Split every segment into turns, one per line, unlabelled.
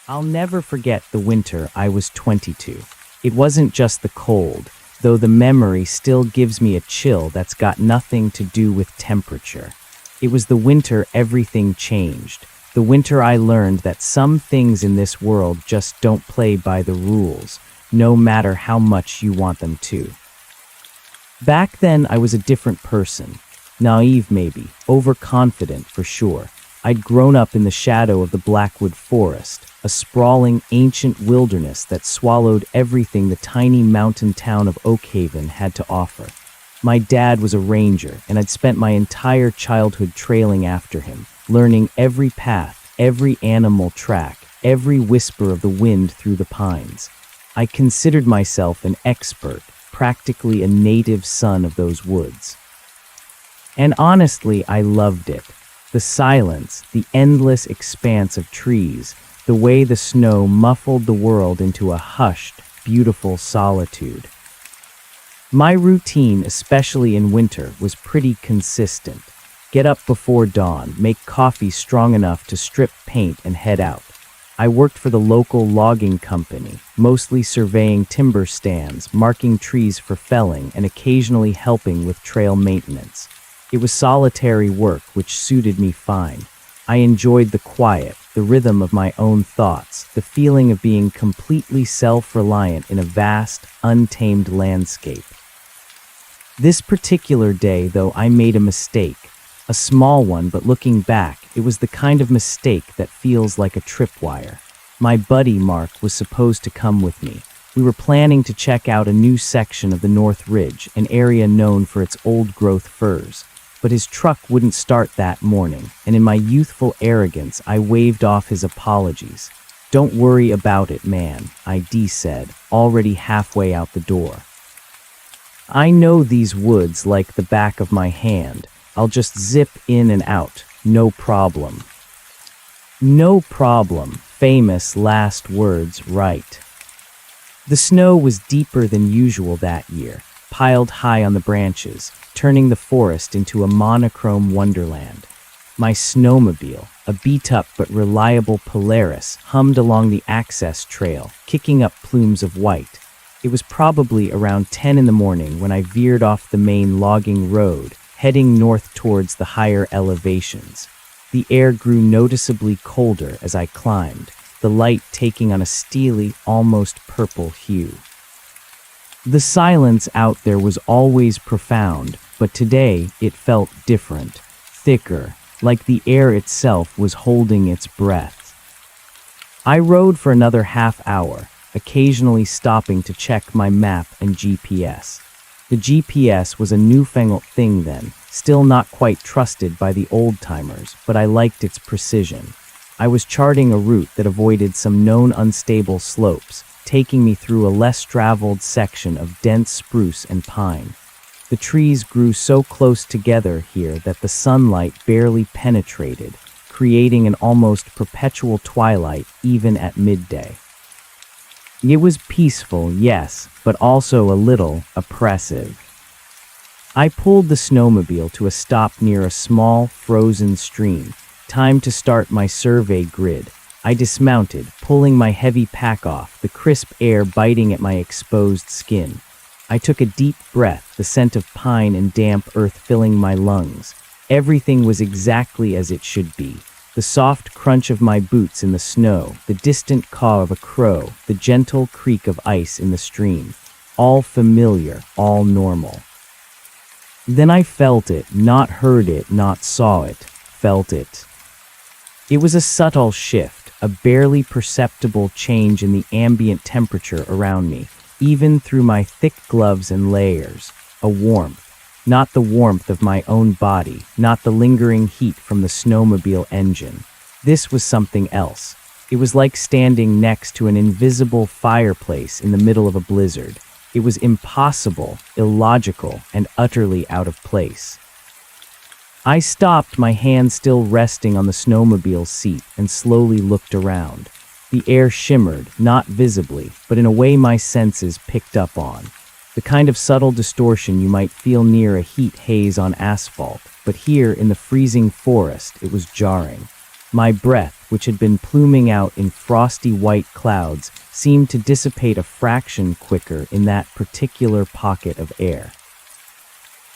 I'll never forget the winter I was 22. It wasn't just the cold, though the memory still gives me a chill that's got nothing to do with temperature. It was the winter everything changed. The winter I learned that some things in this world just don't play by the rules, no matter how much you want them to. Back then, I was a different person. Naive maybe, overconfident for sure. I'd grown up in the shadow of the Blackwood Forest, a sprawling, ancient wilderness that swallowed everything the tiny mountain town of Oakhaven had to offer. My dad was a ranger, and I'd spent my entire childhood trailing after him, learning every path, every animal track, every whisper of the wind through the pines. I considered myself an expert, practically a native son of those woods. And honestly, I loved it. The silence, the endless expanse of trees, the way the snow muffled the world into a hushed, beautiful solitude. My routine, especially in winter, was pretty consistent. Get up before dawn, make coffee strong enough to strip paint and head out. I worked for the local logging company, mostly surveying timber stands, marking trees for felling, and occasionally helping with trail maintenance. It was solitary work, which suited me fine. I enjoyed the quiet, the rhythm of my own thoughts, the feeling of being completely self-reliant in a vast, untamed landscape. This particular day, though, I made a mistake. A small one, but looking back, it was the kind of mistake that feels like a tripwire. My buddy Mark was supposed to come with me. We were planning to check out a new section of the North Ridge, an area known for its old-growth firs. But his truck wouldn't start that morning, and in my youthful arrogance, I waved off his apologies. "Don't worry about it, man," I said, already halfway out the door. "I know these woods like the back of my hand. I'll just zip in and out, no problem." No problem, famous last words, right? The snow was deeper than usual that year, piled high on the branches, turning the forest into a monochrome wonderland. My snowmobile, a beat-up but reliable Polaris, hummed along the access trail, kicking up plumes of white. It was probably around 10 in the morning when I veered off the main logging road, heading north towards the higher elevations. The air grew noticeably colder as I climbed, the light taking on a steely, almost purple hue. The silence out there was always profound, but today it felt different, thicker, like the air itself was holding its breath. I rode for another half hour, occasionally stopping to check my map and GPS. The GPS was a newfangled thing then, still not quite trusted by the old-timers, but I liked its precision. I was charting a route that avoided some known unstable slopes, taking me through a less traveled section of dense spruce and pine. The trees grew so close together here that the sunlight barely penetrated, creating an almost perpetual twilight even at midday. It was peaceful, yes, but also a little oppressive. I pulled the snowmobile to a stop near a small, frozen stream. Time to start my survey grid. I dismounted, pulling my heavy pack off, the crisp air biting at my exposed skin. I took a deep breath, the scent of pine and damp earth filling my lungs. Everything was exactly as it should be. The soft crunch of my boots in the snow, the distant caw of a crow, the gentle creak of ice in the stream. All familiar, all normal. Then I felt it, not heard it, not saw it, felt it. It was a subtle shift, a barely perceptible change in the ambient temperature around me, even through my thick gloves and layers. A warmth. Not the warmth of my own body, not the lingering heat from the snowmobile engine. This was something else. It was like standing next to an invisible fireplace in the middle of a blizzard. It was impossible, illogical, and utterly out of place. I stopped, my hand still resting on the snowmobile's seat, and slowly looked around. The air shimmered, not visibly, but in a way my senses picked up on. The kind of subtle distortion you might feel near a heat haze on asphalt, but here in the freezing forest it was jarring. My breath, which had been pluming out in frosty white clouds, seemed to dissipate a fraction quicker in that particular pocket of air.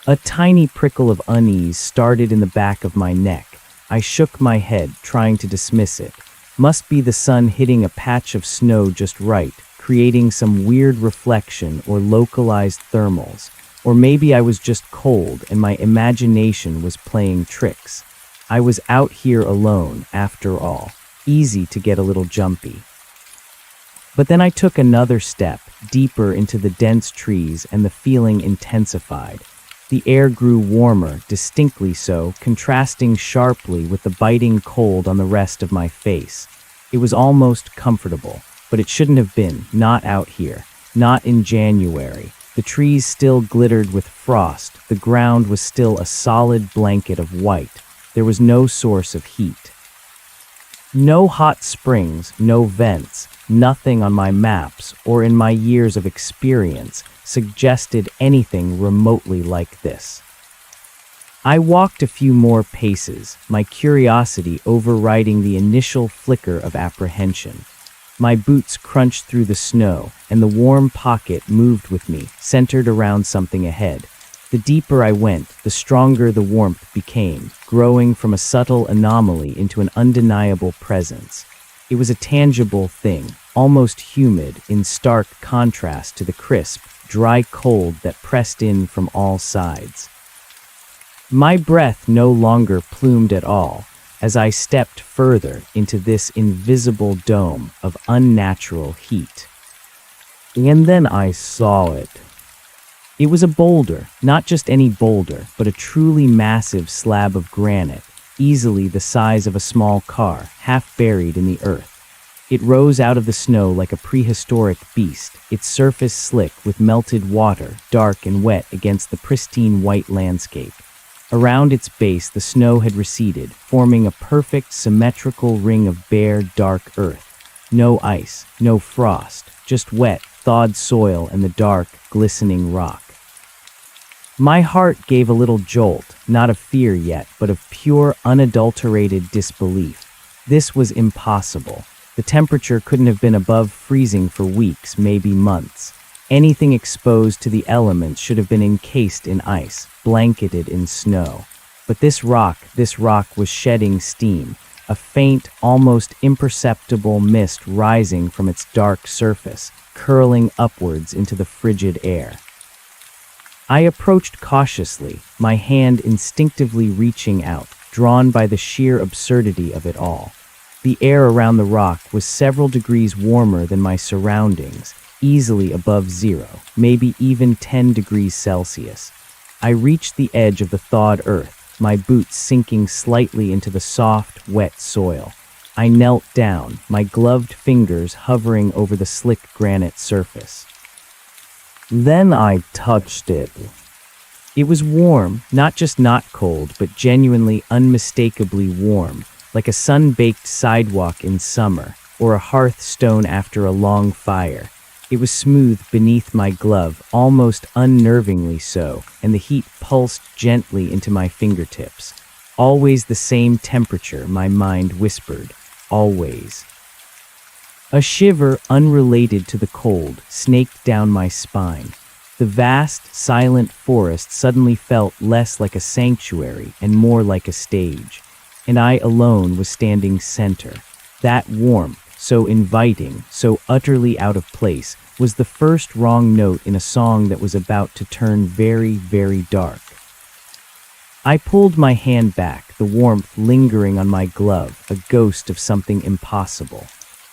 A tiny prickle of unease started in the back of my neck. I shook my head, trying to dismiss it. Must be the sun hitting a patch of snow just right, creating some weird reflection or localized thermals. Or maybe I was just cold and my imagination was playing tricks. I was out here alone, after all. Easy to get a little jumpy. But then I took another step, deeper into the dense trees, and the feeling intensified. The air grew warmer, distinctly so, contrasting sharply with the biting cold on the rest of my face. It was almost comfortable, but it shouldn't have been, not out here, not in January. The trees still glittered with frost, the ground was still a solid blanket of white. There was no source of heat. No hot springs, no vents, nothing on my maps or in my years of experience suggested anything remotely like this. I walked a few more paces, my curiosity overriding the initial flicker of apprehension. My boots crunched through the snow, and the warm pocket moved with me, centered around something ahead. The deeper I went, the stronger the warmth became, growing from a subtle anomaly into an undeniable presence. It was a tangible thing, almost humid, in stark contrast to the crisp, dry cold that pressed in from all sides. My breath no longer plumed at all, as I stepped further into this invisible dome of unnatural heat. And then I saw it. It was a boulder, not just any boulder, but a truly massive slab of granite, easily the size of a small car, half buried in the earth. It rose out of the snow like a prehistoric beast, its surface slick with melted water, dark and wet against the pristine white landscape. Around its base, the snow had receded, forming a perfect symmetrical ring of bare, dark earth. No ice, no frost, just wet, thawed soil and the dark, glistening rock. My heart gave a little jolt, not of fear yet, but of pure, unadulterated disbelief. This was impossible. The temperature couldn't have been above freezing for weeks, maybe months. Anything exposed to the elements should have been encased in ice, blanketed in snow. But this rock was shedding steam, a faint, almost imperceptible mist rising from its dark surface, curling upwards into the frigid air. I approached cautiously, my hand instinctively reaching out, drawn by the sheer absurdity of it all. The air around the rock was several degrees warmer than my surroundings, easily above zero, maybe even 10 degrees Celsius. I reached the edge of the thawed earth, my boots sinking slightly into the soft, wet soil. I knelt down, my gloved fingers hovering over the slick granite surface. Then I touched it. It was warm, not just not cold, but genuinely unmistakably warm, like a sun-baked sidewalk in summer, or a hearthstone after a long fire. It was smooth beneath my glove, almost unnervingly so, and the heat pulsed gently into my fingertips. Always the same temperature, my mind whispered. Always. A shiver unrelated to the cold snaked down my spine. The vast, silent forest suddenly felt less like a sanctuary and more like a stage. And I alone was standing center. That warmth, so inviting, so utterly out of place, was the first wrong note in a song that was about to turn very, very dark. I pulled my hand back, the warmth lingering on my glove, a ghost of something impossible.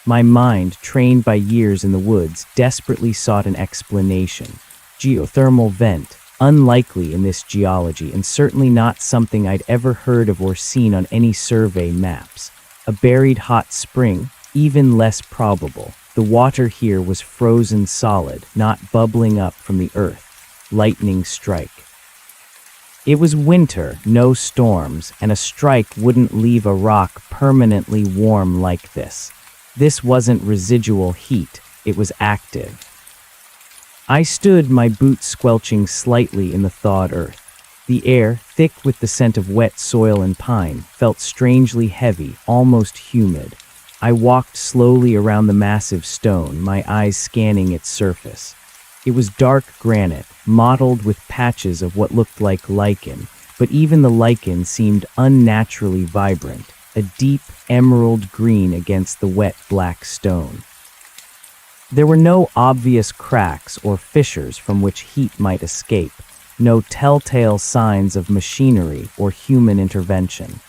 My mind, trained by years in the woods, desperately sought an explanation. Geothermal vent, unlikely in this geology and certainly not something I'd ever heard of or seen on any survey maps. A buried hot spring, even less probable. The water here was frozen solid, not bubbling up from the earth. Lightning strike. It was winter, no storms, and a strike wouldn't leave a rock permanently warm like this. This wasn't residual heat, it was active. I stood, my boots squelching slightly in the thawed earth. The air, thick with the scent of wet soil and pine, felt strangely heavy, almost humid. I walked slowly around the massive stone, my eyes scanning its surface. It was dark granite, mottled with patches of what looked like lichen, but even the lichen seemed unnaturally vibrant, a deep emerald green against the wet black stone. There were no obvious cracks or fissures from which heat might escape, no telltale signs of machinery or human intervention.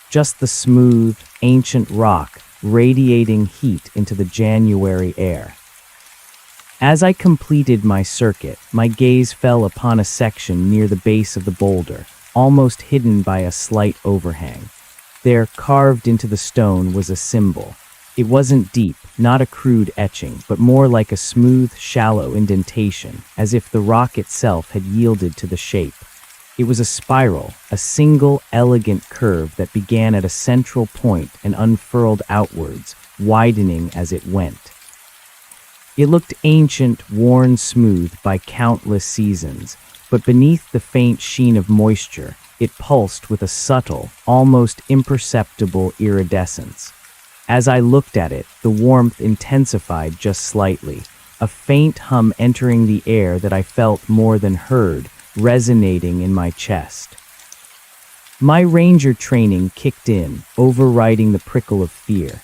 Just the smooth, ancient rock radiating heat into the January air. As I completed my circuit, my gaze fell upon a section near the base of the boulder, almost hidden by a slight overhang. There, carved into the stone, was a symbol. It wasn't deep, not a crude etching, but more like a smooth, shallow indentation, as if the rock itself had yielded to the shape. It was a spiral, a single, elegant curve that began at a central point and unfurled outwards, widening as it went. It looked ancient, worn smooth by countless seasons, but beneath the faint sheen of moisture, it pulsed with a subtle, almost imperceptible iridescence. As I looked at it, the warmth intensified just slightly, a faint hum entering the air that I felt more than heard, resonating in my chest. My ranger training kicked in, overriding the prickle of fear.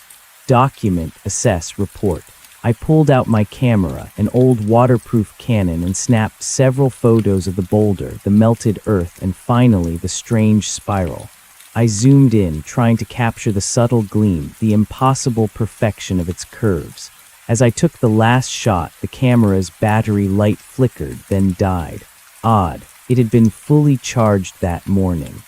Document, assess, report. I pulled out my camera, an old waterproof Canon, and snapped several photos of the boulder, the melted earth, and finally the strange spiral. I zoomed in, trying to capture the subtle gleam, the impossible perfection of its curves. As I took the last shot, the camera's battery light flickered, then died. Odd, it had been fully charged that morning.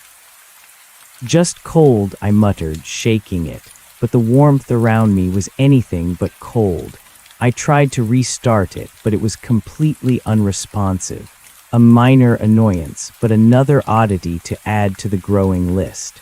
Just cold, I muttered, shaking it, but the warmth around me was anything but cold. I tried to restart it, but it was completely unresponsive. A minor annoyance, but another oddity to add to the growing list.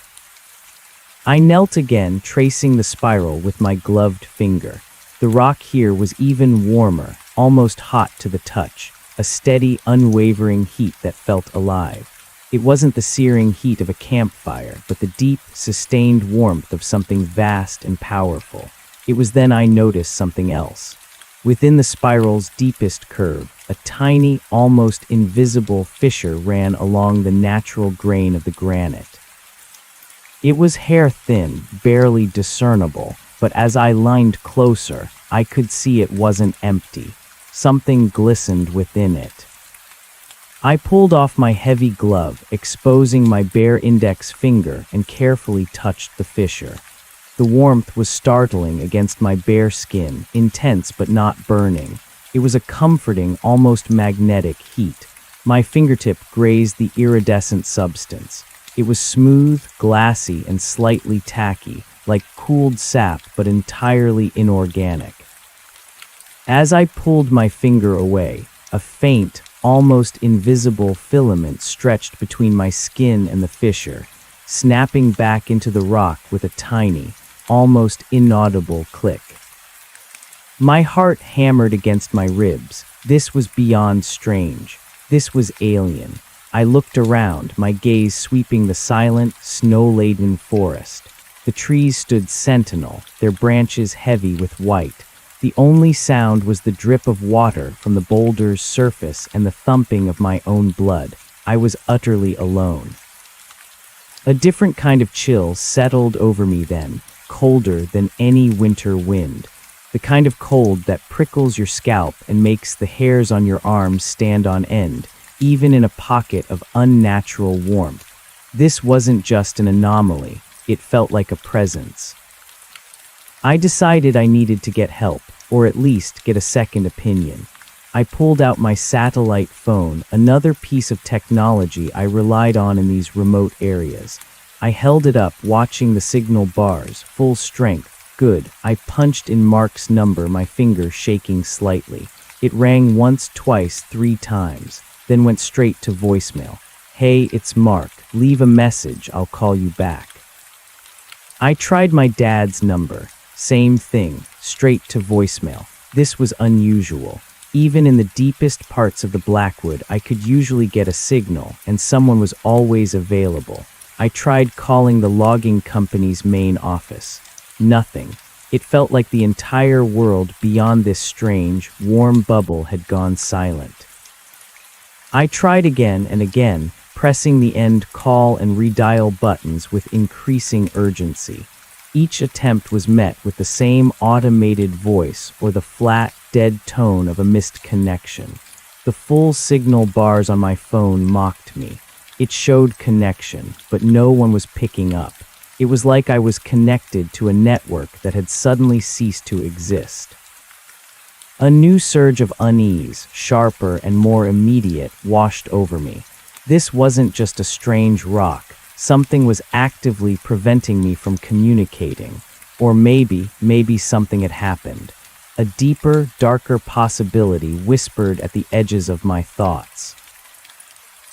I knelt again, tracing the spiral with my gloved finger. The rock here was even warmer, almost hot to the touch, a steady, unwavering heat that felt alive. It wasn't the searing heat of a campfire, but the deep, sustained warmth of something vast and powerful. It was then I noticed something else. Within the spiral's deepest curve, a tiny, almost invisible fissure ran along the natural grain of the granite. It was hair-thin, barely discernible, but as I leaned closer, I could see it wasn't empty. Something glistened within it. I pulled off my heavy glove, exposing my bare index finger, and carefully touched the fissure. The warmth was startling against my bare skin, intense but not burning. It was a comforting, almost magnetic heat. My fingertip grazed the iridescent substance. It was smooth, glassy, and slightly tacky, like cooled sap but entirely inorganic. As I pulled my finger away, a faint, almost invisible filament stretched between my skin and the fissure, snapping back into the rock with a tiny, almost inaudible click. My heart hammered against my ribs. This was beyond strange. This was alien. I looked around, my gaze sweeping the silent, snow-laden forest. The trees stood sentinel, their branches heavy with white. The only sound was the drip of water from the boulder's surface and the thumping of my own blood. I was utterly alone. A different kind of chill settled over me then, colder than any winter wind. The kind of cold that prickles your scalp and makes the hairs on your arms stand on end, even in a pocket of unnatural warmth. This wasn't just an anomaly, it felt like a presence. I decided I needed to get help, or at least get a second opinion. I pulled out my satellite phone, another piece of technology I relied on in these remote areas. I held it up, watching the signal bars, full strength. Good. I punched in Mark's number, my finger shaking slightly. It rang once, twice, 3 times, then went straight to voicemail. Hey, it's Mark. Leave a message, I'll call you back. I tried my dad's number. Same thing, straight to voicemail. This was unusual. Even in the deepest parts of the Blackwood, I could usually get a signal, and someone was always available. I tried calling the logging company's main office. Nothing. It felt like the entire world beyond this strange, warm bubble had gone silent. I tried again and again, pressing the end call and redial buttons with increasing urgency. Each attempt was met with the same automated voice or the flat, dead tone of a missed connection. The full signal bars on my phone mocked me. It showed connection, but no one was picking up. It was like I was connected to a network that had suddenly ceased to exist. A new surge of unease, sharper and more immediate, washed over me. This wasn't just a strange rock. Something was actively preventing me from communicating. Or maybe something had happened. A deeper, darker possibility whispered at the edges of my thoughts.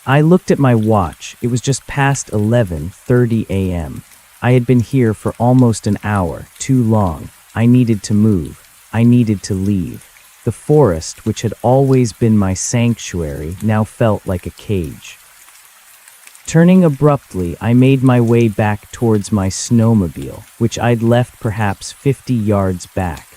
I looked at my watch. It was just past 11:30 a.m. I had been here for almost an hour, too long. I needed to move. I needed to leave. The forest, which had always been my sanctuary, now felt like a cage. Turning abruptly, I made my way back towards my snowmobile, which I'd left perhaps 50 yards back.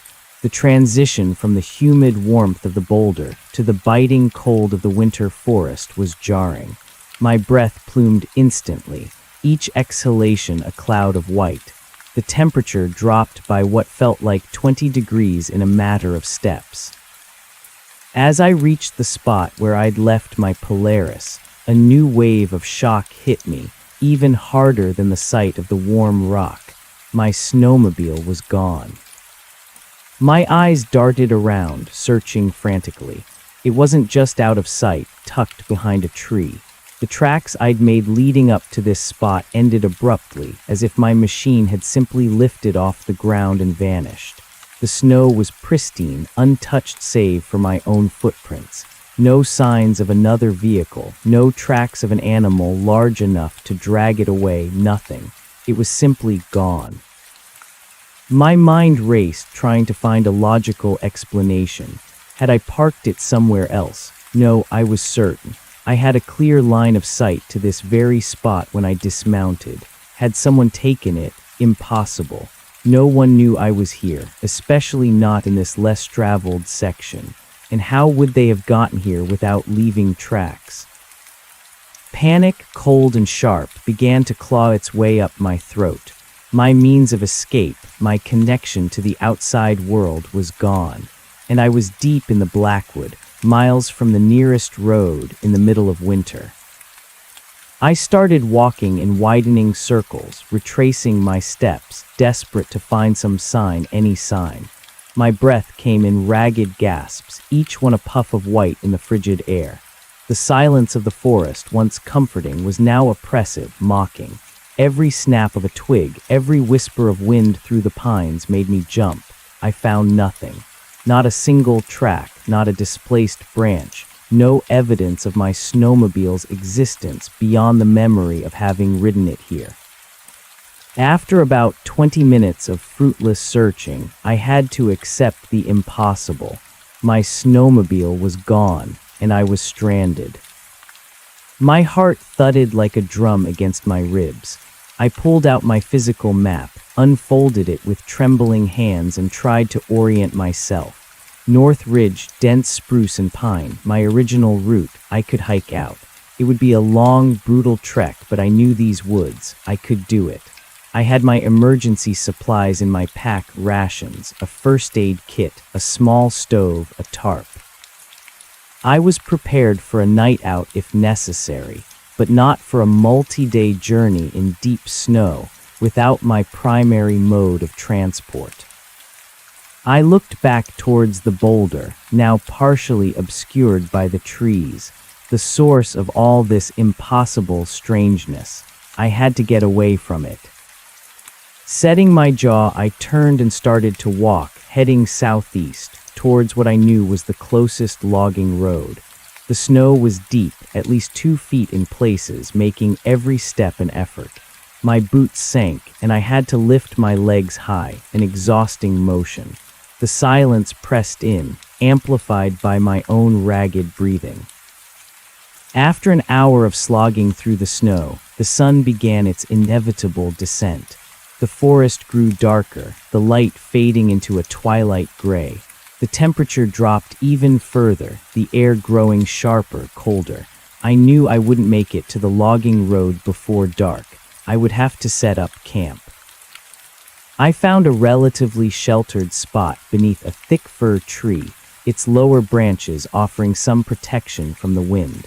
The transition from the humid warmth of the boulder to the biting cold of the winter forest was jarring. My breath plumed instantly, each exhalation a cloud of white. The temperature dropped by what felt like 20 degrees in a matter of steps. As I reached the spot where I'd left my Polaris, a new wave of shock hit me, even harder than the sight of the warm rock. My snowmobile was gone. My eyes darted around, searching frantically. It wasn't just out of sight, tucked behind a tree. The tracks I'd made leading up to this spot ended abruptly, as if my machine had simply lifted off the ground and vanished. The snow was pristine, untouched save for my own footprints. No signs of another vehicle, no tracks of an animal large enough to drag it away, nothing. It was simply gone. My mind raced, trying to find a logical explanation. Had I parked it somewhere else? No, I was certain. I had a clear line of sight to this very spot when I dismounted. Had someone taken it? Impossible. No one knew I was here, especially not in this less traveled section. And how would they have gotten here without leaving tracks? Panic, cold and sharp, began to claw its way up my throat. My means of escape, my connection to the outside world was gone, and I was deep in the Blackwood, miles from the nearest road in the middle of winter. I started walking in widening circles, retracing my steps, desperate to find some sign, any sign. My breath came in ragged gasps, each one a puff of white in the frigid air. The silence of the forest, once comforting, was now oppressive, mocking. Every snap of a twig, every whisper of wind through the pines made me jump. I found nothing. Not a single track, not a displaced branch, no evidence of my snowmobile's existence beyond the memory of having ridden it here. After about 20 minutes of fruitless searching, I had to accept the impossible. My snowmobile was gone, and I was stranded. My heart thudded like a drum against my ribs. I pulled out my physical map, unfolded it with trembling hands, and tried to orient myself. North Ridge, dense spruce and pine, my original route. I could hike out. It would be a long, brutal trek, but I knew these woods. I could do it. I had my emergency supplies in my pack: rations, a first aid kit, a small stove, a tarp. I was prepared for a night out if necessary, but not for a multi-day journey in deep snow without my primary mode of transport. I looked back towards the boulder, now partially obscured by the trees, the source of all this impossible strangeness. I had to get away from it. Setting my jaw, I turned and started to walk, heading southeast, towards what I knew was the closest logging road. The snow was deep, at least 2 feet in places, making every step an effort. My boots sank, and I had to lift my legs high, an exhausting motion. The silence pressed in, amplified by my own ragged breathing. After an hour of slogging through the snow, the sun began its inevitable descent. The forest grew darker, the light fading into a twilight gray. The temperature dropped even further, the air growing sharper, colder. I knew I wouldn't make it to the logging road before dark. I would have to set up camp. I found a relatively sheltered spot beneath a thick fir tree, its lower branches offering some protection from the wind.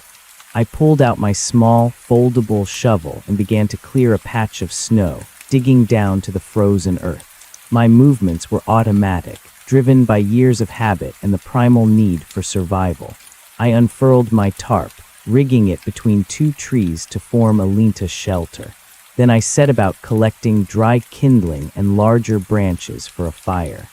I pulled out my small, foldable shovel and began to clear a patch of snow, digging down to the frozen earth. My movements were automatic, driven by years of habit and the primal need for survival. I unfurled my tarp, rigging it between two trees to form a lean-to shelter. Then I set about collecting dry kindling and larger branches for a fire.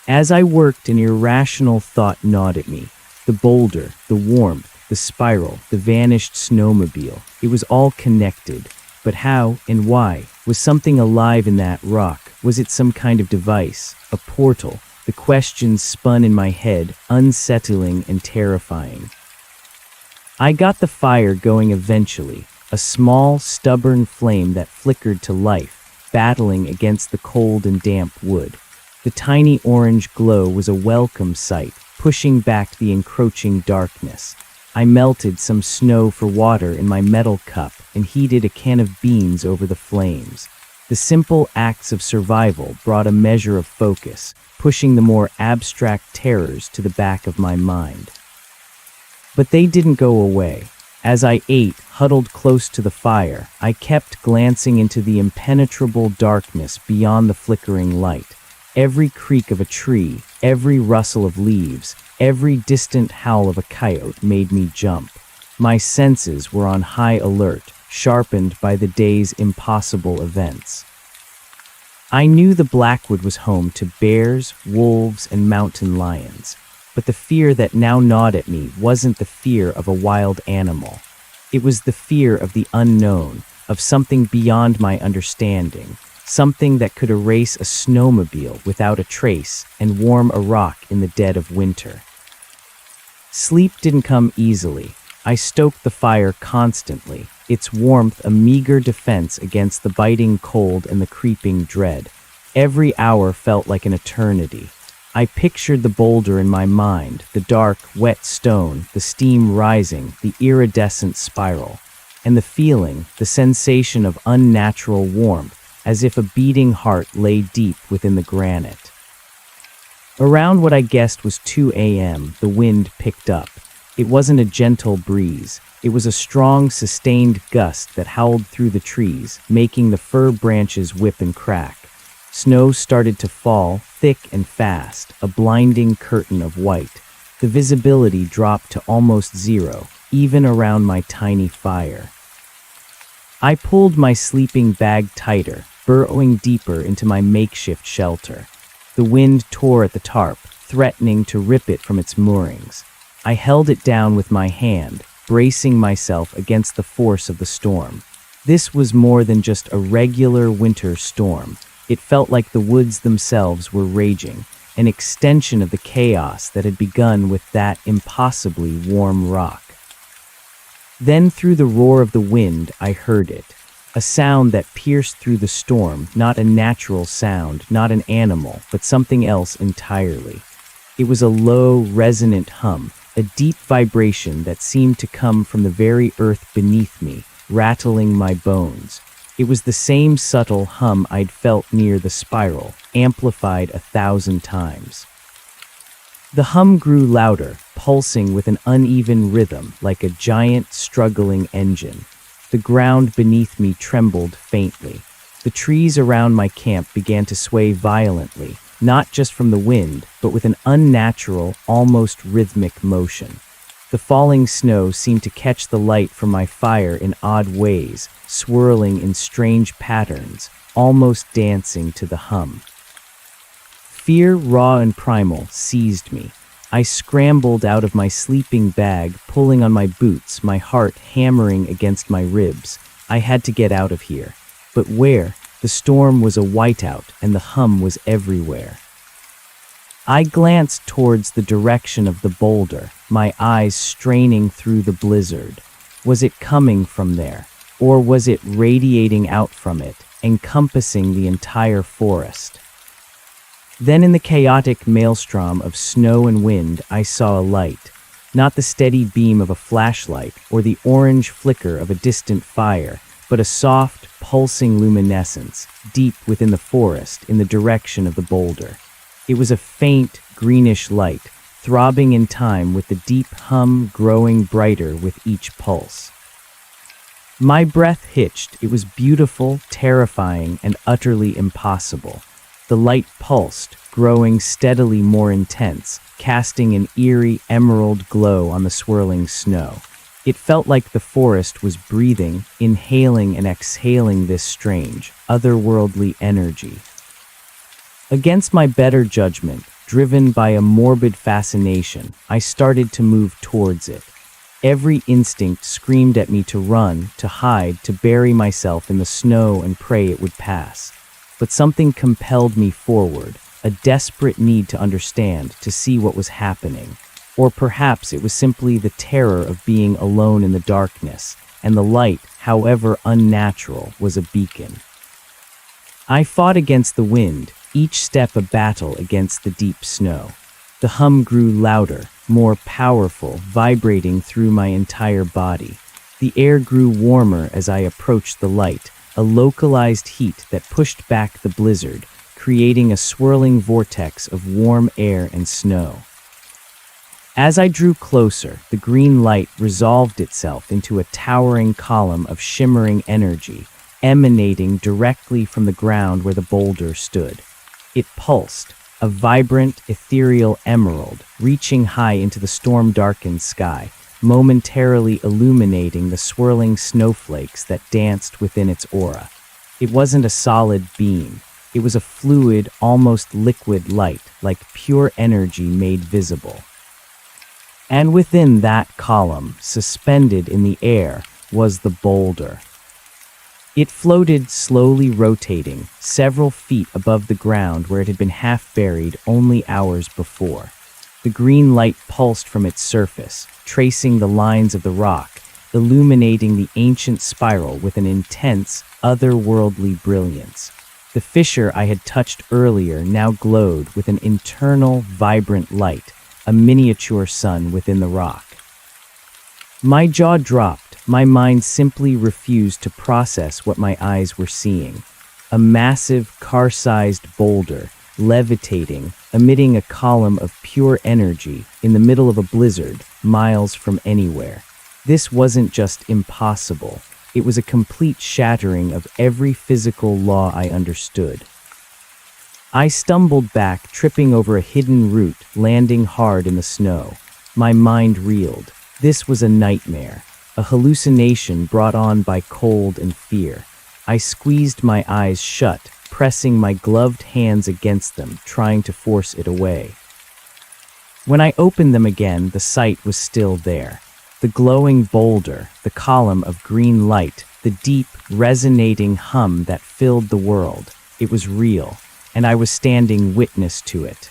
As I worked, an irrational thought gnawed at me. The boulder, the warmth, the spiral, the vanished snowmobile. It was all connected. But how and why? Was something alive in that rock? Was it some kind of device? A portal? The questions spun in my head, unsettling and terrifying. I got the fire going eventually, a small, stubborn flame that flickered to life, battling against the cold and damp wood. The tiny orange glow was a welcome sight, pushing back the encroaching darkness. I melted some snow for water in my metal cup and heated a can of beans over the flames. The simple acts of survival brought a measure of focus, pushing the more abstract terrors to the back of my mind. But they didn't go away. As I ate, huddled close to the fire, I kept glancing into the impenetrable darkness beyond the flickering light. Every creak of a tree, every rustle of leaves, every distant howl of a coyote made me jump. My senses were on high alert, sharpened by the day's impossible events. I knew the Blackwood was home to bears, wolves, and mountain lions, but the fear that now gnawed at me wasn't the fear of a wild animal. It was the fear of the unknown, of something beyond my understanding, something that could erase a snowmobile without a trace and warm a rock in the dead of winter. Sleep didn't come easily. I stoked the fire constantly, its warmth a meager defense against the biting cold and the creeping dread. Every hour felt like an eternity. I pictured the boulder in my mind, the dark, wet stone, the steam rising, the iridescent spiral, and the feeling, the sensation of unnatural warmth, as if a beating heart lay deep within the granite. Around what I guessed was 2 a.m., the wind picked up. It wasn't a gentle breeze. It was a strong, sustained gust that howled through the trees, making the fir branches whip and crack. Snow started to fall, thick and fast, a blinding curtain of white. The visibility dropped to almost zero, even around my tiny fire. I pulled my sleeping bag tighter, burrowing deeper into my makeshift shelter. The wind tore at the tarp, threatening to rip it from its moorings. I held it down with my hand, bracing myself against the force of the storm. This was more than just a regular winter storm. It felt like the woods themselves were raging, an extension of the chaos that had begun with that impossibly warm rock. Then through the roar of the wind, I heard it. A sound that pierced through the storm, not a natural sound, not an animal, but something else entirely. It was a low, resonant hum, a deep vibration that seemed to come from the very earth beneath me, rattling my bones. It was the same subtle hum I'd felt near the spiral, amplified 1,000 times. The hum grew louder, pulsing with an uneven rhythm like a giant, struggling engine. The ground beneath me trembled faintly. The trees around my camp began to sway violently, not just from the wind, but with an unnatural, almost rhythmic motion. The falling snow seemed to catch the light from my fire in odd ways, swirling in strange patterns, almost dancing to the hum. Fear, raw and primal, seized me. I scrambled out of my sleeping bag, pulling on my boots, my heart hammering against my ribs. I had to get out of here. But where? The storm was a whiteout, and the hum was everywhere. I glanced towards the direction of the boulder, my eyes straining through the blizzard. Was it coming from there? Or was it radiating out from it, encompassing the entire forest? Then in the chaotic maelstrom of snow and wind, I saw a light. Not the steady beam of a flashlight or the orange flicker of a distant fire, but a soft, pulsing luminescence, deep within the forest in the direction of the boulder. It was a faint, greenish light, throbbing in time with the deep hum growing brighter with each pulse. My breath hitched. It was beautiful, terrifying, and utterly impossible. The light pulsed, growing steadily more intense, casting an eerie emerald glow on the swirling snow. It felt like the forest was breathing, inhaling and exhaling this strange, otherworldly energy. Against my better judgment, driven by a morbid fascination, I started to move towards it. Every instinct screamed at me to run, to hide, to bury myself in the snow and pray it would pass. But something compelled me forward, a desperate need to understand, to see what was happening. Or perhaps it was simply the terror of being alone in the darkness, and the light, however unnatural, was a beacon. I fought against the wind, each step a battle against the deep snow. The hum grew louder, more powerful, vibrating through my entire body. The air grew warmer as I approached the light, a localized heat that pushed back the blizzard, creating a swirling vortex of warm air and snow. As I drew closer, the green light resolved itself into a towering column of shimmering energy, emanating directly from the ground where the boulder stood. It pulsed, a vibrant, ethereal emerald, reaching high into the storm-darkened sky, momentarily illuminating the swirling snowflakes that danced within its aura. It wasn't a solid beam. It was a fluid, almost liquid light, like pure energy made visible. And within that column, suspended in the air, was the boulder. It floated, slowly rotating, several feet above the ground where it had been half buried only hours before. The green light pulsed from its surface, tracing the lines of the rock, illuminating the ancient spiral with an intense, otherworldly brilliance. The fissure I had touched earlier now glowed with an internal, vibrant light, a miniature sun within the rock. My jaw dropped. My mind simply refused to process what my eyes were seeing. A massive, car-sized boulder, levitating, emitting a column of pure energy in the middle of a blizzard, miles from anywhere. This wasn't just impossible. It was a complete shattering of every physical law I understood. I stumbled back, tripping over a hidden root, landing hard in the snow. My mind reeled. This was a nightmare, a hallucination brought on by cold and fear. I squeezed my eyes shut, pressing my gloved hands against them, trying to force it away. When I opened them again, the sight was still there. The glowing boulder, the column of green light, the deep, resonating hum that filled the world. It was real, and I was standing witness to it.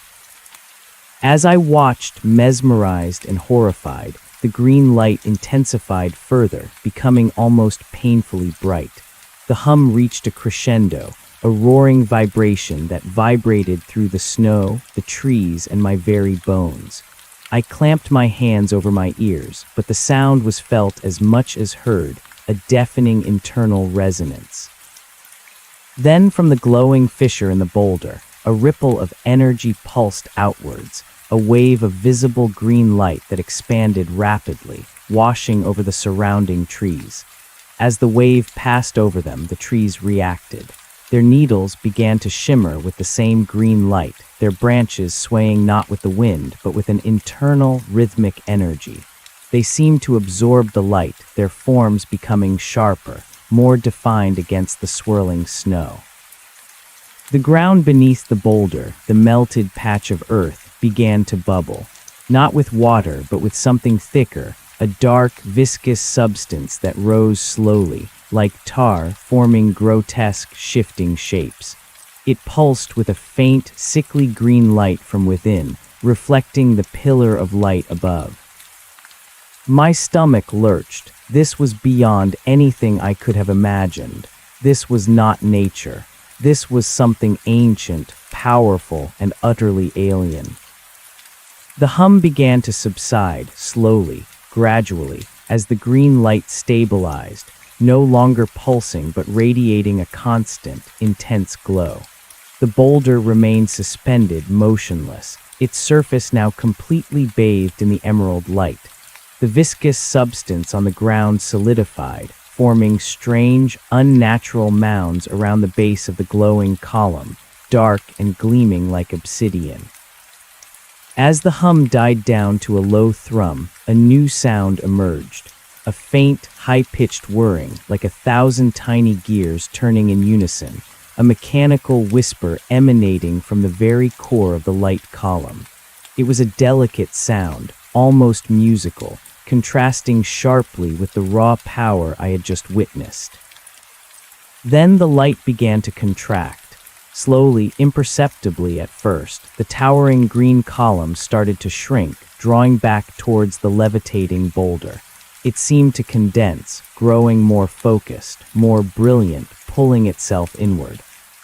As I watched, mesmerized and horrified, the green light intensified further, becoming almost painfully bright. The hum reached a crescendo, a roaring vibration that vibrated through the snow, the trees, and my very bones. I clamped my hands over my ears, but the sound was felt as much as heard, a deafening internal resonance. Then from the glowing fissure in the boulder, a ripple of energy pulsed outwards, a wave of visible green light that expanded rapidly, washing over the surrounding trees. As the wave passed over them, the trees reacted. Their needles began to shimmer with the same green light, their branches swaying not with the wind, but with an internal, rhythmic energy. They seemed to absorb the light, their forms becoming sharper, more defined against the swirling snow. The ground beneath the boulder, the melted patch of earth, began to bubble, not with water, but with something thicker, a dark, viscous substance that rose slowly, like tar, forming grotesque, shifting shapes. It pulsed with a faint, sickly green light from within, reflecting the pillar of light above. My stomach lurched. This was beyond anything I could have imagined. This was not nature. This was something ancient, powerful, and utterly alien. The hum began to subside, slowly, gradually, as the green light stabilized, no longer pulsing but radiating a constant, intense glow. The boulder remained suspended, motionless, its surface now completely bathed in the emerald light. The viscous substance on the ground solidified, forming strange, unnatural mounds around the base of the glowing column, dark and gleaming like obsidian. As the hum died down to a low thrum, a new sound emerged. A faint, high-pitched whirring, like 1,000 tiny gears turning in unison, a mechanical whisper emanating from the very core of the light column. It was a delicate sound, almost musical, contrasting sharply with the raw power I had just witnessed. Then the light began to contract. Slowly, imperceptibly at first, the towering green column started to shrink, drawing back towards the levitating boulder. It seemed to condense, growing more focused, more brilliant, pulling itself inward.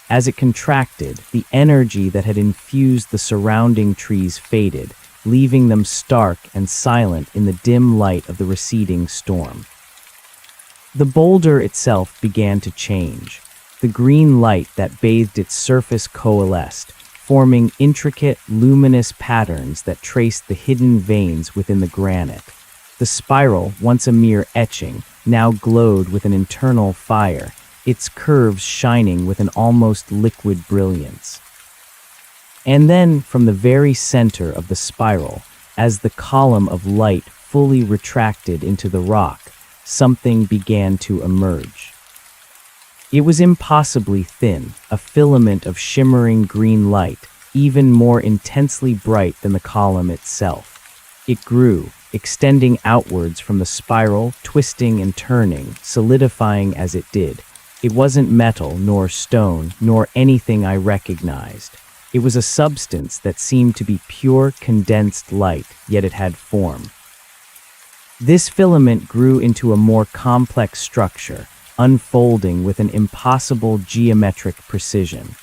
As it contracted, the energy that had infused the surrounding trees faded, leaving them stark and silent in the dim light of the receding storm. The boulder itself began to change. The green light that bathed its surface coalesced, forming intricate, luminous patterns that traced the hidden veins within the granite. The spiral, once a mere etching, now glowed with an internal fire, its curves shining with an almost liquid brilliance. And then, from the very center of the spiral, as the column of light fully retracted into the rock, something began to emerge. It was impossibly thin, a filament of shimmering green light, even more intensely bright than the column itself. It grew, extending outwards from the spiral, twisting and turning, solidifying as it did. It wasn't metal, nor stone, nor anything I recognized. It was a substance that seemed to be pure, condensed light, yet it had form. This filament grew into a more complex structure, unfolding with an impossible geometric precision.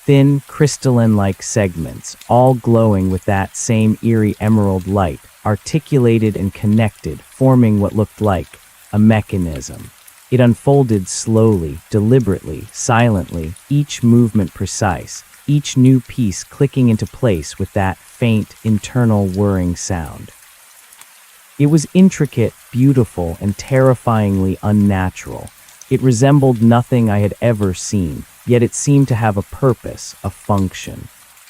Thin, crystalline-like segments, all glowing with that same eerie emerald light, articulated and connected, forming what looked like a mechanism. It unfolded slowly, deliberately, silently, each movement precise, each new piece clicking into place with that faint, internal whirring sound. It was intricate, beautiful, and terrifyingly unnatural. It resembled nothing I had ever seen, yet it seemed to have a purpose, a function.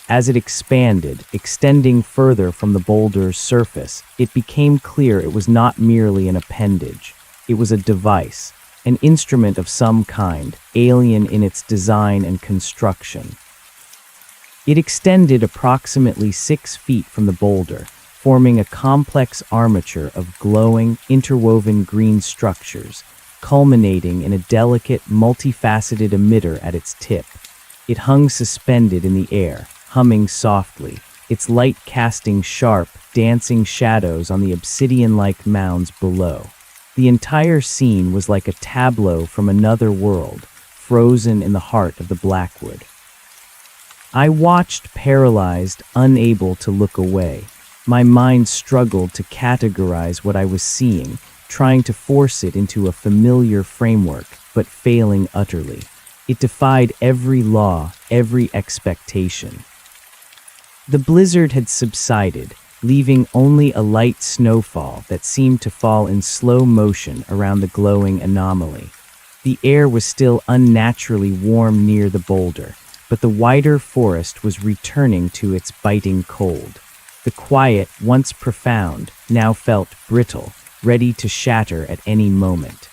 As it expanded, extending further from the boulder's surface, it became clear it was not merely an appendage. It was a device, an instrument of some kind, alien in its design and construction. It extended approximately 6 feet from the boulder, forming a complex armature of glowing, interwoven green structures, culminating in a delicate, multifaceted emitter at its tip. It hung suspended in the air, humming softly, its light casting sharp, dancing shadows on the obsidian-like mounds below. The entire scene was like a tableau from another world, frozen in the heart of the Blackwood. I watched, paralyzed, unable to look away. My mind struggled to categorize what I was seeing, trying to force it into a familiar framework, but failing utterly. It defied every law, every expectation. The blizzard had subsided, leaving only a light snowfall that seemed to fall in slow motion around the glowing anomaly. The air was still unnaturally warm near the boulder, but the wider forest was returning to its biting cold. The quiet, once profound, now felt brittle, ready to shatter at any moment.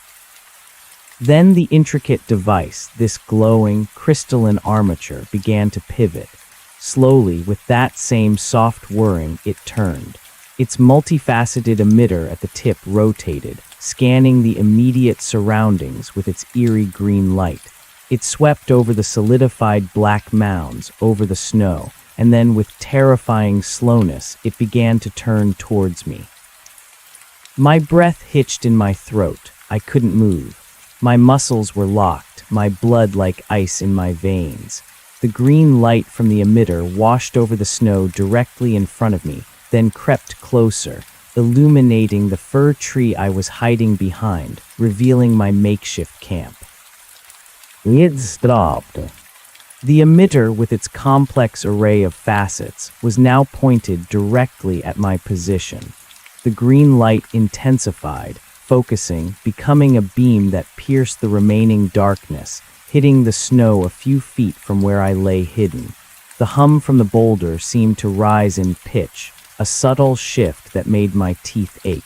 Then the intricate device, this glowing, crystalline armature, began to pivot. Slowly, with that same soft whirring, it turned. Its multifaceted emitter at the tip rotated, scanning the immediate surroundings with its eerie green light. It swept over the solidified black mounds, over the snow, and then with terrifying slowness, it began to turn towards me. My breath hitched in my throat. I couldn't move. My muscles were locked, my blood like ice in my veins. The green light from the emitter washed over the snow directly in front of me, then crept closer, illuminating the fir tree I was hiding behind, revealing my makeshift camp. It stopped. The emitter, with its complex array of facets, was now pointed directly at my position. The green light intensified, focusing, becoming a beam that pierced the remaining darkness, hitting the snow a few feet from where I lay hidden. The hum from the boulder seemed to rise in pitch, a subtle shift that made my teeth ache.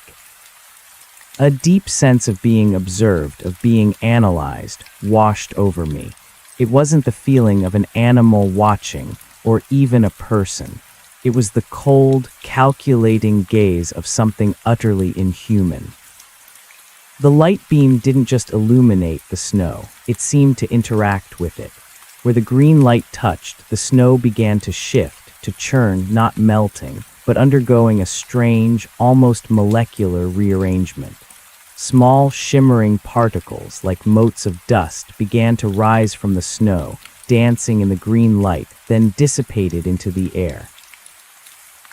A deep sense of being observed, of being analyzed, washed over me. It wasn't the feeling of an animal watching, or even a person. It was the cold, calculating gaze of something utterly inhuman. The light beam didn't just illuminate the snow, it seemed to interact with it. Where the green light touched, the snow began to shift, to churn, not melting, but undergoing a strange, almost molecular rearrangement. Small, shimmering particles, like motes of dust, began to rise from the snow, dancing in the green light, then dissipated into the air.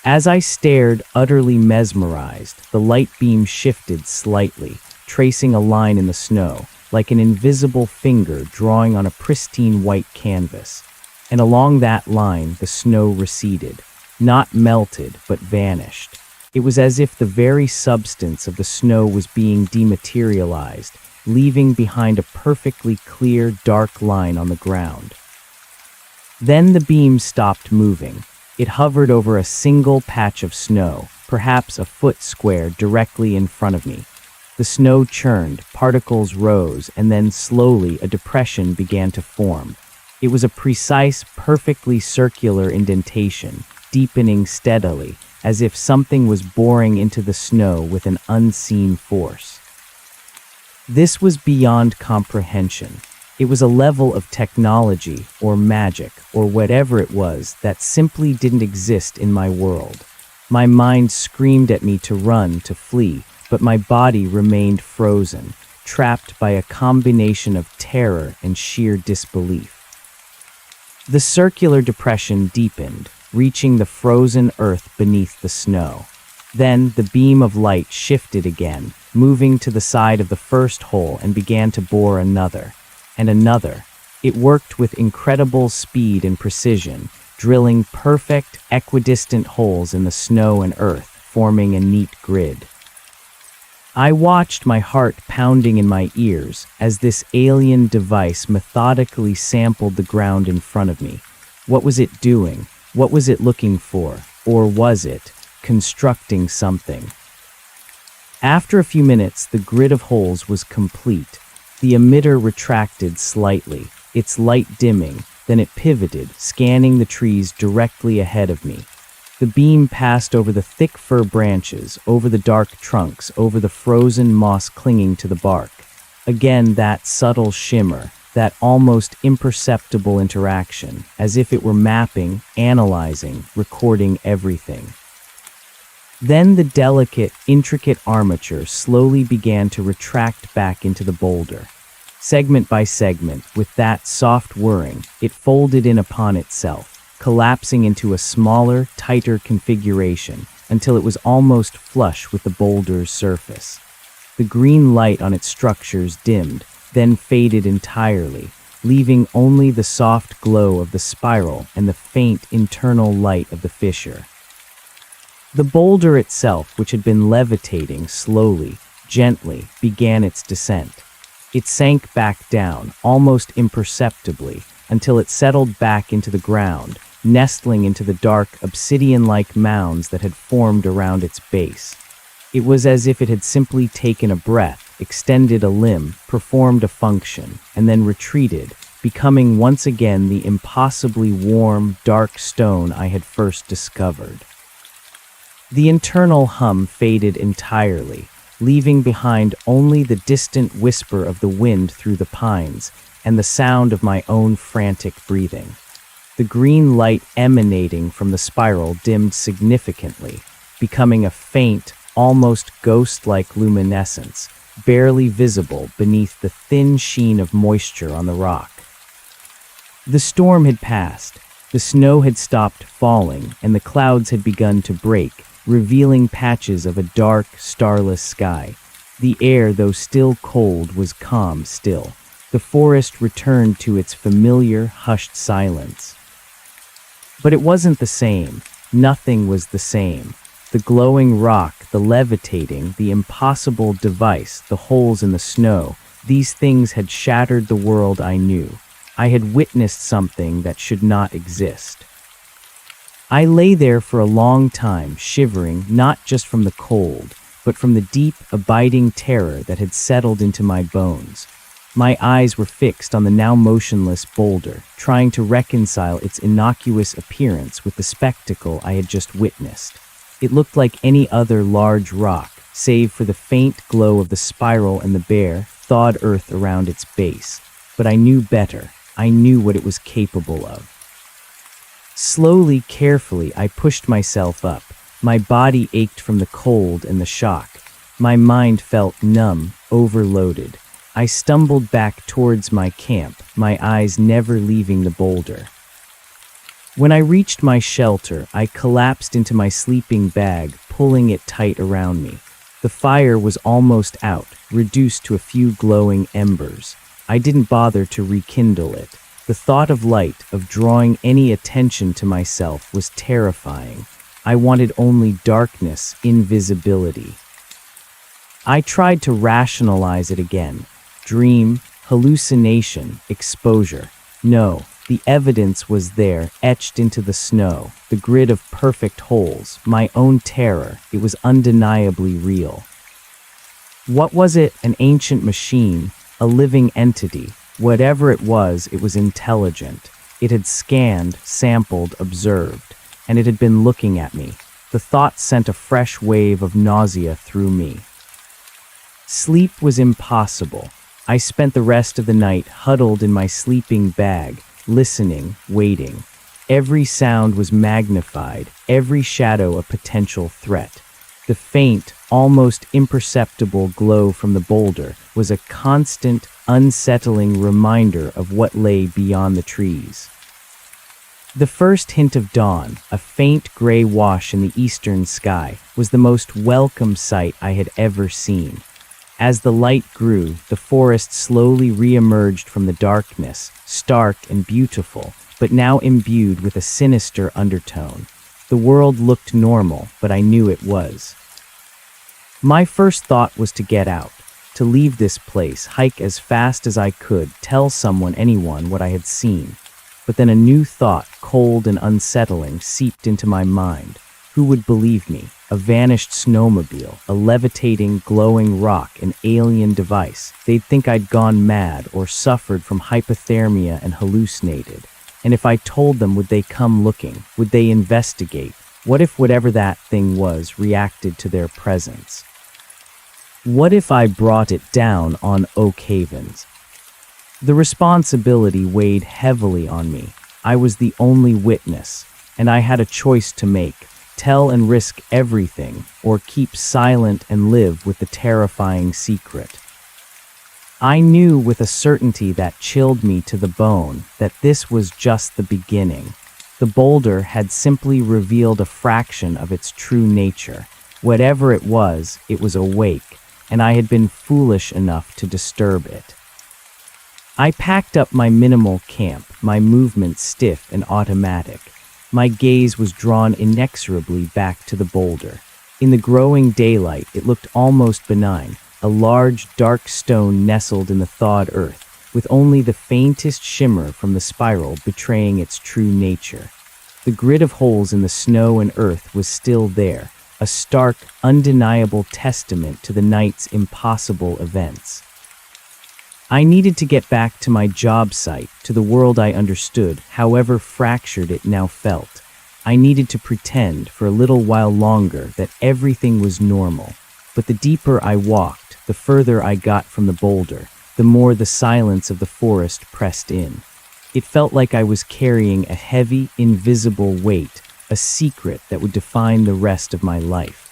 As I stared, utterly mesmerized, the light beam shifted slightly, tracing a line in the snow, like an invisible finger drawing on a pristine white canvas. And along that line, the snow receded, not melted, but vanished. It was as if the very substance of the snow was being dematerialized, leaving behind a perfectly clear, dark line on the ground. Then the beam stopped moving. It hovered over a single patch of snow, perhaps a foot square, directly in front of me. The snow churned, particles rose, and then slowly a depression began to form. It was a precise, perfectly circular indentation, deepening steadily, as if something was boring into the snow with an unseen force. This was beyond comprehension. It was a level of technology, or magic, or whatever it was, that simply didn't exist in my world. My mind screamed at me to run, to flee, but my body remained frozen, trapped by a combination of terror and sheer disbelief. The circular depression deepened, reaching the frozen earth beneath the snow. Then the beam of light shifted again, moving to the side of the first hole and began to bore another, and another. It worked with incredible speed and precision, drilling perfect, equidistant holes in the snow and earth, forming a neat grid. I watched, my heart pounding in my ears, as this alien device methodically sampled the ground in front of me. What was it doing? What was it looking for? Or was it constructing something? After a few minutes, the grid of holes was complete. The emitter retracted slightly, its light dimming, then it pivoted, scanning the trees directly ahead of me. The beam passed over the thick fir branches, over the dark trunks, over the frozen moss clinging to the bark. Again, that subtle shimmer, that almost imperceptible interaction, as if it were mapping, analyzing, recording everything. Then the delicate, intricate armature slowly began to retract back into the boulder. Segment by segment, with that soft whirring, it folded in upon itself, collapsing into a smaller, tighter configuration until it was almost flush with the boulder's surface. The green light on its structures dimmed, then faded entirely, leaving only the soft glow of the spiral and the faint internal light of the fissure. The boulder itself, which had been levitating slowly, gently, began its descent. It sank back down, almost imperceptibly, until it settled back into the ground, nestling into the dark, obsidian-like mounds that had formed around its base. It was as if it had simply taken a breath, extended a limb, performed a function, and then retreated, becoming once again the impossibly warm, dark stone I had first discovered. The internal hum faded entirely, leaving behind only the distant whisper of the wind through the pines, and the sound of my own frantic breathing. The green light emanating from the spiral dimmed significantly, becoming a faint, almost ghost-like luminescence, barely visible beneath the thin sheen of moisture on the rock. The storm had passed, the snow had stopped falling, and the clouds had begun to break, revealing patches of a dark, starless sky. The air, though still cold, was calm still. The forest returned to its familiar, hushed silence. But it wasn't the same. Nothing was the same. The glowing rock, the levitating, the impossible device, the holes in the snow, these things had shattered the world I knew. I had witnessed something that should not exist. I lay there for a long time, shivering, not just from the cold, but from the deep, abiding terror that had settled into my bones. My eyes were fixed on the now motionless boulder, trying to reconcile its innocuous appearance with the spectacle I had just witnessed. It looked like any other large rock, save for the faint glow of the spiral and the bare, thawed earth around its base. But I knew better. I knew what it was capable of. Slowly, carefully, I pushed myself up. My body ached from the cold and the shock. My mind felt numb, overloaded. I stumbled back towards my camp, my eyes never leaving the boulder. When I reached my shelter, I collapsed into my sleeping bag, pulling it tight around me. The fire was almost out, reduced to a few glowing embers. I didn't bother to rekindle it. The thought of light, of drawing any attention to myself, was terrifying. I wanted only darkness, invisibility. I tried to rationalize it again. Dream, hallucination, exposure. No, the evidence was there, etched into the snow, the grid of perfect holes, my own terror. It was undeniably real. What was it? An ancient machine, a living entity. Whatever it was intelligent. It had scanned, sampled, observed, and it had been looking at me. The thought sent a fresh wave of nausea through me. Sleep was impossible. I spent the rest of the night huddled in my sleeping bag, listening, waiting. Every sound was magnified, every shadow a potential threat. The faint, almost imperceptible glow from the boulder was a constant, unsettling reminder of what lay beyond the trees. The first hint of dawn, a faint gray wash in the eastern sky, was the most welcome sight I had ever seen. As the light grew, the forest slowly re-emerged from the darkness, stark and beautiful, but now imbued with a sinister undertone. The world looked normal, but I knew it was. My first thought was to get out, to leave this place, hike as fast as I could, tell someone, anyone, what I had seen. But then a new thought, cold and unsettling, seeped into my mind. Who would believe me? A vanished snowmobile, a levitating, glowing rock, an alien device. They'd think I'd gone mad or suffered from hypothermia and hallucinated. And if I told them, would they come looking? Would they investigate? What if whatever that thing was reacted to their presence? What if I brought it down on Oak Havens? The responsibility weighed heavily on me. I was the only witness, and I had a choice to make. Tell and risk everything, or keep silent and live with the terrifying secret. I knew with a certainty that chilled me to the bone that this was just the beginning. The boulder had simply revealed a fraction of its true nature. Whatever it was awake, and I had been foolish enough to disturb it. I packed up my minimal camp, my movements stiff and automatic. My gaze was drawn inexorably back to the boulder. In the growing daylight, it looked almost benign, a large, dark stone nestled in the thawed earth, with only the faintest shimmer from the spiral betraying its true nature. The grid of holes in the snow and earth was still there, a stark, undeniable testament to the night's impossible events. I needed to get back to my job site, to the world I understood, however fractured it now felt. I needed to pretend, for a little while longer, that everything was normal. But the deeper I walked, the further I got from the boulder. the more the silence of the forest pressed in. It felt like I was carrying a heavy, invisible weight, a secret that would define the rest of my life.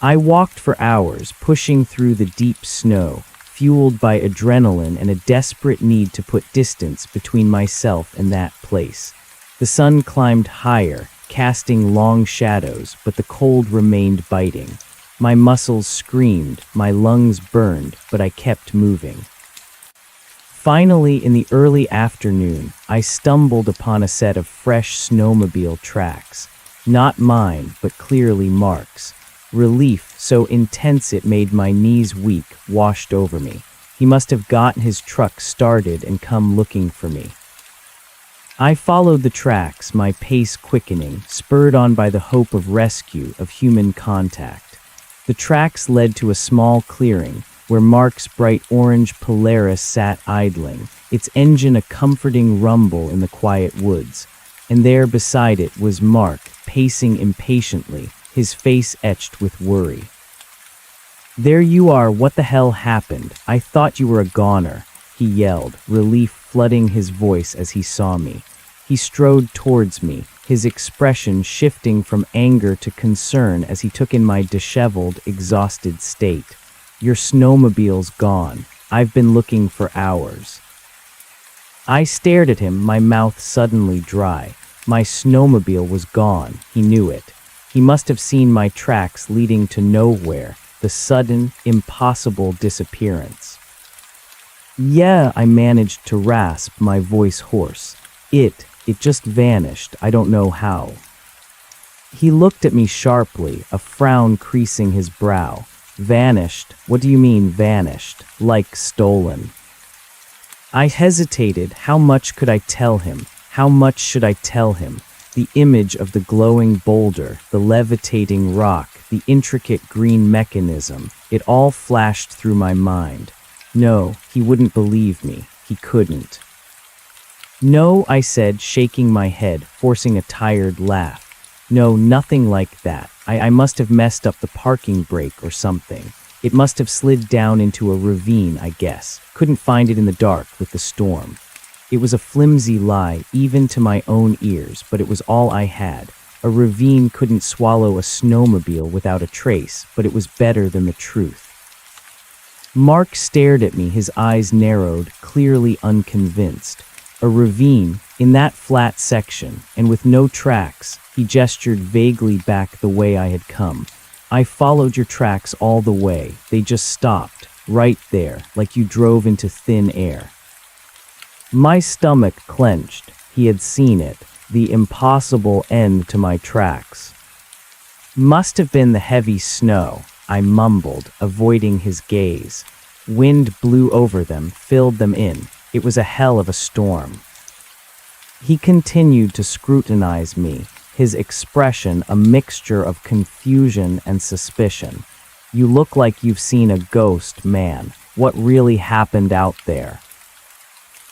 I walked for hours, pushing through the deep snow, fueled by adrenaline and a desperate need to put distance between myself and that place. The sun climbed higher, casting long shadows, but the cold remained biting. My muscles screamed, my lungs burned, but I kept moving. Finally, in the early afternoon, I stumbled upon a set of fresh snowmobile tracks. Not mine, but clearly Mark's. Relief, so intense it made my knees weak, washed over me. He must have gotten his truck started and come looking for me. I followed the tracks, my pace quickening, spurred on by the hope of rescue, of human contact. The tracks led to a small clearing, where Mark's bright orange Polaris sat idling, its engine a comforting rumble in the quiet woods. And there beside it was Mark, pacing impatiently, his face etched with worry. "There you are, what the hell happened? I thought you were a goner," he yelled, relief flooding his voice as he saw me. He strode towards me, his expression shifting from anger to concern as he took in my disheveled, exhausted state. "Your snowmobile's gone. I've been looking for hours." I stared at him, my mouth suddenly dry. My snowmobile was gone, he knew it. He must have seen my tracks leading to nowhere, the sudden, impossible disappearance. "Yeah," I managed to rasp, my voice hoarse. It just vanished, I don't know how." He looked at me sharply, a frown creasing his brow. "Vanished? What do you mean, vanished? Like stolen?" I hesitated. How much could I tell him? How much should I tell him? The image of the glowing boulder, the levitating rock, the intricate green mechanism, it all flashed through my mind. No, he wouldn't believe me. He couldn't. "No," I said, shaking my head, forcing a tired laugh. "No, nothing like that. I must have messed up the parking brake or something. It must have slid down into a ravine, I guess. Couldn't find it in the dark with the storm." It was a flimsy lie, even to my own ears, but it was all I had. A ravine couldn't swallow a snowmobile without a trace, but it was better than the truth. Mark stared at me, his eyes narrowed, clearly unconvinced. A ravine, in that flat section, and with no tracks, he gestured vaguely back the way I had come. "I followed your tracks all the way. They just stopped, right there, like you drove into thin air." My stomach clenched. He had seen it, the impossible end to my tracks. "Must have been the heavy snow," I mumbled, avoiding his gaze. Wind blew over them, filled them in. It was a hell of a storm. He continued to scrutinize me, his expression a mixture of confusion and suspicion. "You look like you've seen a ghost, man. What really happened out there?"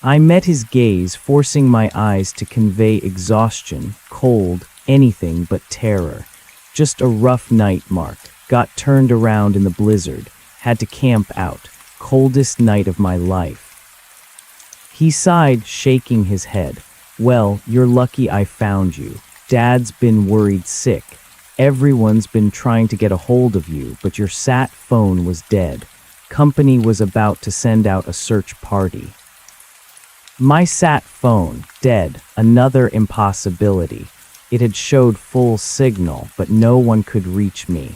I met his gaze, forcing my eyes to convey exhaustion, cold, anything but terror. "Just a rough night, Mark. Got turned around in the blizzard. Had to camp out. Coldest night of my life." He sighed, shaking his head. "Well, you're lucky I found you. Dad's been worried sick. Everyone's been trying to get a hold of you, but your sat phone was dead. Company was about to send out a search party." My sat phone, dead, another impossibility. It had showed full signal, but no one could reach me.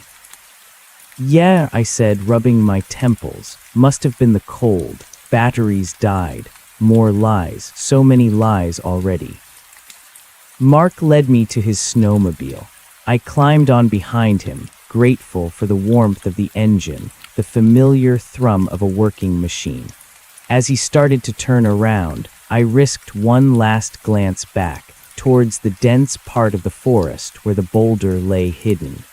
"Yeah," I said, rubbing my temples. "Must have been the cold. Batteries died. More lies, so many lies already." Mark led me to his snowmobile. I climbed on behind him, grateful for the warmth of the engine, the familiar thrum of a working machine. As he started to turn around, I risked one last glance back, towards the dense part of the forest where the boulder lay hidden.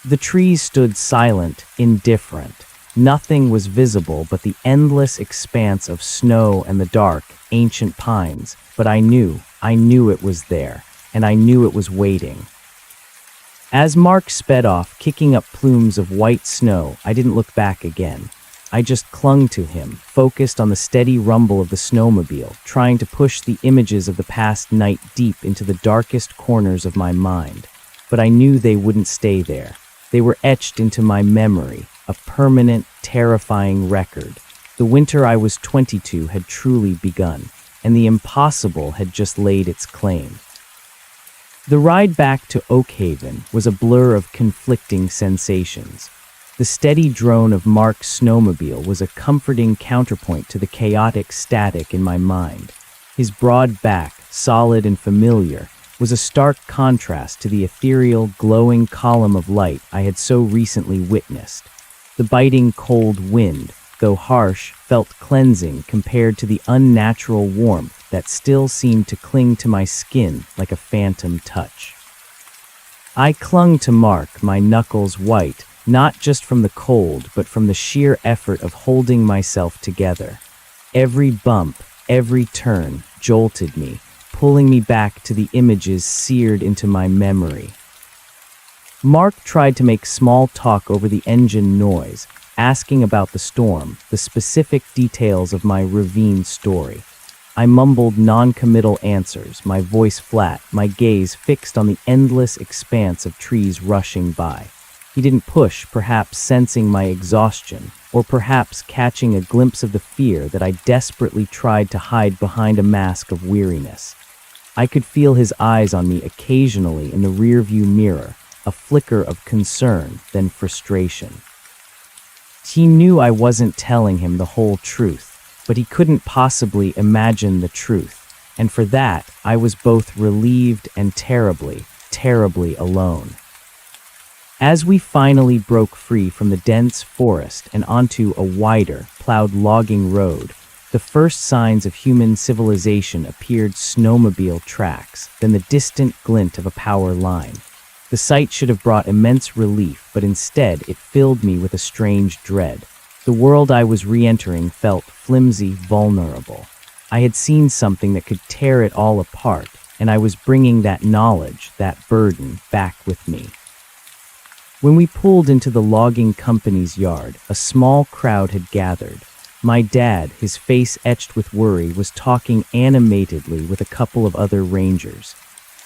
The trees stood silent, indifferent. Nothing was visible but the endless expanse of snow and the dark, ancient pines, but I knew it was there, and I knew it was waiting. As Mark sped off, kicking up plumes of white snow, I didn't look back again. I just clung to him, focused on the steady rumble of the snowmobile, trying to push the images of the past night deep into the darkest corners of my mind. But I knew they wouldn't stay there. They were etched into my memory, a permanent, terrifying record. The winter I was 22 had truly begun, and the impossible had just laid its claim. The ride back to Oakhaven was a blur of conflicting sensations. The steady drone of Mark's snowmobile was a comforting counterpoint to the chaotic static in my mind. His broad back, solid and familiar, was a stark contrast to the ethereal, glowing column of light I had so recently witnessed. The biting cold wind, though harsh, felt cleansing compared to the unnatural warmth that still seemed to cling to my skin like a phantom touch. I clung to Mark, my knuckles white, not just from the cold, but from the sheer effort of holding myself together. Every bump, every turn, jolted me, pulling me back to the images seared into my memory. Mark tried to make small talk over the engine noise, asking about the storm, the specific details of my ravine story. I mumbled non-committal answers, my voice flat, my gaze fixed on the endless expanse of trees rushing by. He didn't push, perhaps sensing my exhaustion, or perhaps catching a glimpse of the fear that I desperately tried to hide behind a mask of weariness. I could feel his eyes on me occasionally in the rearview mirror, a flicker of concern, then frustration. He knew I wasn't telling him the whole truth, but he couldn't possibly imagine the truth, and for that, I was both relieved and terribly, terribly alone. As we finally broke free from the dense forest and onto a wider, plowed logging road, the first signs of human civilization appeared: snowmobile tracks, then the distant glint of a power line. The sight should have brought immense relief, but instead it filled me with a strange dread. The world I was re-entering felt flimsy, vulnerable. I had seen something that could tear it all apart, and I was bringing that knowledge, that burden, back with me. When we pulled into the logging company's yard, a small crowd had gathered. My dad, his face etched with worry, was talking animatedly with a couple of other rangers.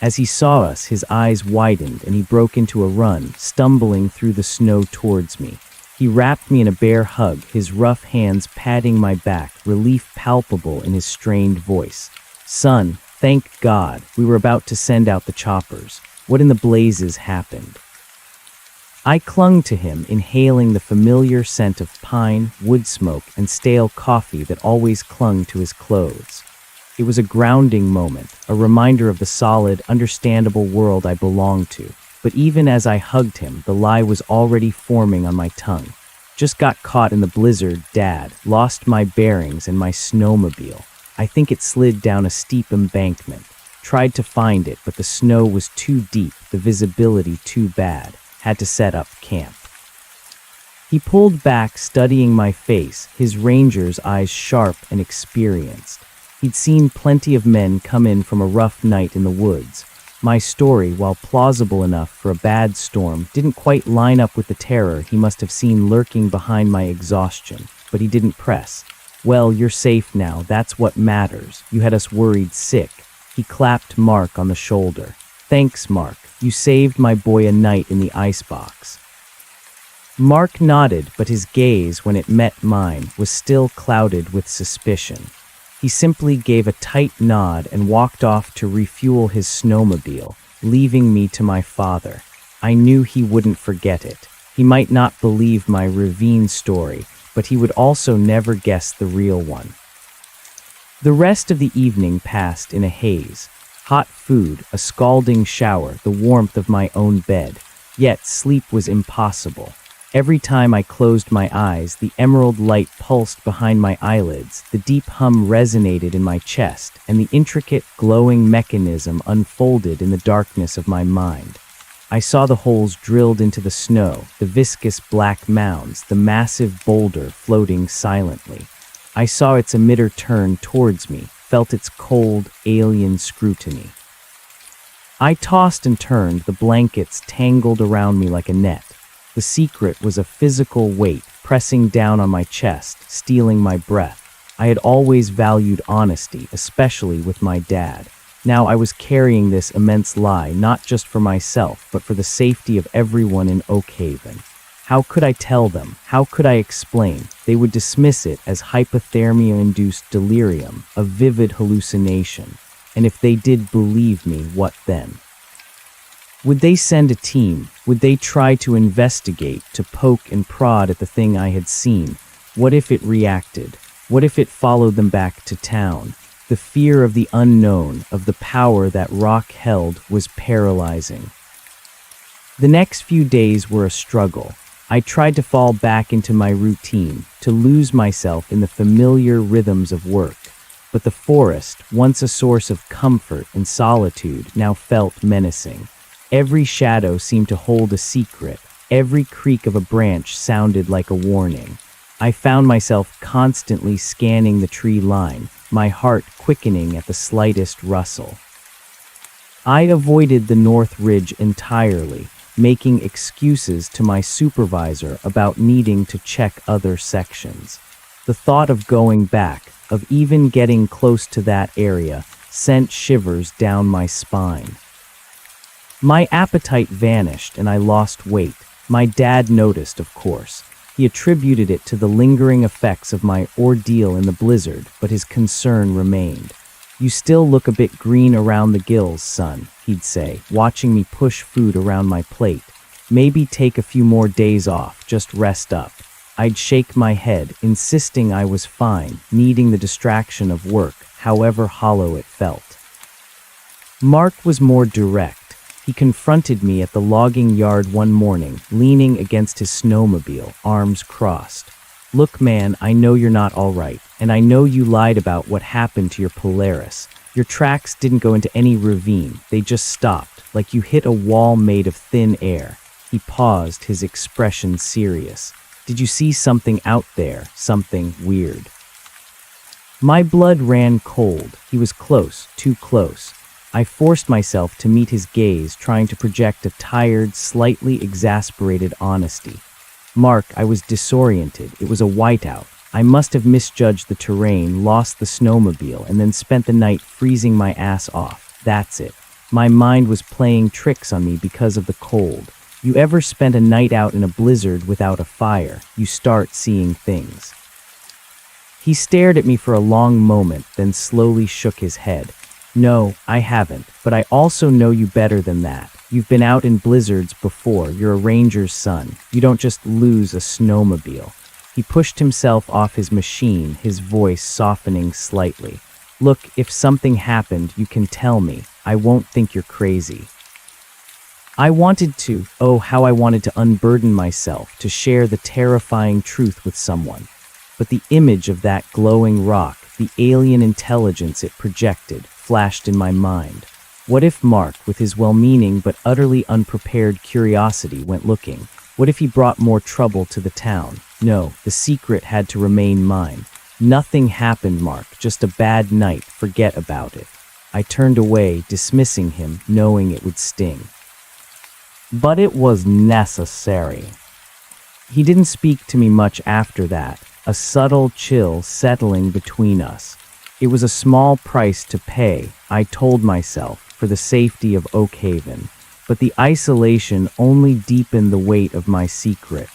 As he saw us, his eyes widened and he broke into a run, stumbling through the snow towards me. He wrapped me in a bear hug, his rough hands patting my back, relief palpable in his strained voice. "Son, thank God, we were about to send out the choppers. What in the blazes happened?" I clung to him, inhaling the familiar scent of pine, wood smoke, and stale coffee that always clung to his clothes. It was a grounding moment, a reminder of the solid, understandable world I belonged to. But even as I hugged him, the lie was already forming on my tongue. Just got caught in the blizzard, Dad. Lost my bearings and my snowmobile. I think it slid down a steep embankment. Tried to find it, but the snow was too deep, the visibility too bad. Had to set up camp. He pulled back, studying my face, his ranger's eyes sharp and experienced. He'd seen plenty of men come in from a rough night in the woods. My story, while plausible enough for a bad storm, didn't quite line up with the terror he must have seen lurking behind my exhaustion, but he didn't press. "Well, you're safe now, that's what matters. You had us worried sick." He clapped Mark on the shoulder. "Thanks, Mark. You saved my boy a night in the icebox." Mark nodded, but his gaze, when it met mine, was still clouded with suspicion. He simply gave a tight nod and walked off to refuel his snowmobile, leaving me to my father. I knew he wouldn't forget it. He might not believe my ravine story, but he would also never guess the real one. The rest of the evening passed in a haze. Hot food, a scalding shower, the warmth of my own bed. Yet sleep was impossible. Every time I closed my eyes, the emerald light pulsed behind my eyelids, the deep hum resonated in my chest, and the intricate, glowing mechanism unfolded in the darkness of my mind. I saw the holes drilled into the snow, the viscous black mounds, the massive boulder floating silently. I saw its emitter turn towards me, felt its cold, alien scrutiny. I tossed and turned, the blankets tangled around me like a net. The secret was a physical weight, pressing down on my chest, stealing my breath. I had always valued honesty, especially with my dad. Now I was carrying this immense lie, not just for myself, but for the safety of everyone in Oakhaven. How could I tell them? How could I explain? They would dismiss it as hypothermia-induced delirium, a vivid hallucination. And if they did believe me, what then? Would they send a team? Would they try to investigate, to poke and prod at the thing I had seen? What if it reacted? What if it followed them back to town? The fear of the unknown, of the power that rock held, was paralyzing. The next few days were a struggle. I tried to fall back into my routine, to lose myself in the familiar rhythms of work. But the forest, once a source of comfort and solitude, now felt menacing. Every shadow seemed to hold a secret. Every creak of a branch sounded like a warning. I found myself constantly scanning the tree line, my heart quickening at the slightest rustle. I avoided the North Ridge entirely, making excuses to my supervisor about needing to check other sections. The thought of going back, of even getting close to that area, sent shivers down my spine. My appetite vanished and I lost weight. My dad noticed, of course. He attributed it to the lingering effects of my ordeal in the blizzard, but his concern remained. "You still look a bit green around the gills, son," he'd say, watching me push food around my plate. "Maybe take a few more days off, just rest up." I'd shake my head, insisting I was fine, needing the distraction of work, however hollow it felt. Mark was more direct. He confronted me at the logging yard one morning, leaning against his snowmobile, arms crossed. "Look, man, I know you're not all right, and I know you lied about what happened to your Polaris. Your tracks didn't go into any ravine, they just stopped, like you hit a wall made of thin air." He paused, his expression serious. "Did you see something out there, something weird?" My blood ran cold. He was close, too close. I forced myself to meet his gaze, trying to project a tired, slightly exasperated honesty. "Mark, I was disoriented. It was a whiteout. I must have misjudged the terrain, lost the snowmobile, and then spent the night freezing my ass off. That's it. My mind was playing tricks on me because of the cold. You ever spent a night out in a blizzard without a fire? You start seeing things." He stared at me for a long moment, then slowly shook his head. "No, I haven't, but I also know you better than that. You've been out in blizzards before. You're a ranger's son. You don't just lose a snowmobile." He pushed himself off his machine, his voice softening slightly. "Look, if something happened, you can tell me. I won't think you're crazy." I wanted to, oh, how I wanted to unburden myself, to share the terrifying truth with someone. But the image of that glowing rock, the alien intelligence it projected, flashed in my mind. What if Mark, with his well-meaning but utterly unprepared curiosity, went looking? What if he brought more trouble to the town? No, the secret had to remain mine. "Nothing happened, Mark, just a bad night, forget about it." I turned away, dismissing him, knowing it would sting. But it was necessary. He didn't speak to me much after that, a subtle chill settling between us. It was a small price to pay, I told myself, for the safety of Oakhaven, but the isolation only deepened the weight of my secret.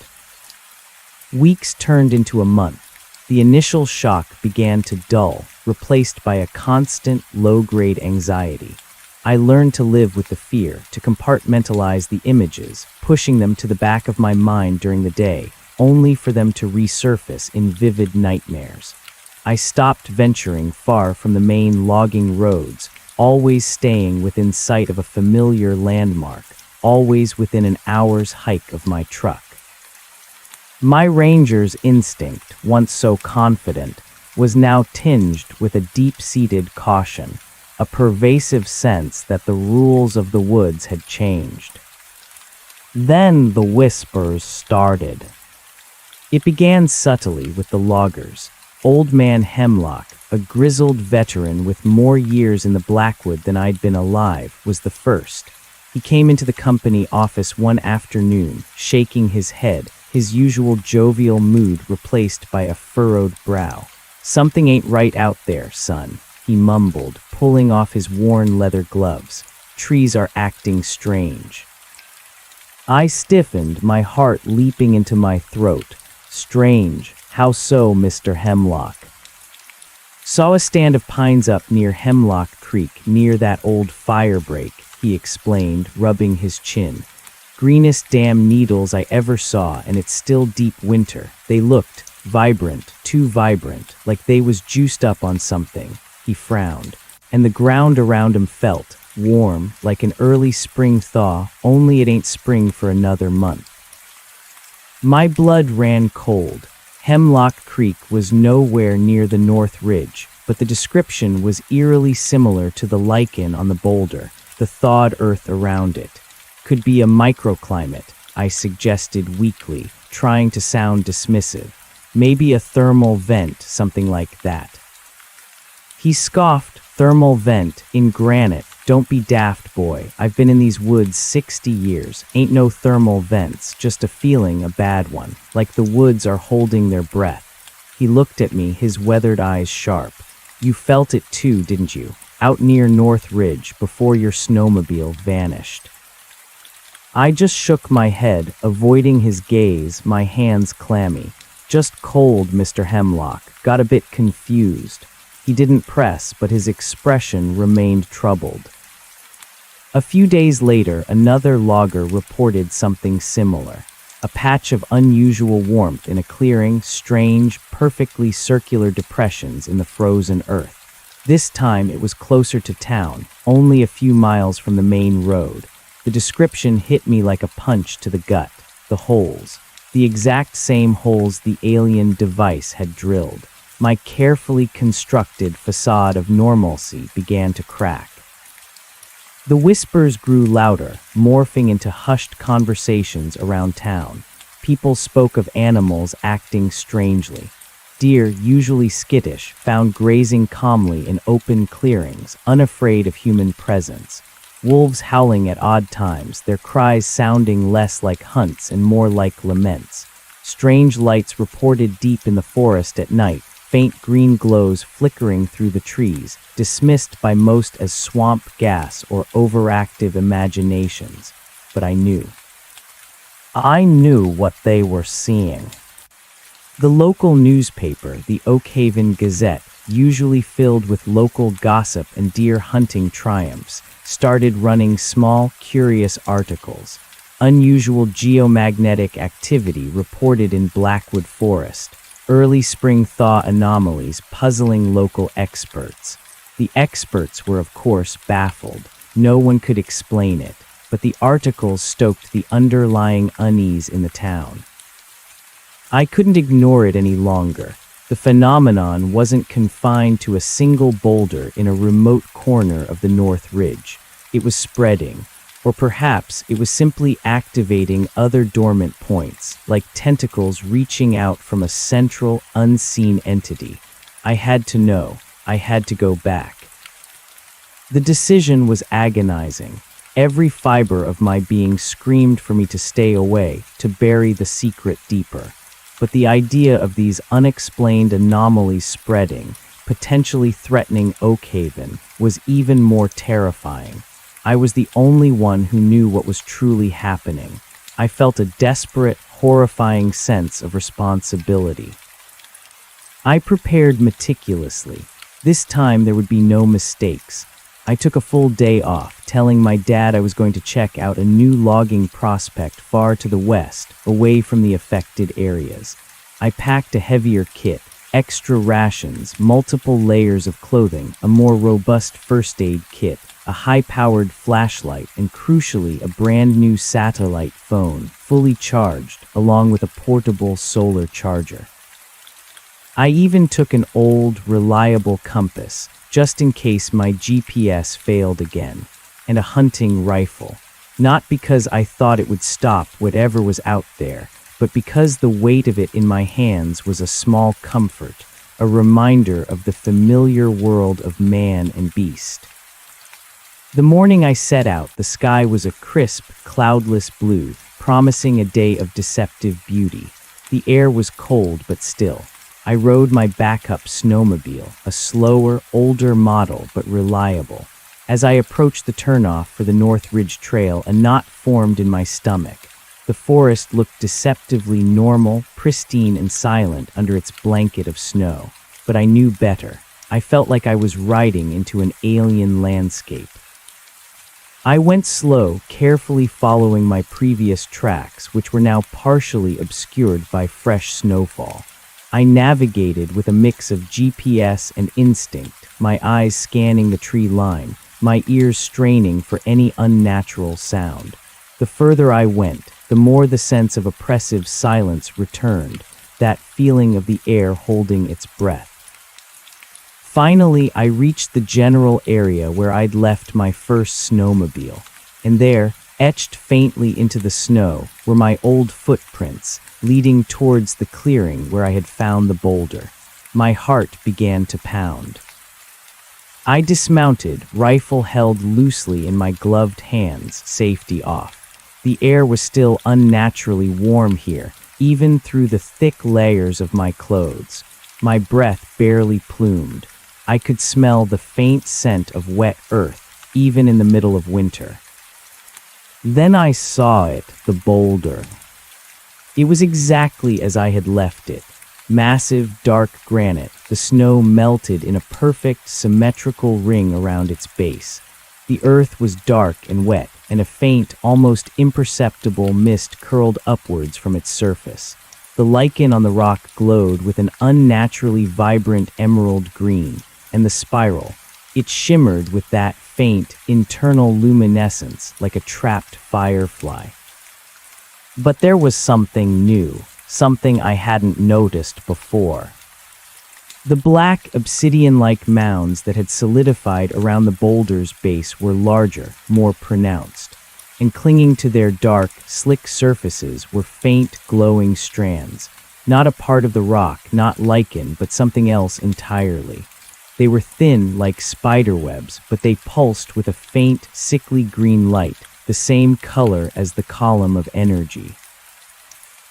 Weeks turned into a month. The initial shock began to dull, replaced by a constant, low-grade anxiety. I learned to live with the fear, to compartmentalize the images, pushing them to the back of my mind during the day, only for them to resurface in vivid nightmares. I stopped venturing far from the main logging roads, always staying within sight of a familiar landmark, always within an hour's hike of my truck. My ranger's instinct, once so confident, was now tinged with a deep-seated caution, a pervasive sense that the rules of the woods had changed. Then the whispers started. It began subtly with the loggers. Old Man Hemlock, a grizzled veteran with more years in the Blackwood than I'd been alive, was the first. He came into the company office one afternoon, shaking his head, his usual jovial mood replaced by a furrowed brow. "Something ain't right out there, son," he mumbled, pulling off his worn leather gloves. "Trees are acting strange." I stiffened, my heart leaping into my throat. "Strange? How so, Mr. Hemlock?" "Saw a stand of pines up near Hemlock Creek, near that old fire break," he explained, rubbing his chin. "Greenest damn needles I ever saw, and it's still deep winter. They looked vibrant, too vibrant, like they was juiced up on something." He frowned, and the ground around him felt warm, like an early spring thaw, only it ain't spring for another month. My blood ran cold. Hemlock Creek was nowhere near the North Ridge, but the description was eerily similar to the lichen on the boulder, the thawed earth around it. "Could be a microclimate," I suggested weakly, trying to sound dismissive. "Maybe a thermal vent, something like that." He scoffed. "Thermal vent? In granite? Don't be daft, boy. I've been in these woods 60 years. Ain't no thermal vents, just a feeling, a bad one, like the woods are holding their breath." He looked at me, his weathered eyes sharp. "You felt it too, didn't you? Out near North Ridge, before your snowmobile vanished." I just shook my head, avoiding his gaze, my hands clammy. "Just cold, Mr. Hemlock. Got a bit confused." He didn't press, but his expression remained troubled. A few days later, another logger reported something similar. A patch of unusual warmth in a clearing, strange, perfectly circular depressions in the frozen earth. This time it was closer to town, only a few miles from the main road. The description hit me like a punch to the gut. The holes. The exact same holes the alien device had drilled. My carefully constructed facade of normalcy began to crack. The whispers grew louder, morphing into hushed conversations around town. People spoke of animals acting strangely. Deer, usually skittish, found grazing calmly in open clearings, unafraid of human presence. Wolves howling at odd times, their cries sounding less like hunts and more like laments. Strange lights reported deep in the forest at night, faint green glows flickering through the trees, dismissed by most as swamp gas or overactive imaginations. But I knew. I knew what they were seeing. The local newspaper, the Oak Haven Gazette, usually filled with local gossip and deer hunting triumphs, started running small, curious articles. Unusual geomagnetic activity reported in Blackwood Forest. Early spring thaw anomalies puzzling local experts. The experts were, of course, baffled. No one could explain it, but the articles stoked the underlying unease in the town. I couldn't ignore it any longer. The phenomenon wasn't confined to a single boulder in a remote corner of the North Ridge. It was spreading. Or perhaps it was simply activating other dormant points, like tentacles reaching out from a central, unseen entity. I had to know. I had to go back. The decision was agonizing. Every fiber of my being screamed for me to stay away, to bury the secret deeper. But the idea of these unexplained anomalies spreading, potentially threatening Oak Haven, was even more terrifying. I was the only one who knew what was truly happening. I felt a desperate, horrifying sense of responsibility. I prepared meticulously. This time there would be no mistakes. I took a full day off, telling my dad I was going to check out a new logging prospect far to the west, away from the affected areas. I packed a heavier kit, extra rations, multiple layers of clothing, a more robust first aid kit, a high-powered flashlight, and crucially a brand-new satellite phone, fully charged, along with a portable solar charger. I even took an old, reliable compass, just in case my GPS failed again, and a hunting rifle. Not because I thought it would stop whatever was out there, but because the weight of it in my hands was a small comfort, a reminder of the familiar world of man and beast. The morning I set out, the sky was a crisp, cloudless blue, promising a day of deceptive beauty. The air was cold but still. I rode my backup snowmobile, a slower, older model but reliable. As I approached the turnoff for the North Ridge Trail, a knot formed in my stomach. The forest looked deceptively normal, pristine and silent under its blanket of snow. But I knew better. I felt like I was riding into an alien landscape. I went slow, carefully following my previous tracks, which were now partially obscured by fresh snowfall. I navigated with a mix of GPS and instinct, my eyes scanning the tree line, my ears straining for any unnatural sound. The further I went, the more the sense of oppressive silence returned, that feeling of the air holding its breath. Finally, I reached the general area where I'd left my first snowmobile, and there, etched faintly into the snow, were my old footprints, leading towards the clearing where I had found the boulder. My heart began to pound. I dismounted, rifle held loosely in my gloved hands, safety off. The air was still unnaturally warm here, even through the thick layers of my clothes. My breath barely plumed. I could smell the faint scent of wet earth, even in the middle of winter. Then I saw it, the boulder. It was exactly as I had left it. Massive, dark granite, the snow melted in a perfect, symmetrical ring around its base. The earth was dark and wet, and a faint, almost imperceptible mist curled upwards from its surface. The lichen on the rock glowed with an unnaturally vibrant emerald green, and the spiral, it shimmered with that faint, internal luminescence like a trapped firefly. But there was something new, something I hadn't noticed before. The black, obsidian-like mounds that had solidified around the boulder's base were larger, more pronounced, and clinging to their dark, slick surfaces were faint, glowing strands, not a part of the rock, not lichen, but something else entirely. They were thin like spiderwebs, but they pulsed with a faint, sickly green light, the same color as the column of energy.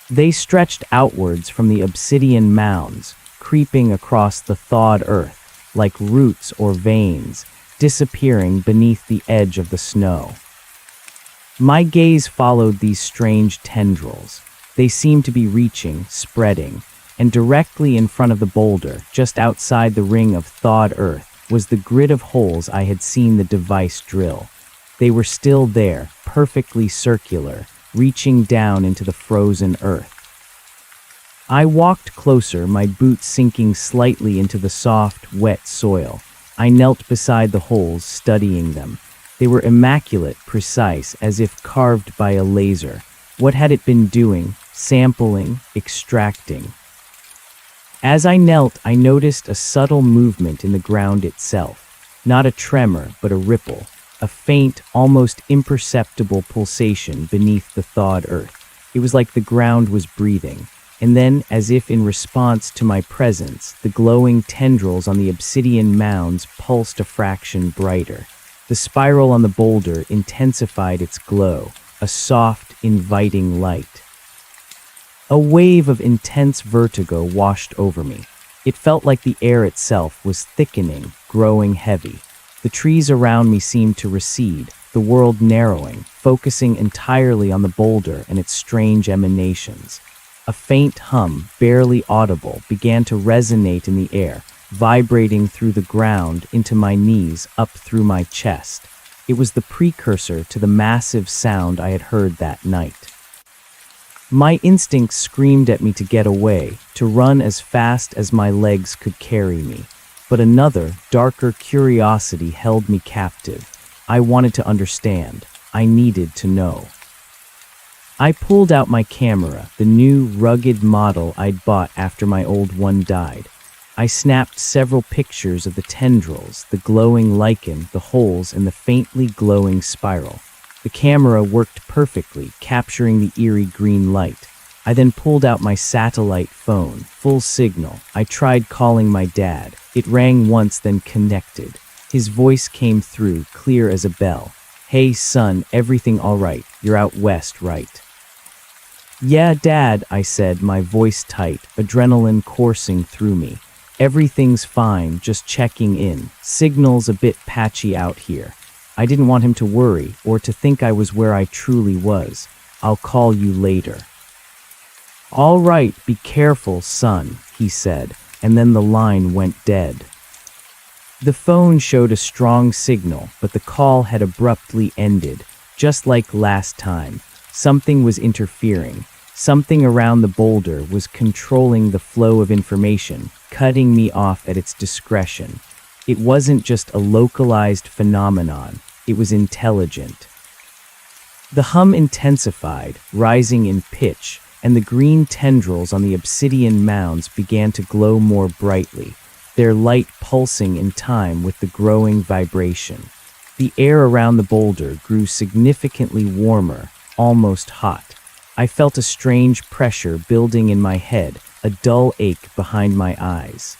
They stretched outwards from the obsidian mounds, creeping across the thawed earth, like roots or veins, disappearing beneath the edge of the snow. My gaze followed these strange tendrils. They seemed to be reaching, spreading, and directly in front of the boulder, just outside the ring of thawed earth, was the grid of holes I had seen the device drill. They were still there, perfectly circular, reaching down into the frozen earth. I walked closer, my boots sinking slightly into the soft, wet soil. I knelt beside the holes, studying them. They were immaculate, precise, as if carved by a laser. What had it been doing? Sampling, extracting. As I knelt, I noticed a subtle movement in the ground itself. Not a tremor, but a ripple. A faint, almost imperceptible pulsation beneath the thawed earth. It was like the ground was breathing. And then, as if in response to my presence, the glowing tendrils on the obsidian mounds pulsed a fraction brighter. The spiral on the boulder intensified its glow, a soft, inviting light. A wave of intense vertigo washed over me. It felt like the air itself was thickening, growing heavy. The trees around me seemed to recede, the world narrowing, focusing entirely on the boulder and its strange emanations. A faint hum, barely audible, began to resonate in the air, vibrating through the ground into my knees, up through my chest. It was the precursor to the massive sound I had heard that night. My instincts screamed at me to get away, to run as fast as my legs could carry me. But another, darker curiosity held me captive. I wanted to understand. I needed to know. I pulled out my camera, the new, rugged model I'd bought after my old one died. I snapped several pictures of the tendrils, the glowing lichen, the holes, and the faintly glowing spiral. The camera worked perfectly, capturing the eerie green light. I then pulled out my satellite phone, full signal. I tried calling my dad. It rang once, then connected. His voice came through, clear as a bell. "Hey, son, everything all right? You're out west, right?" "Yeah, Dad," I said, my voice tight, adrenaline coursing through me. "Everything's fine, just checking in. Signal's a bit patchy out here." I didn't want him to worry, or to think I was where I truly was. "I'll call you later." "All right, be careful, son," he said, and then the line went dead. The phone showed a strong signal, but the call had abruptly ended, just like last time. Something was interfering. Something around the boulder was controlling the flow of information, cutting me off at its discretion. It wasn't just a localized phenomenon, it was intelligent. The hum intensified, rising in pitch, and the green tendrils on the obsidian mounds began to glow more brightly, their light pulsing in time with the growing vibration. The air around the boulder grew significantly warmer, almost hot. I felt a strange pressure building in my head, a dull ache behind my eyes.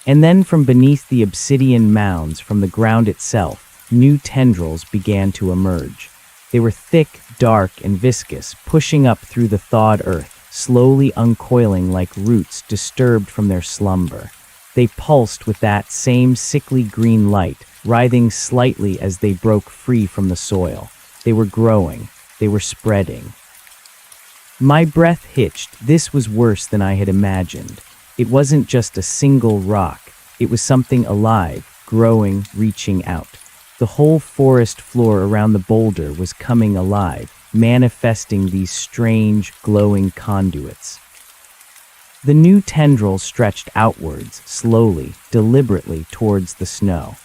And then from beneath the obsidian mounds, from the ground itself, new tendrils began to emerge. They were thick, dark, and viscous, pushing up through the thawed earth, slowly uncoiling like roots disturbed from their slumber. They pulsed with that same sickly green light, writhing slightly as they broke free from the soil. They were growing. They were spreading. My breath hitched. This was worse than I had imagined. It wasn't just a single rock. It was something alive, growing, reaching out. The whole forest floor around the boulder was coming alive, manifesting these strange, glowing conduits. The new tendrils stretched outwards, slowly, deliberately towards the snow.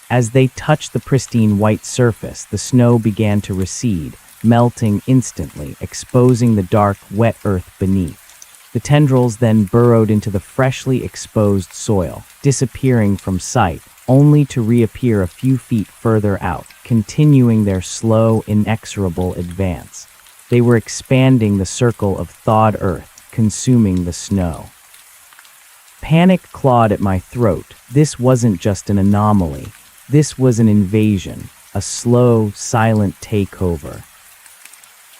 As they touched the pristine white surface, the snow began to recede, melting instantly, exposing the dark, wet earth beneath. The tendrils then burrowed into the freshly exposed soil, disappearing from sight, only to reappear a few feet further out, continuing their slow, inexorable advance. They were expanding the circle of thawed earth, consuming the snow. Panic clawed at my throat. This wasn't just an anomaly. This was an invasion, a slow, silent takeover.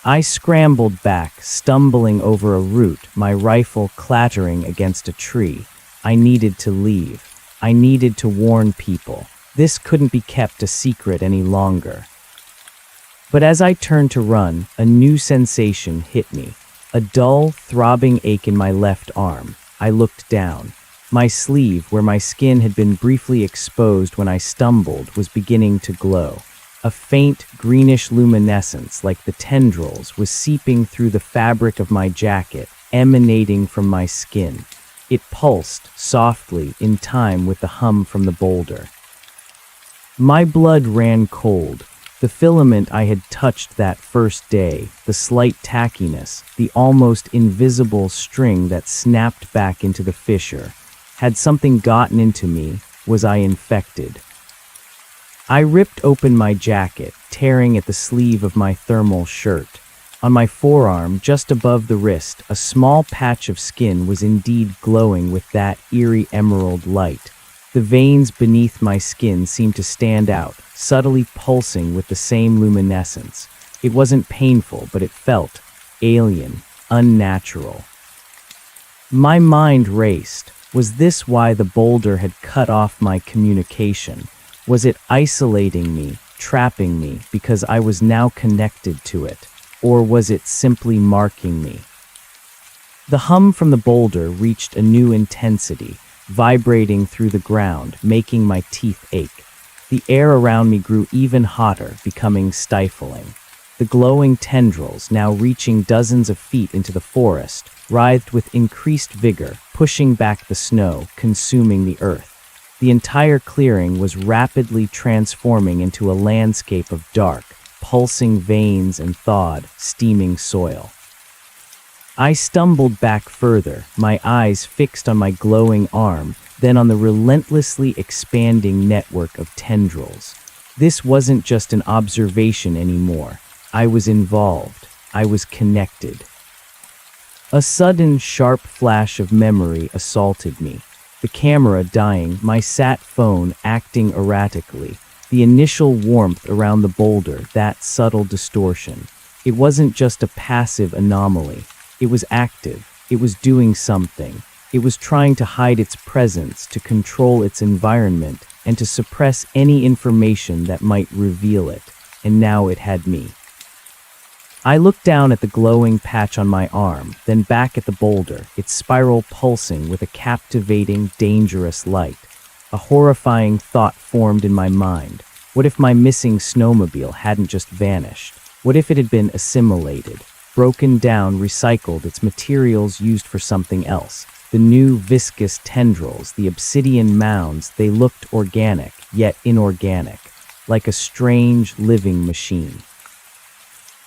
I scrambled back, stumbling over a root, my rifle clattering against a tree. I needed to leave. I needed to warn people. This couldn't be kept a secret any longer. But as I turned to run, a new sensation hit me. A dull, throbbing ache in my left arm. I looked down. My sleeve, where my skin had been briefly exposed when I stumbled, was beginning to glow. A faint, greenish luminescence, like the tendrils, was seeping through the fabric of my jacket, emanating from my skin. It pulsed, softly, in time with the hum from the boulder. My blood ran cold. The filament I had touched that first day, the slight tackiness, the almost invisible string that snapped back into the fissure. Had something gotten into me? Was I infected? I ripped open my jacket, tearing at the sleeve of my thermal shirt. On my forearm, just above the wrist, a small patch of skin was indeed glowing with that eerie emerald light. The veins beneath my skin seemed to stand out, subtly pulsing with the same luminescence. It wasn't painful, but it felt alien, unnatural. My mind raced. Was this why the boulder had cut off my communication? Was it isolating me, trapping me, because I was now connected to it? Or was it simply marking me? The hum from the boulder reached a new intensity, vibrating through the ground, making my teeth ache. The air around me grew even hotter, becoming stifling. The glowing tendrils, now reaching dozens of feet into the forest, writhed with increased vigor, pushing back the snow, consuming the earth. The entire clearing was rapidly transforming into a landscape of dark, pulsing veins and thawed, steaming soil. I stumbled back further, my eyes fixed on my glowing arm, then on the relentlessly expanding network of tendrils. This wasn't just an observation anymore. I was involved. I was connected. A sudden, sharp flash of memory assaulted me. the camera dying, my sat phone acting erratically. The initial warmth around the boulder, that subtle distortion. It wasn't just a passive anomaly. It was active. It was doing something. It was trying to hide its presence, to control its environment, and to suppress any information that might reveal it. And now it had me. I looked down at the glowing patch on my arm, then back at the boulder, its spiral pulsing with a captivating, dangerous light. A horrifying thought formed in my mind. What if my missing snowmobile hadn't just vanished? What if it had been assimilated, broken down, recycled, its materials used for something else? The new viscous tendrils, the obsidian mounds, they looked organic, yet inorganic, like a strange, living machine.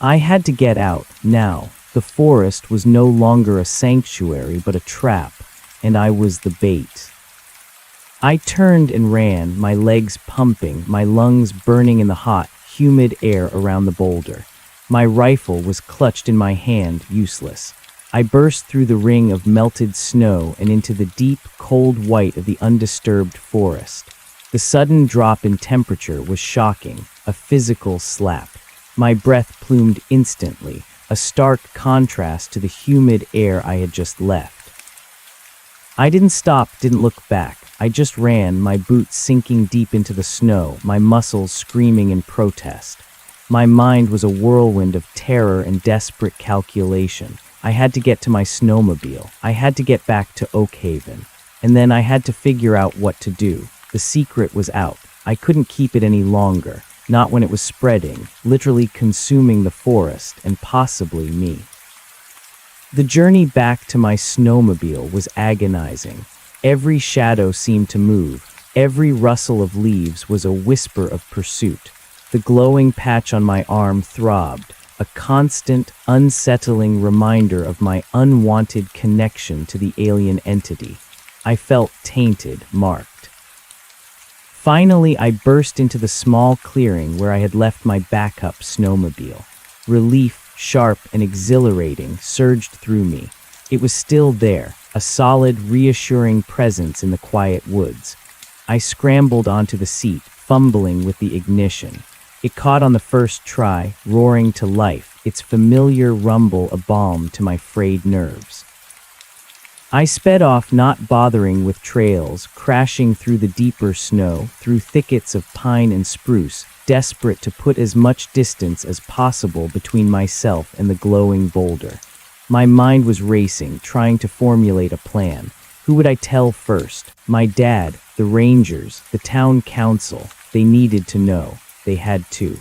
I had to get out, now. The forest was no longer a sanctuary, but a trap, and I was the bait. I turned and ran, my legs pumping, my lungs burning in the hot, humid air around the boulder. My rifle was clutched in my hand, useless. I burst through the ring of melted snow and into the deep, cold white of the undisturbed forest. The sudden drop in temperature was shocking, a physical slap. My breath plumed instantly, a stark contrast to the humid air I had just left. I didn't stop, didn't look back. I just ran, my boots sinking deep into the snow, my muscles screaming in protest. My mind was a whirlwind of terror and desperate calculation. I had to get to my snowmobile. I had to get back to Oak Haven. And then I had to figure out what to do. The secret was out. I couldn't keep it any longer. Not when it was spreading, literally consuming the forest and possibly me. The journey back to my snowmobile was agonizing. Every shadow seemed to move. Every rustle of leaves was a whisper of pursuit. The glowing patch on my arm throbbed, a constant, unsettling reminder of my unwanted connection to the alien entity. I felt tainted, marked. Finally, I burst into the small clearing where I had left my backup snowmobile. Relief, sharp and exhilarating, surged through me. It was still there, a solid, reassuring presence in the quiet woods. I scrambled onto the seat, fumbling with the ignition. It caught on the first try, roaring to life, its familiar rumble a balm to my frayed nerves. I sped off, not bothering with trails, crashing through the deeper snow, through thickets of pine and spruce, desperate to put as much distance as possible between myself and the glowing boulder. My mind was racing, trying to formulate a plan. Who would I tell first? My dad, the rangers, the town council. They needed to know. They had to.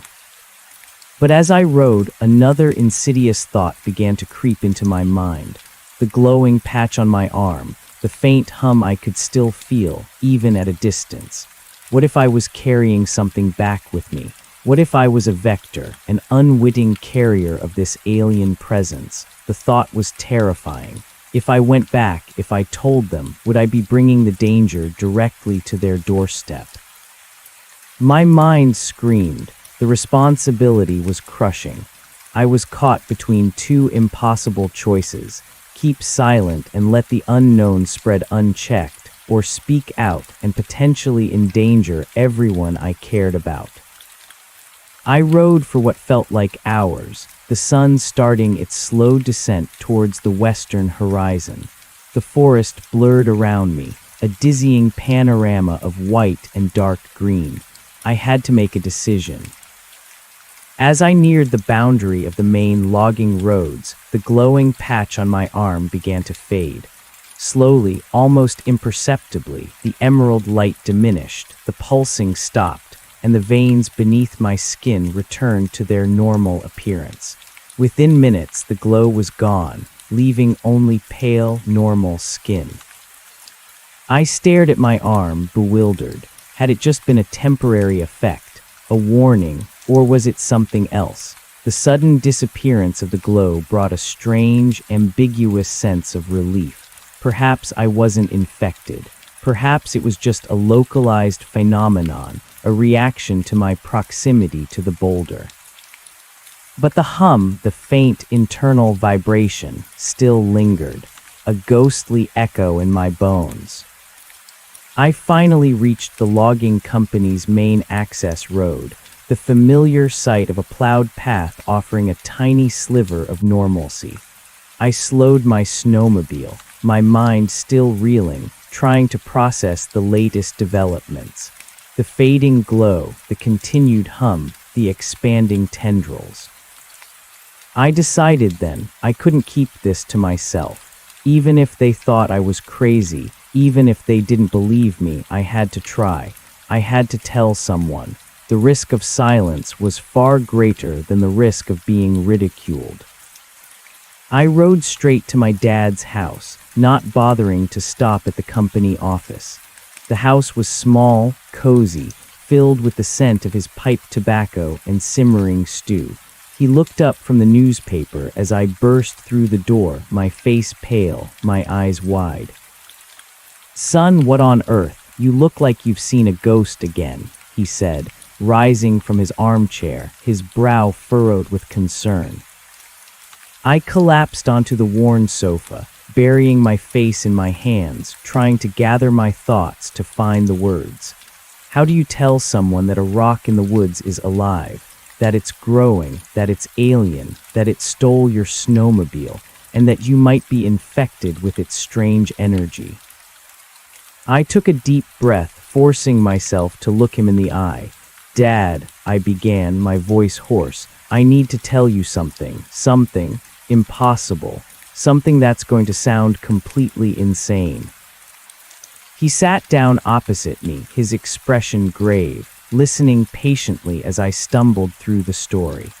But as I rode, another insidious thought began to creep into my mind. The glowing patch on my arm, the faint hum I could still feel, even at a distance. What if I was carrying something back with me? What if I was a vector, an unwitting carrier of this alien presence? The thought was terrifying. If I went back, if I told them, would I be bringing the danger directly to their doorstep? My mind screamed. The responsibility was crushing. I was caught between two impossible choices. Keep silent and let the unknown spread unchecked, or speak out and potentially endanger everyone I cared about. I rode for what felt like hours, the sun starting its slow descent towards the western horizon. The forest blurred around me, a dizzying panorama of white and dark green. I had to make a decision. As I neared the boundary of the main logging roads, the glowing patch on my arm began to fade. Slowly, almost imperceptibly, the emerald light diminished, the pulsing stopped, and the veins beneath my skin returned to their normal appearance. Within minutes, the glow was gone, leaving only pale, normal skin. I stared at my arm, bewildered. Had it just been a temporary effect, a warning, or was it something else? The sudden disappearance of the glow brought a strange, ambiguous sense of relief. Perhaps I wasn't infected. Perhaps it was just a localized phenomenon, a reaction to my proximity to the boulder. But the hum, the faint internal vibration, still lingered, a ghostly echo in my bones. I finally reached the logging company's main access road, the familiar sight of a plowed path offering a tiny sliver of normalcy. I slowed my snowmobile, my mind still reeling, trying to process the latest developments. The fading glow, the continued hum, the expanding tendrils. I decided then I couldn't keep this to myself. Even if they thought I was crazy, even if they didn't believe me, I had to try. I had to tell someone. The risk of silence was far greater than the risk of being ridiculed. I rode straight to my dad's house, not bothering to stop at the company office. The house was small, cozy, filled with the scent of his pipe tobacco and simmering stew. He looked up from the newspaper as I burst through the door, my face pale, my eyes wide. "Son, what on earth? You look like you've seen a ghost again," he said, rising from his armchair, his brow furrowed with concern. I collapsed onto the worn sofa, burying my face in my hands, trying to gather my thoughts to find the words. How do you tell someone that a rock in the woods is alive, that it's growing, that it's alien, that it stole your snowmobile, and that you might be infected with its strange energy? I took a deep breath, forcing myself to look him in the eye. "Dad," I began, my voice hoarse, "I need to tell you something impossible, something that's going to sound completely insane." He sat down opposite me, his expression grave, listening patiently as I stumbled through the story.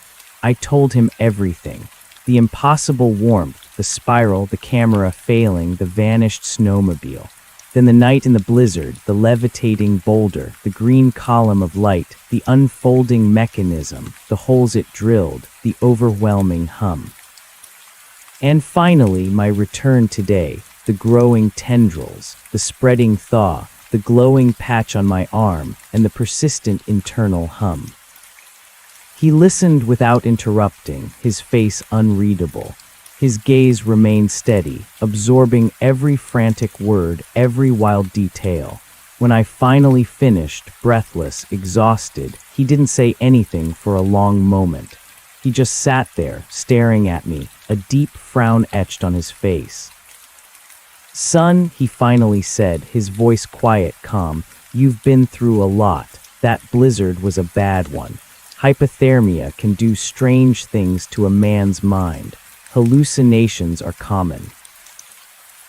I told him everything. The impossible warmth, the spiral, the camera failing, the vanished snowmobile. Then the night in the blizzard, the levitating boulder, the green column of light, the unfolding mechanism, the holes it drilled, the overwhelming hum. And finally, my return today, the growing tendrils, the spreading thaw, the glowing patch on my arm, and the persistent internal hum. He listened without interrupting, his face unreadable. His gaze remained steady, absorbing every frantic word, every wild detail. When I finally finished, breathless, exhausted, he didn't say anything for a long moment. He just sat there, staring at me, a deep frown etched on his face. "Son," he finally said, his voice quiet, calm, "you've been through a lot. That blizzard was a bad one. Hypothermia can do strange things to a man's mind. Hallucinations are common."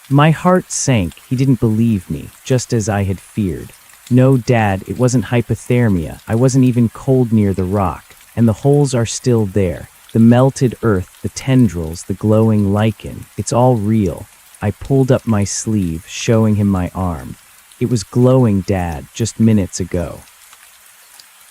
My heart sank. He didn't believe me, just as I had feared. "No, Dad, it wasn't hypothermia. I wasn't even cold near the rock. And the holes are still there. The melted earth, the tendrils, the glowing lichen. It's all real." I pulled up my sleeve, showing him my arm. "It was glowing, Dad, just minutes ago."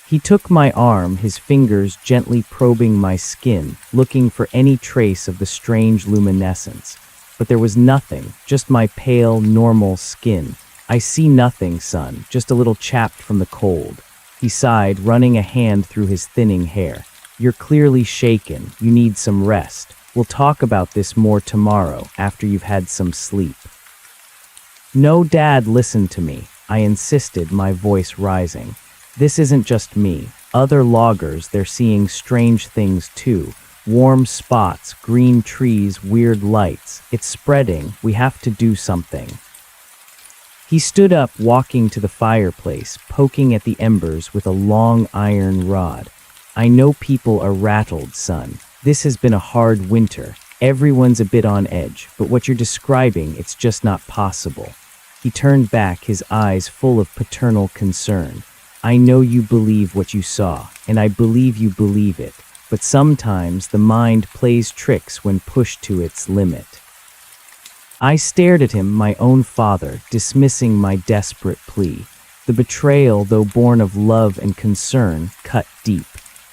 He took my arm, his fingers gently probing my skin, looking for any trace of the strange luminescence. But there was nothing, just my pale, normal skin. "I see nothing, son, just a little chapped from the cold." He sighed, running a hand through his thinning hair. "You're clearly shaken. You need some rest. We'll talk about this more tomorrow, after you've had some sleep." "No, Dad, listen to me," I insisted, my voice rising. "This isn't just me. Other loggers, they're seeing strange things too. Warm spots, green trees, weird lights. It's spreading. We have to do something." He stood up, walking to the fireplace, poking at the embers with a long iron rod. "I know people are rattled, son. This has been a hard winter. Everyone's a bit on edge, but what you're describing, it's just not possible." He turned back, his eyes full of paternal concern. "I know you believe what you saw, and I believe you believe it, but sometimes the mind plays tricks when pushed to its limit." I stared at him, my own father, dismissing my desperate plea. The betrayal, though born of love and concern, cut deep.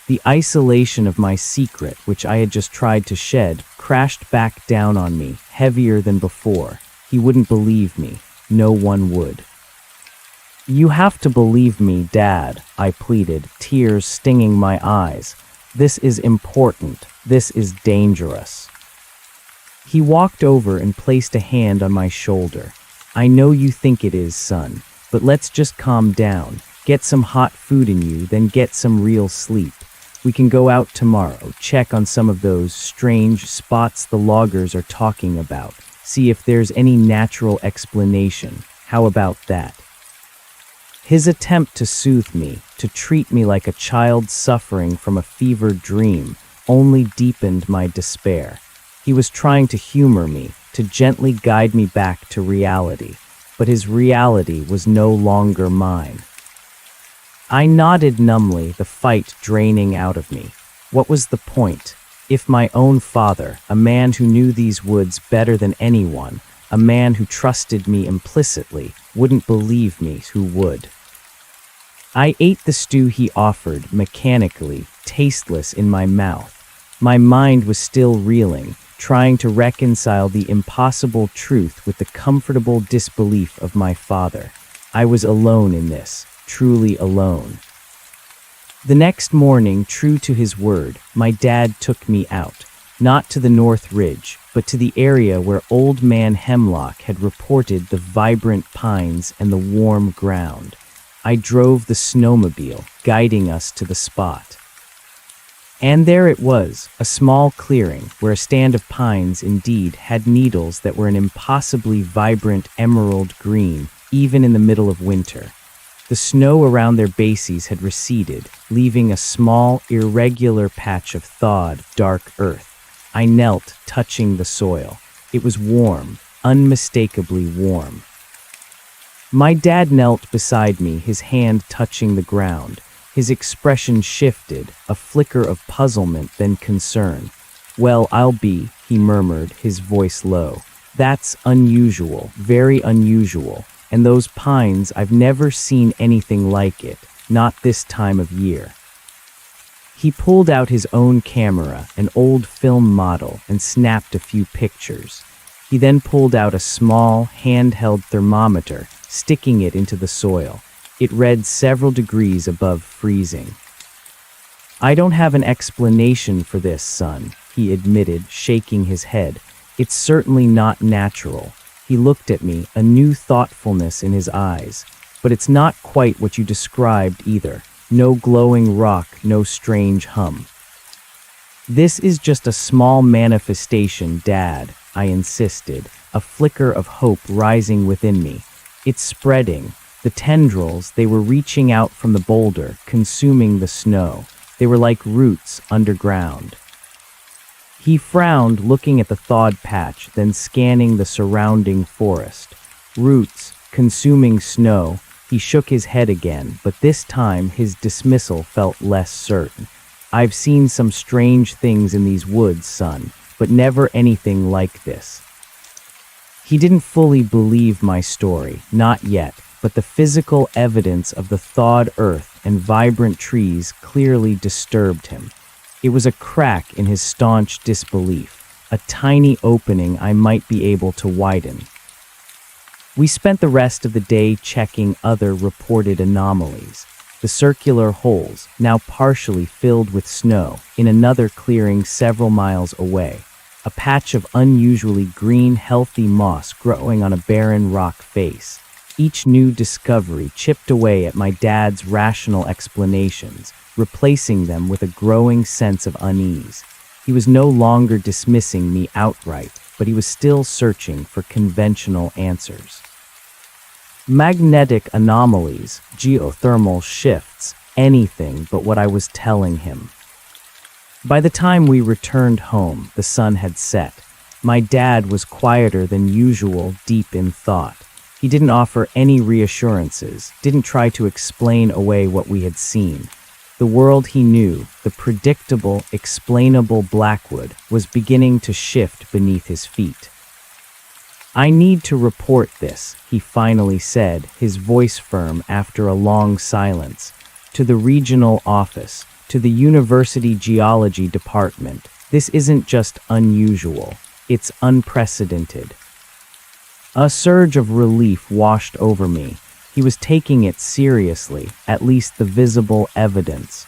The isolation of my secret, which I had just tried to shed, crashed back down on me, heavier than before. He wouldn't believe me. No one would. "You have to believe me, Dad," I pleaded, tears stinging my eyes. "This is important. This is dangerous." He walked over and placed a hand on my shoulder. "I know you think it is, son, but let's just calm down. Get some hot food in you, then get some real sleep. We can go out tomorrow, check on some of those strange spots the loggers are talking about, see if there's any natural explanation. How about that? His attempt to soothe me, to treat me like a child suffering from a fevered dream, only deepened my despair. He was trying to humor me, to gently guide me back to reality, but his reality was no longer mine. I nodded numbly, the fight draining out of me. What was the point? If my own father, a man who knew these woods better than anyone, a man who trusted me implicitly, wouldn't believe me, who would? I ate the stew he offered, mechanically, tasteless in my mouth. My mind was still reeling, trying to reconcile the impossible truth with the comfortable disbelief of my father. I was alone in this, truly alone. The next morning, true to his word, my dad took me out, not to the North Ridge, but to the area where Old Man Hemlock had reported the vibrant pines and the warm ground. I drove the snowmobile, guiding us to the spot. And there it was, a small clearing where a stand of pines indeed had needles that were an impossibly vibrant emerald green, even in the middle of winter. The snow around their bases had receded, leaving a small, irregular patch of thawed, dark earth. I knelt, touching the soil. It was warm, unmistakably warm. My dad knelt beside me, his hand touching the ground. His expression shifted, a flicker of puzzlement, then concern. "Well, I'll be," he murmured, his voice low. "That's unusual, very unusual. And those pines, I've never seen anything like it, not this time of year." He pulled out his own camera, an old film model, and snapped a few pictures. He then pulled out a small, handheld thermometer, sticking it into the soil. It read several degrees above freezing. "I don't have an explanation for this, son," he admitted, shaking his head. "It's certainly not natural." He looked at me, a new thoughtfulness in his eyes. "But it's not quite what you described either. No glowing rock, no strange hum." "This is just a small manifestation, Dad," I insisted, a flicker of hope rising within me. "It's spreading. The tendrils, they were reaching out from the boulder, consuming the snow. They were like roots underground." He frowned, looking at the thawed patch, then scanning the surrounding forest. "Roots, consuming snow." He shook his head again, but this time his dismissal felt less certain. "I've seen some strange things in these woods, son, but never anything like this." He didn't fully believe my story, not yet, but the physical evidence of the thawed earth and vibrant trees clearly disturbed him. It was a crack in his staunch disbelief, a tiny opening I might be able to widen. We spent the rest of the day checking other reported anomalies. The circular holes, now partially filled with snow, in another clearing several miles away. A patch of unusually green, healthy moss growing on a barren rock face. Each new discovery chipped away at my dad's rational explanations, replacing them with a growing sense of unease. He was no longer dismissing me outright, but he was still searching for conventional answers. Magnetic anomalies, geothermal shifts, anything but what I was telling him. By the time we returned home, the sun had set. My dad was quieter than usual, deep in thought. He didn't offer any reassurances, didn't try to explain away what we had seen. The world he knew, the predictable, explainable Blackwood, was beginning to shift beneath his feet. "I need to report this," he finally said, his voice firm after a long silence, "to the regional office, to the university geology department. This isn't just unusual, it's unprecedented." A surge of relief washed over me. He was taking it seriously, at least the visible evidence.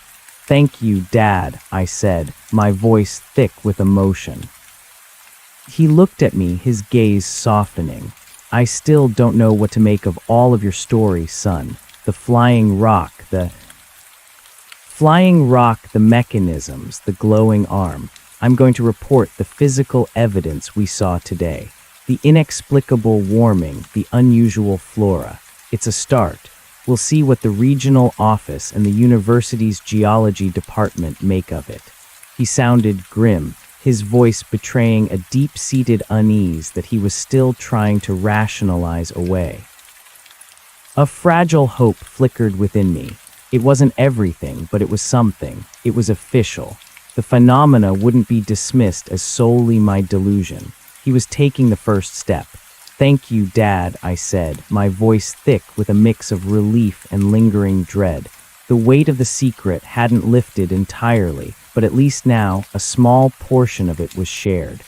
"Thank you, Dad," I said, my voice thick with emotion. He looked at me, his gaze softening. I still don't know what to make of all of your story, son. The flying rock, the mechanisms, the glowing arm. I'm going to report the physical evidence we saw today. The inexplicable warming, the unusual flora. It's a start. We'll see what the regional office and the university's geology department make of it. He sounded grim, his voice betraying a deep-seated unease that he was still trying to rationalize away. A fragile hope flickered within me. It wasn't everything, but it was something. It was official. The phenomena wouldn't be dismissed as solely my delusion. He was taking the first step. "Thank you, Dad," I said, my voice thick with a mix of relief and lingering dread. The weight of the secret hadn't lifted entirely, but at least now a small portion of it was shared.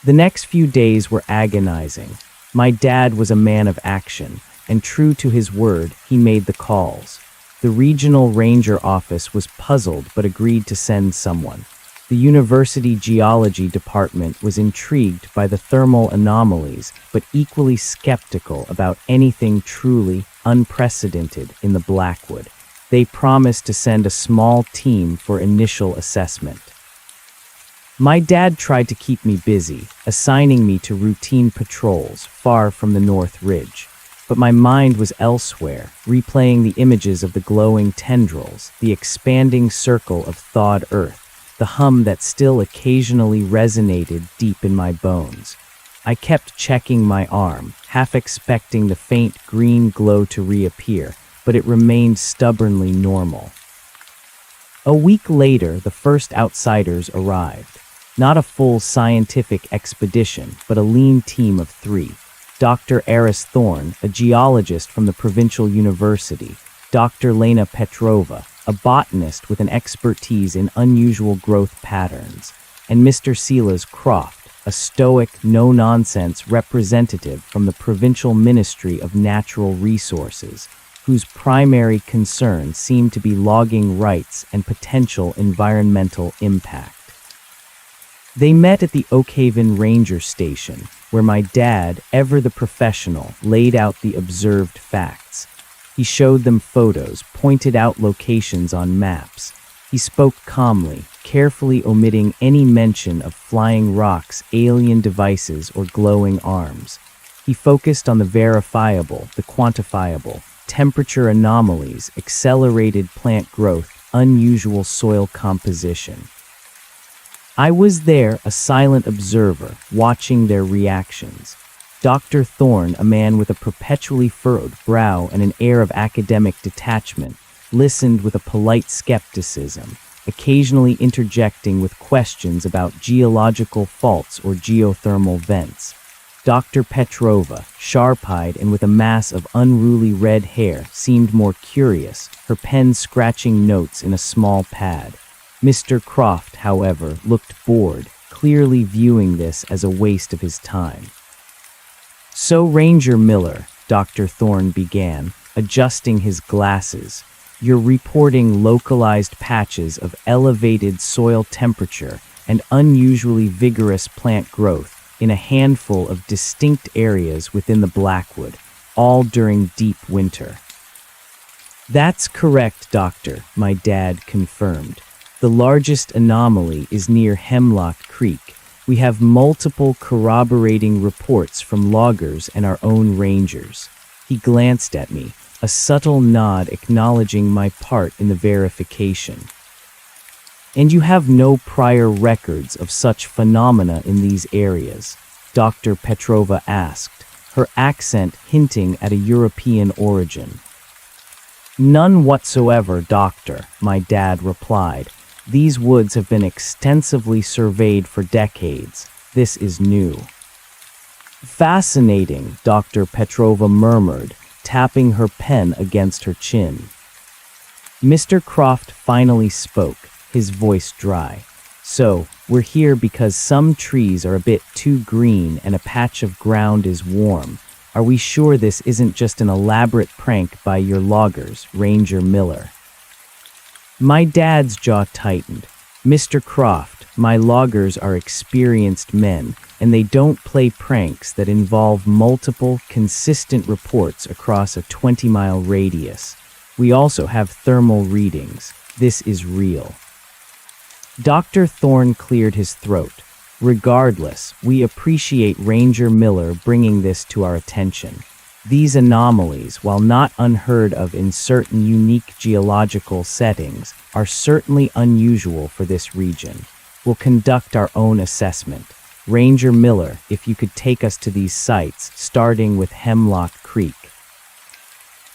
The next few days were agonizing. My dad was a man of action, and true to his word, he made the calls. The regional ranger office was puzzled but agreed to send someone. The university geology department was intrigued by the thermal anomalies, but equally skeptical about anything truly unprecedented in the Blackwood. They promised to send a small team for initial assessment. My dad tried to keep me busy, assigning me to routine patrols far from the North Ridge. But my mind was elsewhere, replaying the images of the glowing tendrils, the expanding circle of thawed earth, the hum that still occasionally resonated deep in my bones. I kept checking my arm, half expecting the faint green glow to reappear, but it remained stubbornly normal. A week later, the first outsiders arrived. Not a full scientific expedition, but a lean team of 3. Dr. Eris Thorne, a geologist from the provincial university, Dr. Lena Petrova, a botanist with an expertise in unusual growth patterns, and Mr. Silas Croft, a stoic, no-nonsense representative from the Provincial Ministry of Natural Resources, whose primary concern seemed to be logging rights and potential environmental impact. They met at the Oakhaven Ranger Station, where my dad, ever the professional, laid out the observed facts. He showed them photos, pointed out locations on maps. He spoke calmly, carefully omitting any mention of flying rocks, alien devices, or glowing arms. He focused on the verifiable, the quantifiable, temperature anomalies, accelerated plant growth, unusual soil composition. I was there, a silent observer, watching their reactions. Dr. Thorne, a man with a perpetually furrowed brow and an air of academic detachment, listened with a polite skepticism, occasionally interjecting with questions about geological faults or geothermal vents. Dr. Petrova, sharp-eyed and with a mass of unruly red hair, seemed more curious, her pen scratching notes in a small pad. Mr. Croft, however, looked bored, clearly viewing this as a waste of his time. "So, Ranger Miller," Dr. Thorne began, adjusting his glasses, "you're reporting localized patches of elevated soil temperature and unusually vigorous plant growth in a handful of distinct areas within the Blackwood, all during deep winter." "That's correct, Doctor," my dad confirmed. "The largest anomaly is near Hemlock Creek. We have multiple corroborating reports from loggers and our own rangers." He glanced at me, a subtle nod acknowledging my part in the verification. "And you have no prior records of such phenomena in these areas?" Dr. Petrova asked, her accent hinting at a European origin. "None whatsoever, Doctor," my dad replied. "These woods have been extensively surveyed for decades. This is new." "Fascinating," Dr. Petrova murmured, tapping her pen against her chin. Mr. Croft finally spoke, his voice dry. "So, we're here because some trees are a bit too green and a patch of ground is warm. Are we sure this isn't just an elaborate prank by your loggers, Ranger Miller?" My dad's jaw tightened. Mr. Croft, my loggers are experienced men, and they don't play pranks that involve multiple, consistent reports across a 20-mile radius. We also have thermal readings. This is real. Dr. Thorne cleared his throat. Regardless, we appreciate Ranger Miller bringing this to our attention. These anomalies, while not unheard of in certain unique geological settings, are certainly unusual for this region. We'll conduct our own assessment. Ranger Miller, if you could take us to these sites, starting with Hemlock Creek.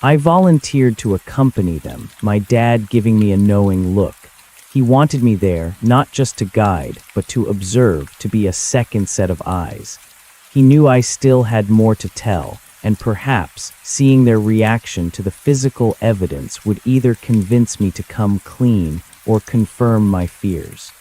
I volunteered to accompany them, my dad giving me a knowing look. He wanted me there, not just to guide, but to observe, to be a second set of eyes. He knew I still had more to tell, and perhaps seeing their reaction to the physical evidence would either convince me to come clean or confirm my fears.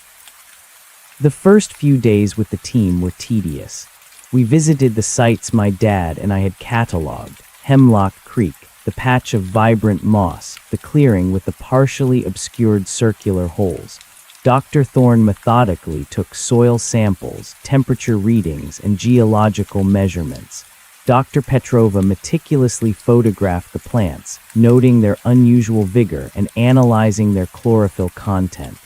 The first few days with the team were tedious. We visited the sites my dad and I had cataloged: Hemlock Creek, the patch of vibrant moss, the clearing with the partially obscured circular holes. Dr. Thorne methodically took soil samples, temperature readings, and geological measurements. Dr. Petrova meticulously photographed the plants, noting their unusual vigor and analyzing their chlorophyll content.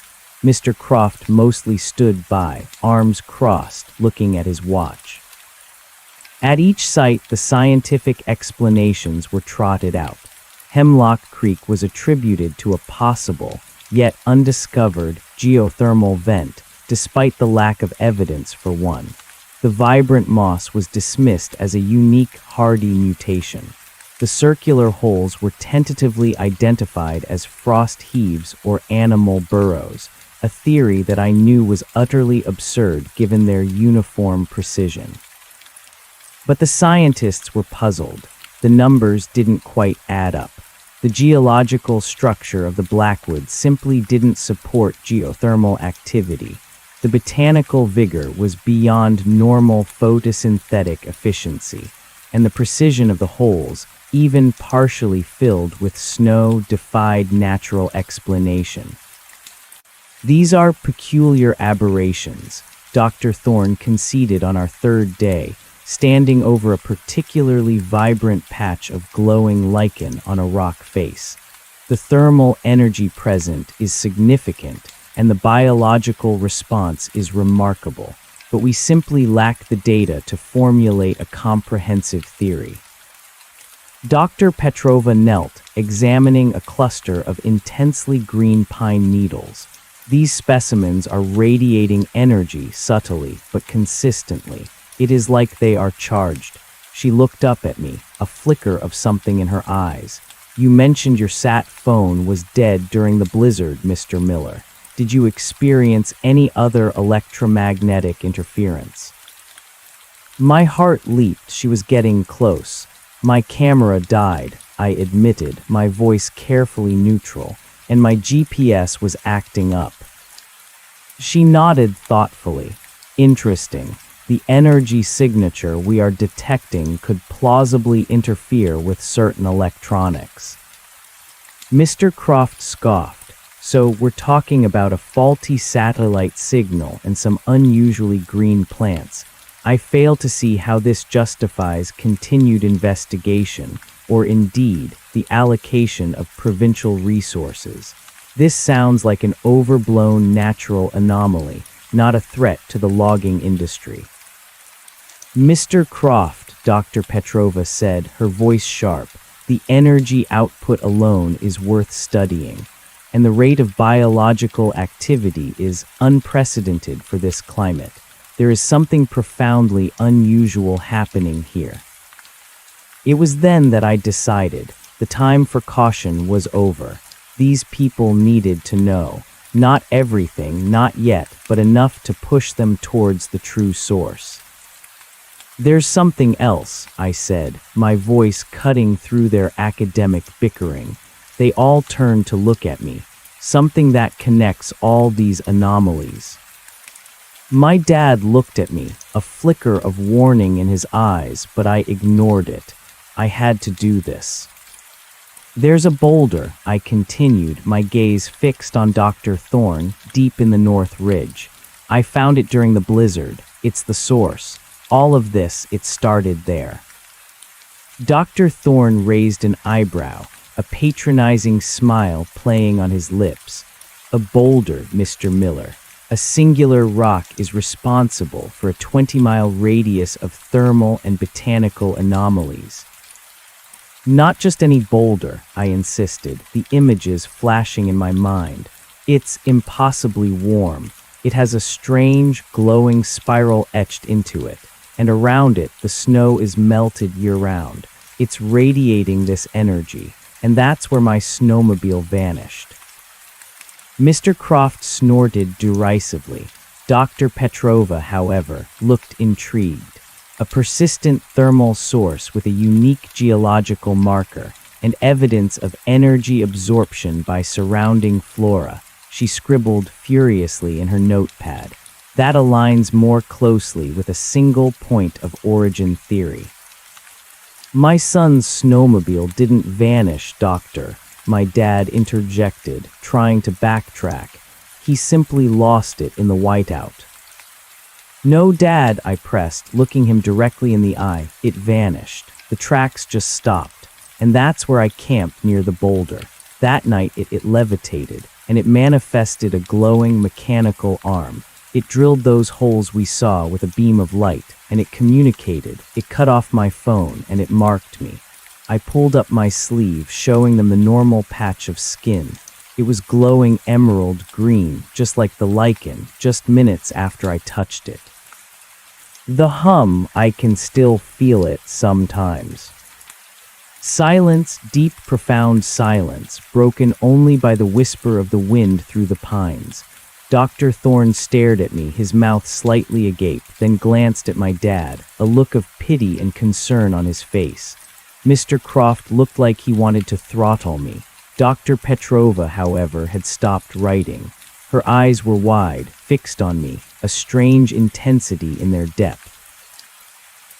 Mr. Croft mostly stood by, arms crossed, looking at his watch. At each site, the scientific explanations were trotted out. Hemlock Creek was attributed to a possible, yet undiscovered, geothermal vent, despite the lack of evidence for one. The vibrant moss was dismissed as a unique, hardy mutation. The circular holes were tentatively identified as frost heaves or animal burrows, a theory that I knew was utterly absurd given their uniform precision. But the scientists were puzzled. The numbers didn't quite add up. The geological structure of the Blackwood simply didn't support geothermal activity. The botanical vigor was beyond normal photosynthetic efficiency, and the precision of the holes, even partially filled with snow, defied natural explanation. These are peculiar aberrations, Dr. Thorne conceded on our third day, standing over a particularly vibrant patch of glowing lichen on a rock face. The thermal energy present is significant, and the biological response is remarkable, but we simply lack the data to formulate a comprehensive theory. Dr. Petrova knelt, examining a cluster of intensely green pine needles. These specimens are radiating energy subtly but consistently. It is like they are charged. She looked up at me, a flicker of something in her eyes. You mentioned your sat phone was dead during the blizzard, Mr. Miller. Did you experience any other electromagnetic interference? My heart leaped. She was getting close. My camera died, I admitted, my voice carefully neutral, and my GPS was acting up. She nodded thoughtfully. Interesting. The energy signature we are detecting could plausibly interfere with certain electronics. Mr. Croft scoffed. So we're talking about a faulty satellite signal and some unusually green plants. I fail to see how this justifies continued investigation, or indeed, the allocation of provincial resources. This sounds like an overblown natural anomaly, not a threat to the logging industry. Mr. Croft, Dr. Petrova said, her voice sharp, the energy output alone is worth studying, and the rate of biological activity is unprecedented for this climate. There is something profoundly unusual happening here. It was then that I decided the time for caution was over. These people needed to know. Not everything, not yet, but enough to push them towards the true source. There's something else, I said, my voice cutting through their academic bickering. They all turned to look at me. Something that connects all these anomalies. My dad looked at me, a flicker of warning in his eyes, but I ignored it. I had to do this. There's a boulder, I continued, my gaze fixed on Dr. Thorne, deep in the North Ridge. I found it during the blizzard. It's the source. All of this, it started there. Dr. Thorne raised an eyebrow, a patronizing smile playing on his lips. A boulder, Mr. Miller. A singular rock is responsible for a 20-mile radius of thermal and botanical anomalies. Not just any boulder, I insisted, the images flashing in my mind. It's impossibly warm. It has a strange, glowing spiral etched into it, and around it the snow is melted year-round. It's radiating this energy, and that's where my snowmobile vanished. Mr. Croft snorted derisively. Dr. Petrova, however, looked intrigued. A persistent thermal source with a unique geological marker and evidence of energy absorption by surrounding flora, she scribbled furiously in her notepad. That aligns more closely with a single point of origin theory. My son's snowmobile didn't vanish, Doctor, my dad interjected, trying to backtrack. He simply lost it in the whiteout. No, Dad, I pressed, looking him directly in the eye. It vanished. The tracks just stopped. And that's where I camped near the boulder. That night it levitated, and it manifested a glowing mechanical arm. It drilled those holes we saw with a beam of light, and it communicated. It cut off my phone, and it marked me. I pulled up my sleeve, showing them the normal patch of skin. It was glowing emerald green, just like the lichen, just minutes after I touched it. The hum, I can still feel it sometimes. Silence, deep, profound silence, broken only by the whisper of the wind through the pines. Dr. Thorne stared at me, his mouth slightly agape, then glanced at my dad, a look of pity and concern on his face. Mr. Croft looked like he wanted to throttle me. Dr. Petrova, however, had stopped writing. Her eyes were wide, fixed on me, a strange intensity in their depth.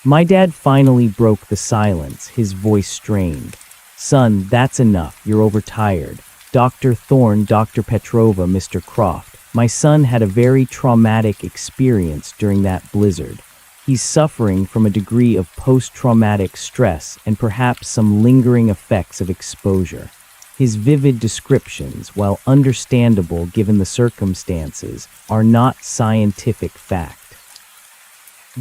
My dad finally broke the silence, his voice strained. Son, that's enough, you're overtired. Dr. Thorne, Dr. Petrova, Mr. Croft. My son had a very traumatic experience during that blizzard. He's suffering from a degree of post-traumatic stress and perhaps some lingering effects of exposure. His vivid descriptions, while understandable given the circumstances, are not scientific fact.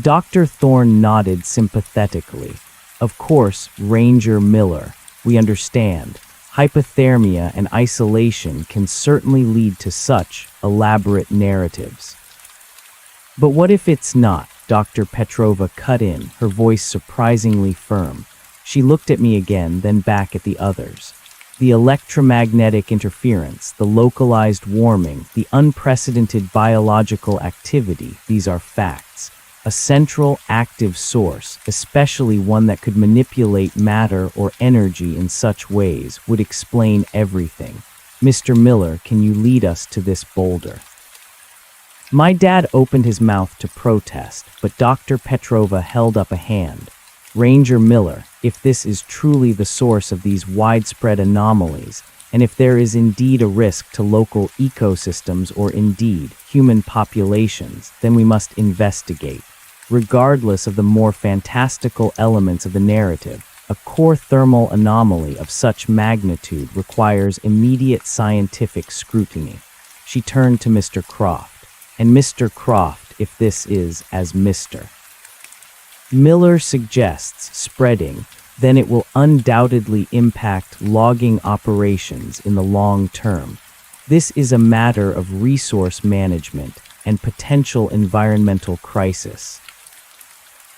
Dr. Thorne nodded sympathetically. Of course, Ranger Miller, we understand. Hypothermia and isolation can certainly lead to such elaborate narratives. But what if it's not? Dr. Petrova cut in, her voice surprisingly firm. She looked at me again, then back at the others. The electromagnetic interference, the localized warming, the unprecedented biological activity, these are facts. A central, active source, especially one that could manipulate matter or energy in such ways, would explain everything. Mr. Miller, can you lead us to this boulder? My dad opened his mouth to protest, but Dr. Petrova held up a hand. Ranger Miller, if this is truly the source of these widespread anomalies, and if there is indeed a risk to local ecosystems or indeed human populations, then we must investigate. Regardless of the more fantastical elements of the narrative, a core thermal anomaly of such magnitude requires immediate scientific scrutiny. She turned to Mr. Croft. And Mr. Croft, if this is as Mr. Miller suggests spreading, then it will undoubtedly impact logging operations in the long term. This is a matter of resource management and potential environmental crisis.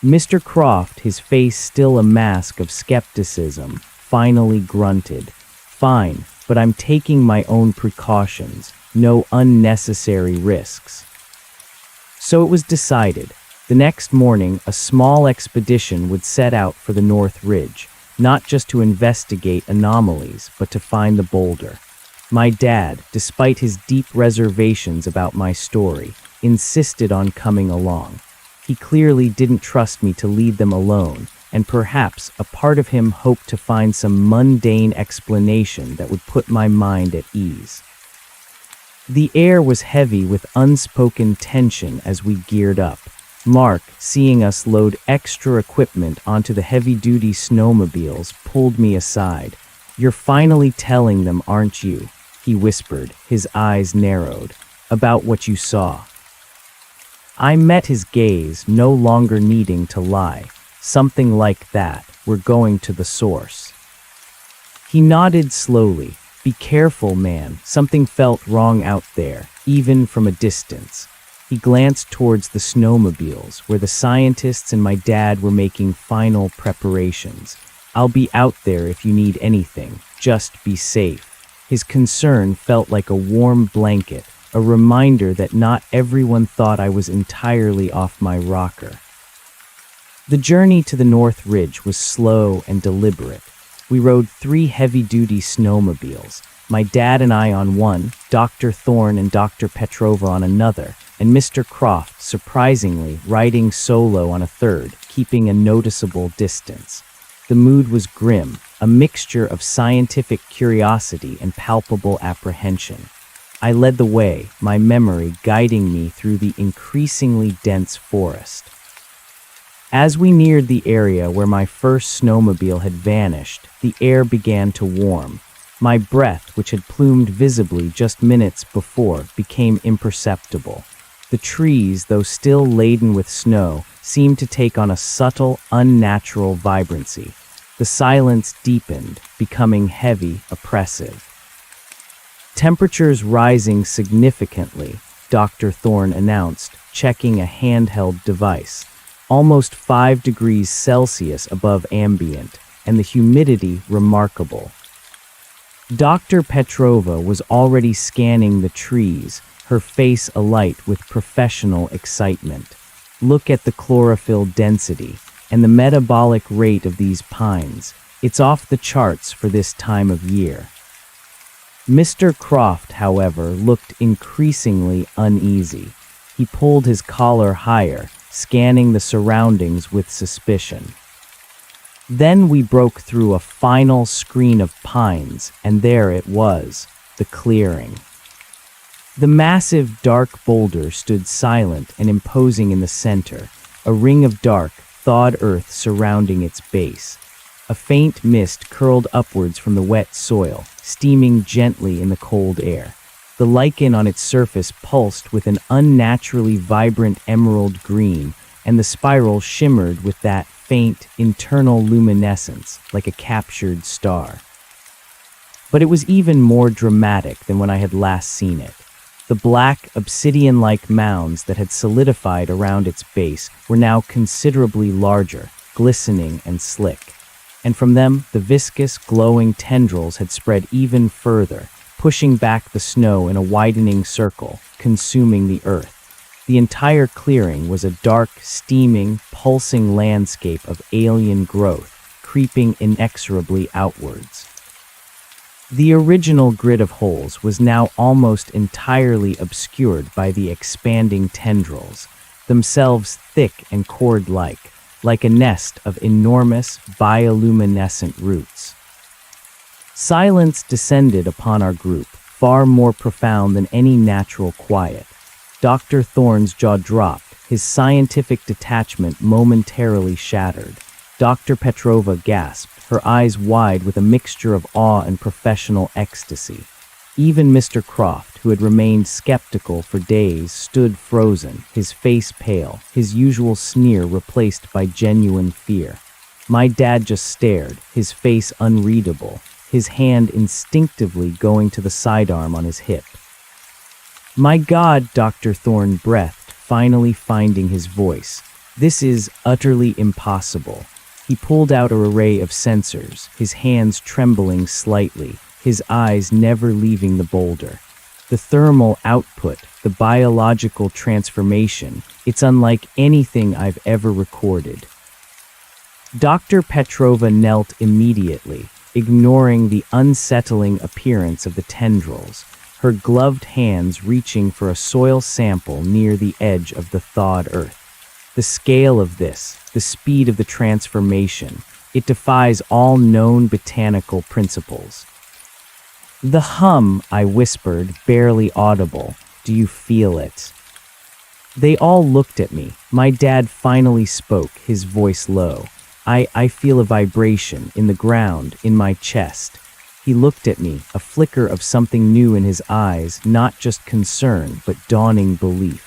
Mr. Croft, his face still a mask of skepticism, finally grunted. Fine, but I'm taking my own precautions. No unnecessary risks. So it was decided. The next morning, a small expedition would set out for the North Ridge, not just to investigate anomalies, but to find the boulder. My dad, despite his deep reservations about my story, insisted on coming along. He clearly didn't trust me to lead them alone, and perhaps a part of him hoped to find some mundane explanation that would put my mind at ease. The air was heavy with unspoken tension as we geared up. Mark, seeing us load extra equipment onto the heavy-duty snowmobiles, pulled me aside. "You're finally telling them, aren't you?" he whispered, his eyes narrowed. "About what you saw." I met his gaze, no longer needing to lie. "Something like that. We're going to the source." He nodded slowly. "Be careful, man. Something felt wrong out there, even from a distance." He glanced towards the snowmobiles, where the scientists and my dad were making final preparations. "I'll be out there if you need anything. Just be safe." His concern felt like a warm blanket, a reminder that not everyone thought I was entirely off my rocker. The journey to the North Ridge was slow and deliberate. We rode 3 heavy-duty snowmobiles, my dad and I on one, Dr. Thorne and Dr. Petrova on another, and Mr. Croft, surprisingly, riding solo on a third, keeping a noticeable distance. The mood was grim, a mixture of scientific curiosity and palpable apprehension. I led the way, my memory guiding me through the increasingly dense forest. As we neared the area where my first snowmobile had vanished, the air began to warm. My breath, which had plumed visibly just minutes before, became imperceptible. The trees, though still laden with snow, seemed to take on a subtle, unnatural vibrancy. The silence deepened, becoming heavy, oppressive. "Temperatures rising significantly," Dr. Thorne announced, checking a handheld device. "Almost 5 degrees Celsius above ambient, and the humidity remarkable." Dr. Petrova was already scanning the trees, her face alight with professional excitement. "Look at the chlorophyll density and the metabolic rate of these pines. It's off the charts for this time of year." Mr. Croft, however, looked increasingly uneasy. He pulled his collar higher, scanning the surroundings with suspicion. Then we broke through a final screen of pines, and there it was, the clearing. The massive, dark boulder stood silent and imposing in the center, a ring of dark, thawed earth surrounding its base. A faint mist curled upwards from the wet soil, steaming gently in the cold air. The lichen on its surface pulsed with an unnaturally vibrant emerald green, and the spiral shimmered with that faint, internal luminescence, like a captured star. But it was even more dramatic than when I had last seen it. The black, obsidian-like mounds that had solidified around its base were now considerably larger, glistening and slick. And from them, the viscous, glowing tendrils had spread even further, pushing back the snow in a widening circle, consuming the earth. The entire clearing was a dark, steaming, pulsing landscape of alien growth, creeping inexorably outwards. The original grid of holes was now almost entirely obscured by the expanding tendrils, themselves thick and cord-like, like a nest of enormous, bioluminescent roots. Silence descended upon our group, far more profound than any natural quiet. Dr. Thorne's jaw dropped, his scientific detachment momentarily shattered. Dr. Petrova gasped, her eyes wide with a mixture of awe and professional ecstasy. Even Mr. Croft, who had remained skeptical for days, stood frozen, his face pale, his usual sneer replaced by genuine fear. My dad just stared, his face unreadable, his hand instinctively going to the sidearm on his hip. "My God," Dr. Thorne breathed, finally finding his voice. "This is utterly impossible." He pulled out an array of sensors, his hands trembling slightly, his eyes never leaving the boulder. The thermal output, the biological transformation, it's unlike anything I've ever recorded. Dr. Petrova knelt immediately, ignoring the unsettling appearance of the tendrils, her gloved hands reaching for a soil sample near the edge of the thawed earth. The scale of this, the speed of the transformation, it defies all known botanical principles. "The hum," I whispered, barely audible. "Do you feel it?" They all looked at me. My dad finally spoke, his voice low. I feel a vibration in the ground, in my chest." He looked at me, a flicker of something new in his eyes, not just concern, but dawning belief.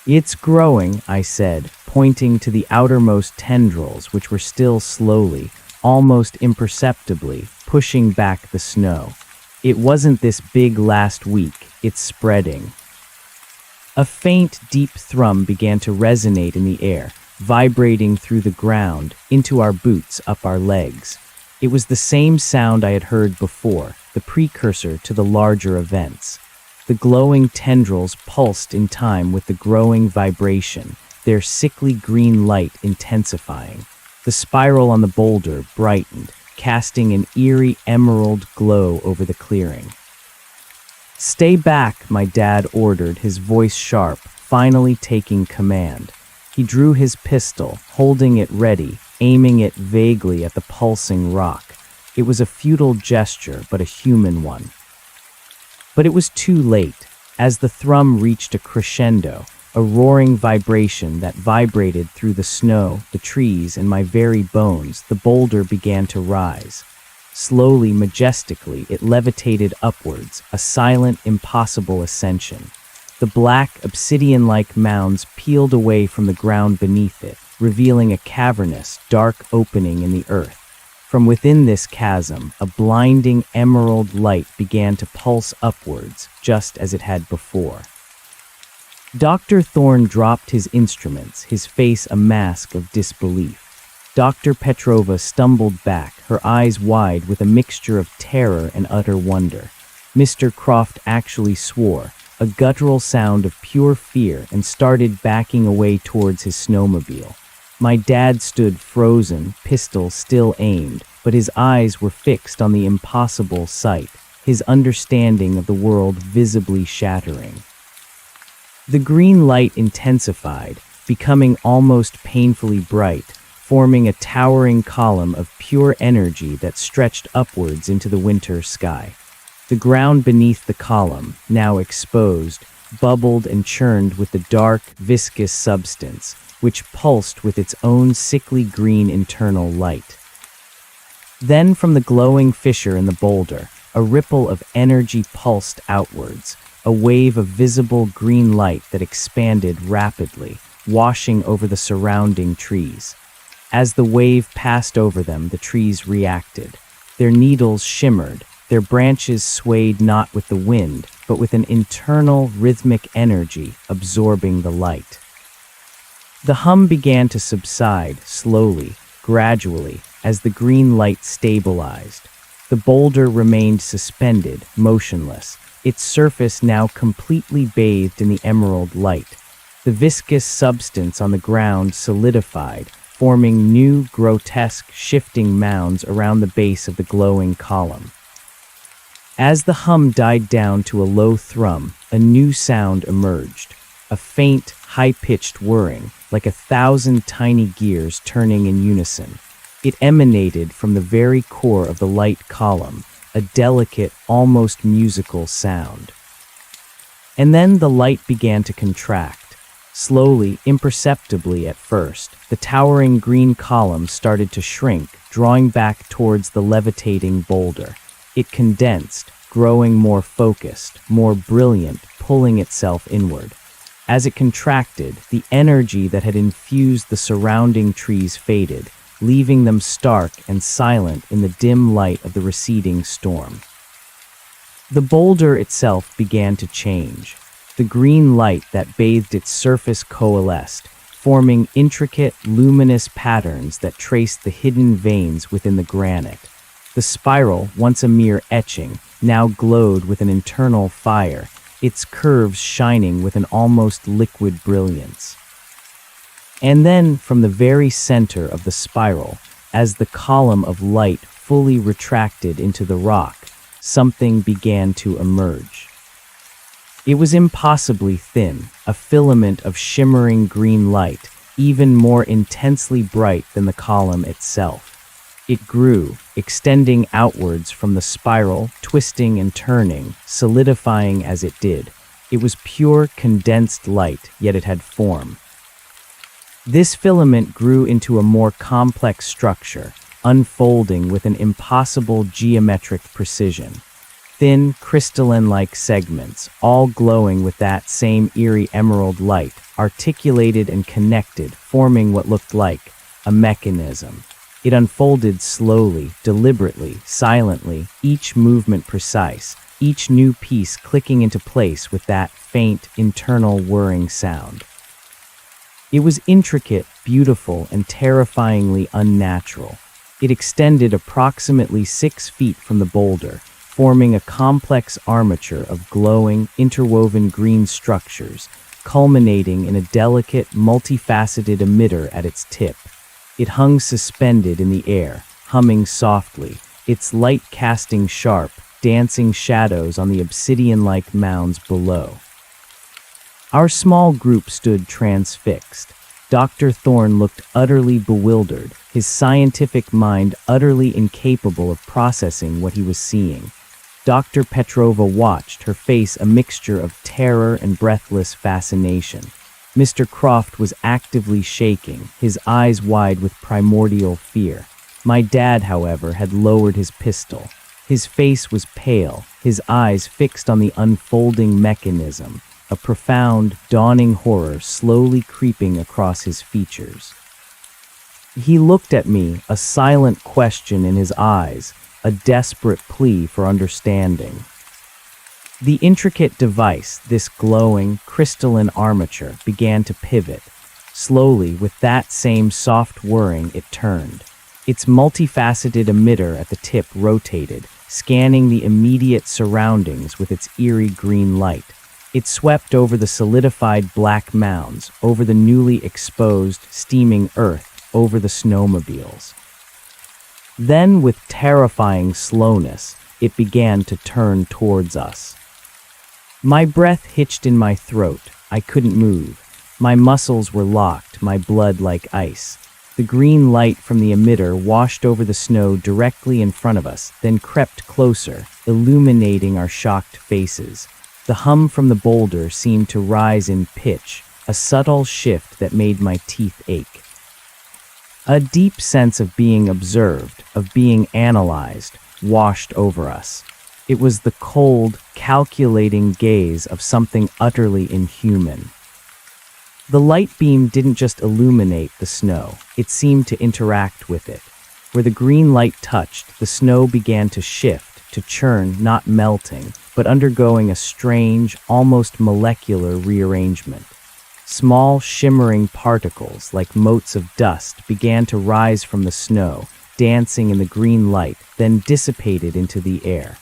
"It's growing," I said, pointing to the outermost tendrils, which were still slowly, almost imperceptibly, pushing back the snow. "It wasn't this big last week, it's spreading." A faint, deep thrum began to resonate in the air, vibrating through the ground, into our boots, up our legs. It was the same sound I had heard before, the precursor to the larger events. The glowing tendrils pulsed in time with the growing vibration, their sickly green light intensifying. The spiral on the boulder brightened, casting an eerie emerald glow over the clearing. "Stay back," my dad ordered, his voice sharp, finally taking command. He drew his pistol, holding it ready, aiming it vaguely at the pulsing rock. It was a futile gesture, but a human one. But it was too late. As the thrum reached a crescendo, a roaring vibration that vibrated through the snow, the trees, and my very bones, the boulder began to rise. Slowly, majestically, it levitated upwards, a silent, impossible ascension. The black, obsidian-like mounds peeled away from the ground beneath it, revealing a cavernous, dark opening in the earth. From within this chasm, a blinding emerald light began to pulse upwards, just as it had before. Dr. Thorne dropped his instruments, his face a mask of disbelief. Dr. Petrova stumbled back, her eyes wide with a mixture of terror and utter wonder. Mr. Croft actually swore, a guttural sound of pure fear, and started backing away towards his snowmobile. My dad stood frozen, pistol still aimed, but his eyes were fixed on the impossible sight, his understanding of the world visibly shattering. The green light intensified, becoming almost painfully bright, forming a towering column of pure energy that stretched upwards into the winter sky. The ground beneath the column, now exposed, bubbled and churned with the dark, viscous substance, which pulsed with its own sickly green internal light. Then from the glowing fissure in the boulder, a ripple of energy pulsed outwards, a wave of visible green light that expanded rapidly, washing over the surrounding trees. As the wave passed over them, the trees reacted. Their needles shimmered, their branches swayed not with the wind, but with an internal, rhythmic energy absorbing the light. The hum began to subside, slowly, gradually, as the green light stabilized. The boulder remained suspended, motionless, its surface now completely bathed in the emerald light. The viscous substance on the ground solidified, forming new, grotesque, shifting mounds around the base of the glowing column. As the hum died down to a low thrum, a new sound emerged, a faint, high-pitched whirring, like 1,000 tiny gears turning in unison. It emanated from the very core of the light column, a delicate, almost musical sound. And then the light began to contract. Slowly, imperceptibly at first, the towering green column started to shrink, drawing back towards the levitating boulder. It condensed, growing more focused, more brilliant, pulling itself inward. As it contracted, the energy that had infused the surrounding trees faded, leaving them stark and silent in the dim light of the receding storm. The boulder itself began to change. The green light that bathed its surface coalesced, forming intricate, luminous patterns that traced the hidden veins within the granite. The spiral, once a mere etching, now glowed with an internal fire, its curves shining with an almost liquid brilliance. And then, from the very center of the spiral, as the column of light fully retracted into the rock, something began to emerge. It was impossibly thin, a filament of shimmering green light, even more intensely bright than the column itself. It grew, extending outwards from the spiral, twisting and turning, solidifying as it did. It was pure condensed light, yet it had form. This filament grew into a more complex structure, unfolding with an impossible geometric precision. Thin, crystalline-like segments, all glowing with that same eerie emerald light, articulated and connected, forming what looked like a mechanism. It unfolded slowly, deliberately, silently, each movement precise, each new piece clicking into place with that faint, internal whirring sound. It was intricate, beautiful, and terrifyingly unnatural. It extended approximately 6 feet from the boulder, forming a complex armature of glowing, interwoven green structures, culminating in a delicate, multifaceted emitter at its tip. It hung suspended in the air, humming softly, its light casting sharp, dancing shadows on the obsidian-like mounds below. Our small group stood transfixed. Dr. Thorne looked utterly bewildered, his scientific mind utterly incapable of processing what he was seeing. Dr. Petrova watched, her face a mixture of terror and breathless fascination. Mr. Croft was actively shaking, his eyes wide with primordial fear. My dad, however, had lowered his pistol. His face was pale, his eyes fixed on the unfolding mechanism, a profound, dawning horror slowly creeping across his features. He looked at me, a silent question in his eyes, a desperate plea for understanding. The intricate device, this glowing, crystalline armature, began to pivot. Slowly, with that same soft whirring, it turned. Its multifaceted emitter at the tip rotated, scanning the immediate surroundings with its eerie green light. It swept over the solidified black mounds, over the newly exposed, steaming earth, over the snowmobiles. Then, with terrifying slowness, it began to turn towards us. My breath hitched in my throat. I couldn't move. My muscles were locked, my blood like ice. The green light from the emitter washed over the snow directly in front of us, then crept closer, illuminating our shocked faces. The hum from the boulder seemed to rise in pitch, a subtle shift that made my teeth ache. A deep sense of being observed, of being analyzed, washed over us. It was the cold, calculating gaze of something utterly inhuman. The light beam didn't just illuminate the snow, it seemed to interact with it. Where the green light touched, the snow began to shift, to churn, not melting, but undergoing a strange, almost molecular rearrangement. Small, shimmering particles, like motes of dust, began to rise from the snow, dancing in the green light, then dissipated into the air.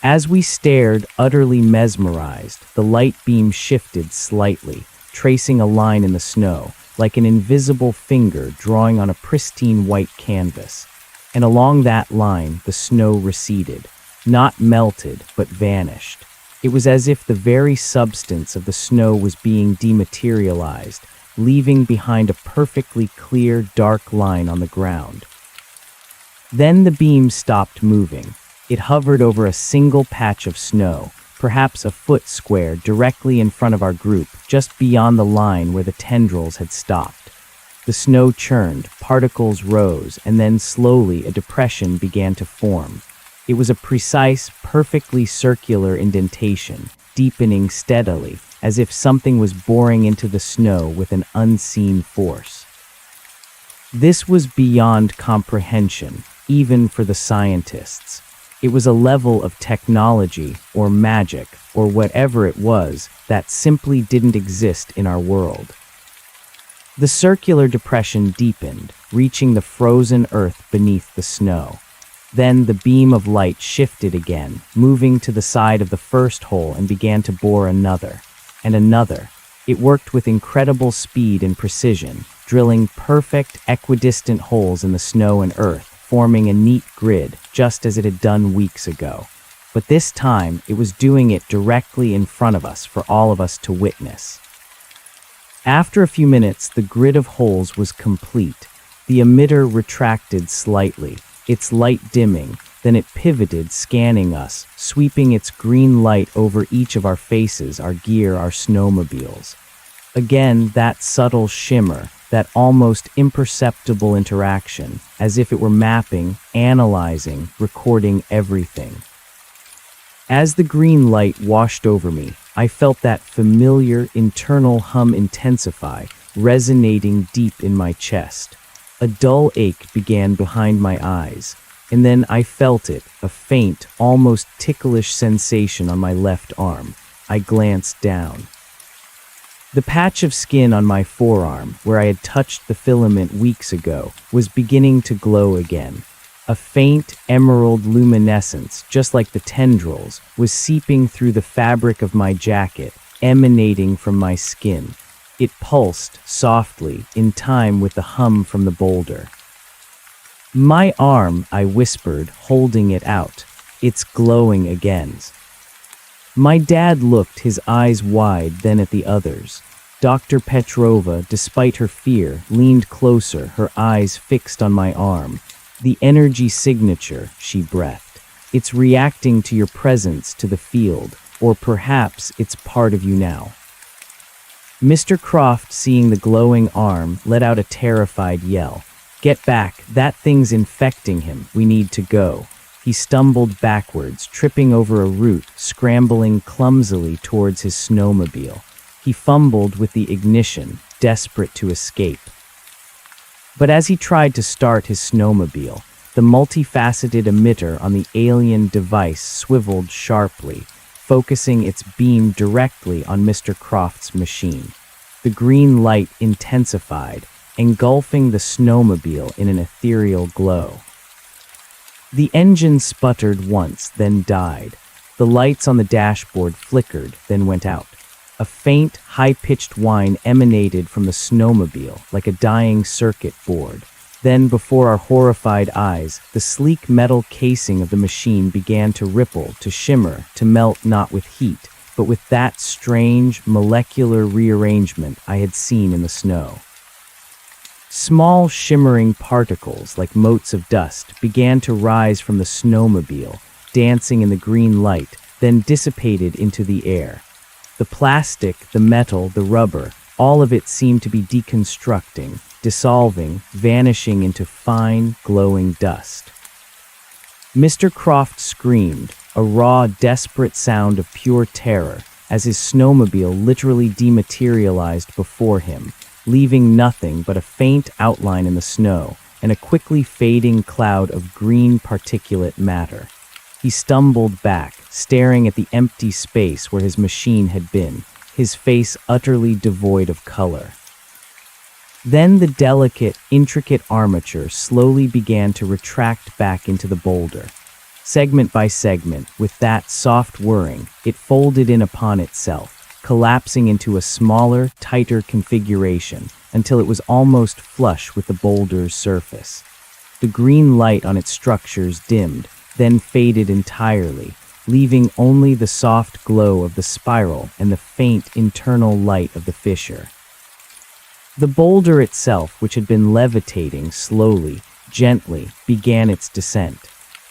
As we stared, utterly mesmerized, the light beam shifted slightly, tracing a line in the snow, like an invisible finger drawing on a pristine white canvas. And along that line, the snow receded, not melted, but vanished. It was as if the very substance of the snow was being dematerialized, leaving behind a perfectly clear, dark line on the ground. Then the beam stopped moving. It hovered over a single patch of snow, perhaps a foot square directly in front of our group, just beyond the line where the tendrils had stopped. The snow churned, particles rose, and then slowly a depression began to form. It was a precise, perfectly circular indentation, deepening steadily, as if something was boring into the snow with an unseen force. This was beyond comprehension, even for the scientists. It was a level of technology, or magic, or whatever it was, that simply didn't exist in our world. The circular depression deepened, reaching the frozen earth beneath the snow. Then the beam of light shifted again, moving to the side of the first hole and began to bore another, and another. It worked with incredible speed and precision, drilling perfect, equidistant holes in the snow and earth, forming a neat grid, just as it had done weeks ago. but this time it was doing it directly in front of us for all of us to witness. After a few minutes, the grid of holes was complete. The emitter retracted slightly, its light dimming, then it pivoted, scanning us, sweeping its green light over each of our faces, our gear, our snowmobiles. Again, that subtle shimmer, that almost imperceptible interaction, as if it were mapping, analyzing, recording everything. As the green light washed over me, I felt that familiar internal hum intensify, resonating deep in my chest. A dull ache began behind my eyes, and then I felt it, a faint, almost ticklish sensation on my left arm. I glanced down. The patch of skin on my forearm, where I had touched the filament weeks ago, was beginning to glow again. A faint emerald luminescence, just like the tendrils, was seeping through the fabric of my jacket, emanating from my skin. It pulsed softly, in time with the hum from the boulder. "My arm," I whispered, holding it out. "It's glowing again." My dad looked, his eyes wide, then at the others. Dr. Petrova, despite her fear, leaned closer, her eyes fixed on my arm. "The energy signature," she breathed. "It's reacting to your presence, to the field, or perhaps it's part of you now." Mr. Croft, seeing the glowing arm, let out a terrified yell. "Get back, that thing's infecting him, we need to go." He stumbled backwards, tripping over a root, scrambling clumsily towards his snowmobile. He fumbled with the ignition, desperate to escape. But as he tried to start his snowmobile, the multifaceted emitter on the alien device swiveled sharply, focusing its beam directly on Mr. Croft's machine. The green light intensified, engulfing the snowmobile in an ethereal glow. The engine sputtered once, then died. The lights on the dashboard flickered, then went out. A faint, high-pitched whine emanated from the snowmobile, like a dying circuit board. Then, before our horrified eyes, the sleek metal casing of the machine began to ripple, to shimmer, to melt not with heat, but with that strange, molecular rearrangement I had seen in the snow. Small, shimmering particles, like motes of dust, began to rise from the snowmobile, dancing in the green light, then dissipated into the air. The plastic, the metal, the rubber, all of it seemed to be deconstructing, dissolving, vanishing into fine, glowing dust. Mr. Croft screamed, a raw, desperate sound of pure terror, as his snowmobile literally dematerialized before him, leaving nothing but a faint outline in the snow and a quickly fading cloud of green particulate matter. He stumbled back, staring at the empty space where his machine had been, his face utterly devoid of color. Then the delicate, intricate armature slowly began to retract back into the boulder. Segment by segment, with that soft whirring, it folded in upon itself, collapsing into a smaller, tighter configuration until it was almost flush with the boulder's surface. The green light on its structures dimmed, then faded entirely, leaving only the soft glow of the spiral and the faint internal light of the fissure. The boulder itself, which had been levitating slowly, gently, began its descent.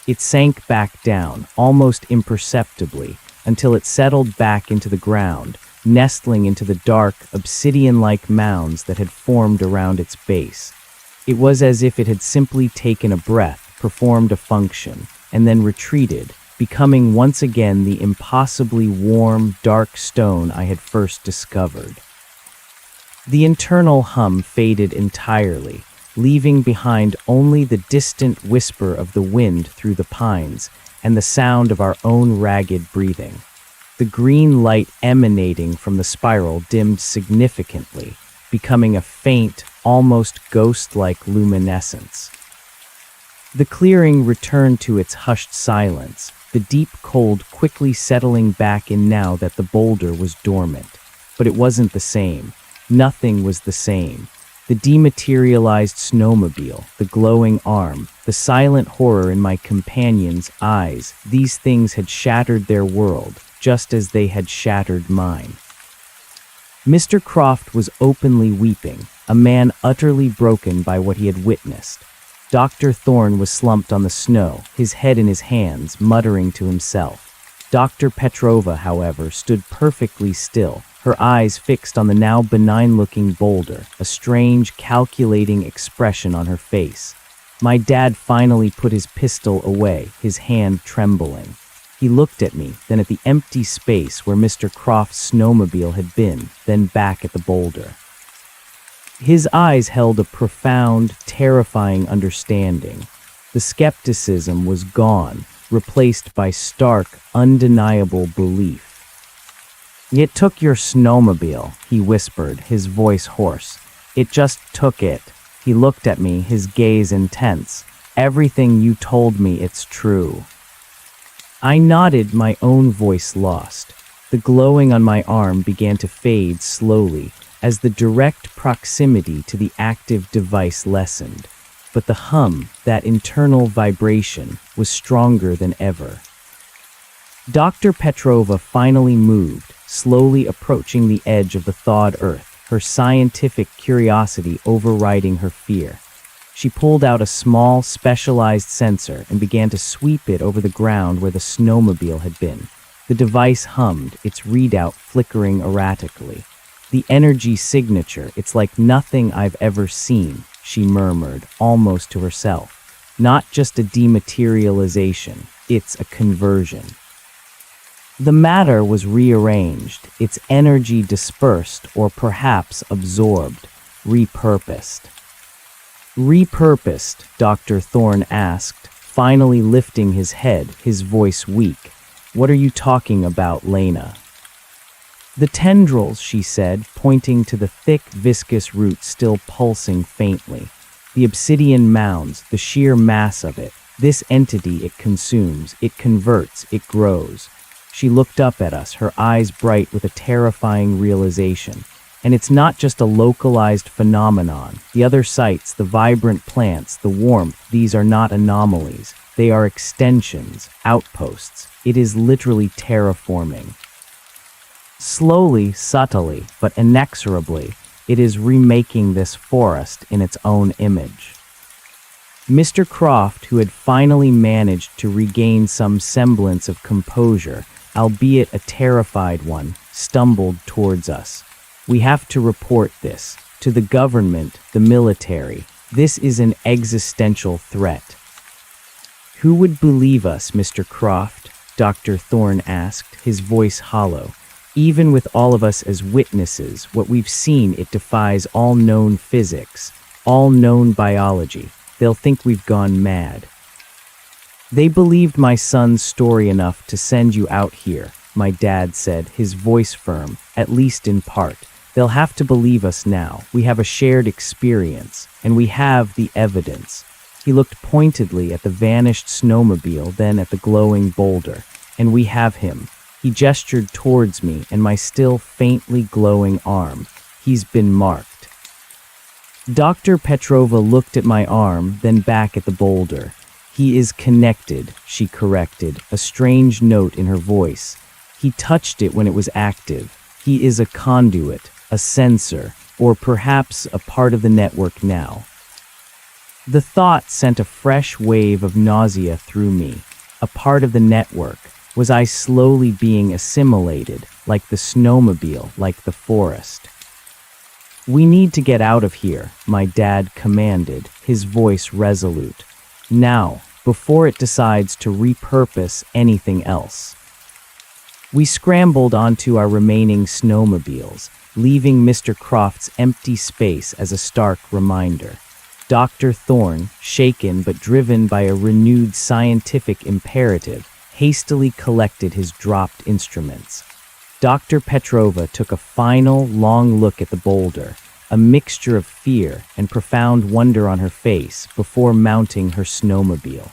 It sank back down, almost imperceptibly, until it settled back into the ground, nestling into the dark, obsidian-like mounds that had formed around its base. It was as if it had simply taken a breath, performed a function, and then retreated, becoming once again the impossibly warm, dark stone I had first discovered. The internal hum faded entirely, leaving behind only the distant whisper of the wind through the pines and the sound of our own ragged breathing. The green light emanating from the spiral dimmed significantly, becoming a faint, almost ghost-like luminescence. The clearing returned to its hushed silence, the deep cold quickly settling back in now that the boulder was dormant. But it wasn't the same. Nothing was the same. The dematerialized snowmobile, the glowing arm, the silent horror in my companion's eyes, these things had shattered their world, just as they had shattered mine. Mr. Croft was openly weeping, a man utterly broken by what he had witnessed. Dr. Thorne was slumped on the snow, his head in his hands, muttering to himself. Dr. Petrova, however, stood perfectly still, her eyes fixed on the now benign-looking boulder, a strange, calculating expression on her face. My dad finally put his pistol away, his hand trembling. He looked at me, then at the empty space where Mr. Croft's snowmobile had been, then back at the boulder. His eyes held a profound, terrifying understanding. The skepticism was gone, replaced by stark, undeniable belief. "It took your snowmobile," he whispered, his voice hoarse. "It just took it." He looked at me, his gaze intense. "Everything you told me, it's true." I nodded, my own voice lost. The glowing on my arm began to fade slowly, as the direct proximity to the active device lessened. But the hum, that internal vibration, was stronger than ever. Dr. Petrova finally moved, slowly approaching the edge of the thawed earth, her scientific curiosity overriding her fear. She pulled out a small, specialized sensor and began to sweep it over the ground where the snowmobile had been. The device hummed, its readout flickering erratically. "The energy signature, it's like nothing I've ever seen," she murmured, almost to herself. "Not just a dematerialization, it's a conversion." The matter was rearranged, its energy dispersed or perhaps absorbed, repurposed. "Repurposed?" Dr. Thorne asked, finally lifting his head, his voice weak. "What are you talking about, Lena?" "The tendrils," she said, pointing to the thick, viscous roots still pulsing faintly. "The obsidian mounds, the sheer mass of it. This entity it consumes, it converts, it grows." She looked up at us, her eyes bright with a terrifying realization. "And it's not just a localized phenomenon. The other sites, the vibrant plants, the warmth, these are not anomalies. They are extensions, outposts. It is literally terraforming. Slowly, subtly, but inexorably, it is remaking this forest in its own image." Mr. Croft, who had finally managed to regain some semblance of composure, albeit a terrified one, stumbled towards us. "We have to report this. To the government, the military. This is an existential threat." "Who would believe us, Mr. Croft?" Dr. Thorne asked, his voice hollow. "Even with all of us as witnesses, what we've seen, it defies all known physics, all known biology. They'll think we've gone mad." "They believed my son's story enough to send you out here," my dad said, his voice firm, "at least in part. They'll have to believe us now. We have a shared experience, and we have the evidence." He looked pointedly at the vanished snowmobile, then at the glowing boulder. "And we have him." He gestured towards me and my still faintly glowing arm. "He's been marked." Dr. Petrova looked at my arm, then back at the boulder. "He is connected," she corrected, a strange note in her voice. "He touched it when it was active. He is a conduit, a sensor, or perhaps a part of the network now." The thought sent a fresh wave of nausea through me. A part of the network. Was I slowly being assimilated, like the snowmobile, like the forest? "We need to get out of here," my dad commanded, his voice resolute. "Now, before it decides to repurpose anything else." We scrambled onto our remaining snowmobiles, leaving Mr. Croft's empty space as a stark reminder. Dr. Thorne, shaken but driven by a renewed scientific imperative, hastily collected his dropped instruments. Dr. Petrova took a final, long look at the boulder, a mixture of fear and profound wonder on her face before mounting her snowmobile.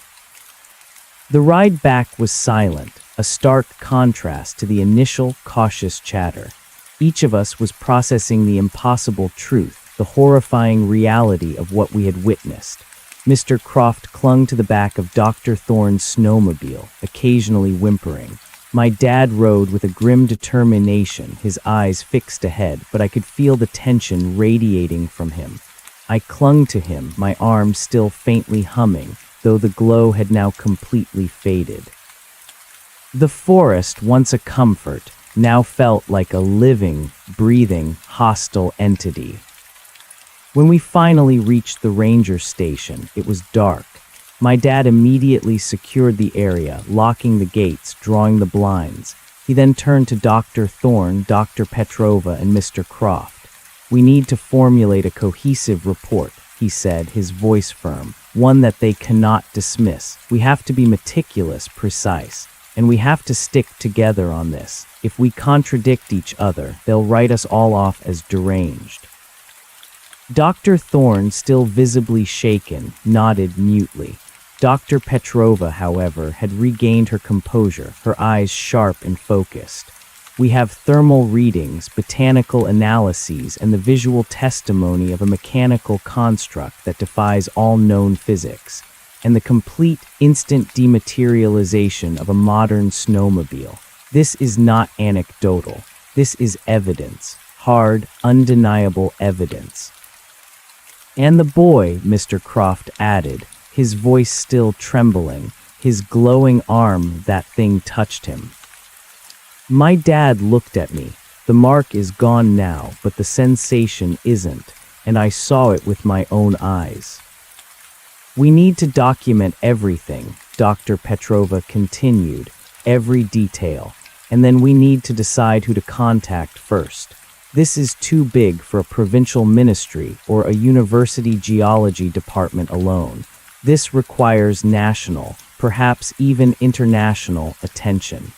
The ride back was silent, a stark contrast to the initial cautious chatter. Each of us was processing the impossible truth. the horrifying reality of what we had witnessed. Mr. Croft clung to the back of Dr. Thorne's snowmobile, occasionally whimpering. My dad rode with a grim determination, his eyes fixed ahead, but I could feel the tension radiating from him. I clung to him, my arms still faintly humming, though the glow had now completely faded. The forest, once a comfort, now felt like a living, breathing, hostile entity. When we finally reached the ranger station, it was dark. My dad immediately secured the area, locking the gates, drawing the blinds. He then turned to Dr. Thorne, Dr. Petrova, and Mr. Croft. "We need to formulate a cohesive report," he said, his voice firm, "one that they cannot dismiss. We have to be meticulous, precise, and we have to stick together on this. If we contradict each other, they'll write us all off as deranged." Dr. Thorne, still visibly shaken, nodded mutely. Dr. Petrova, however, had regained her composure, her eyes sharp and focused. "We have thermal readings, botanical analyses, and the visual testimony of a mechanical construct that defies all known physics, and the complete, instant dematerialization of a modern snowmobile. This is not anecdotal. This is evidence. Hard, undeniable evidence." "And the boy," Mr. Croft added, his voice still trembling, his glowing arm, that thing touched him. My dad looked at me. "The mark is gone now, but the sensation isn't, and I saw it with my own eyes." "We need to document everything," Dr. Petrova continued, "every detail, and then we need to decide who to contact first. This is too big for a provincial ministry or a university geology department alone. This requires national, perhaps even international, attention."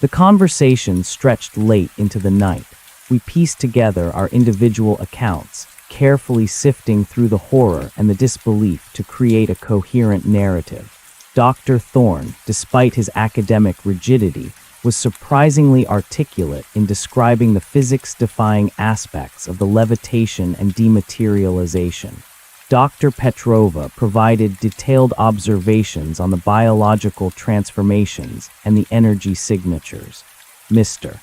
The conversation stretched late into the night. We pieced together our individual accounts, carefully sifting through the horror and the disbelief to create a coherent narrative. Dr. Thorne, despite his academic rigidity, was surprisingly articulate in describing the physics-defying aspects of the levitation and dematerialization. Dr. Petrova provided detailed observations on the biological transformations and the energy signatures. Mr.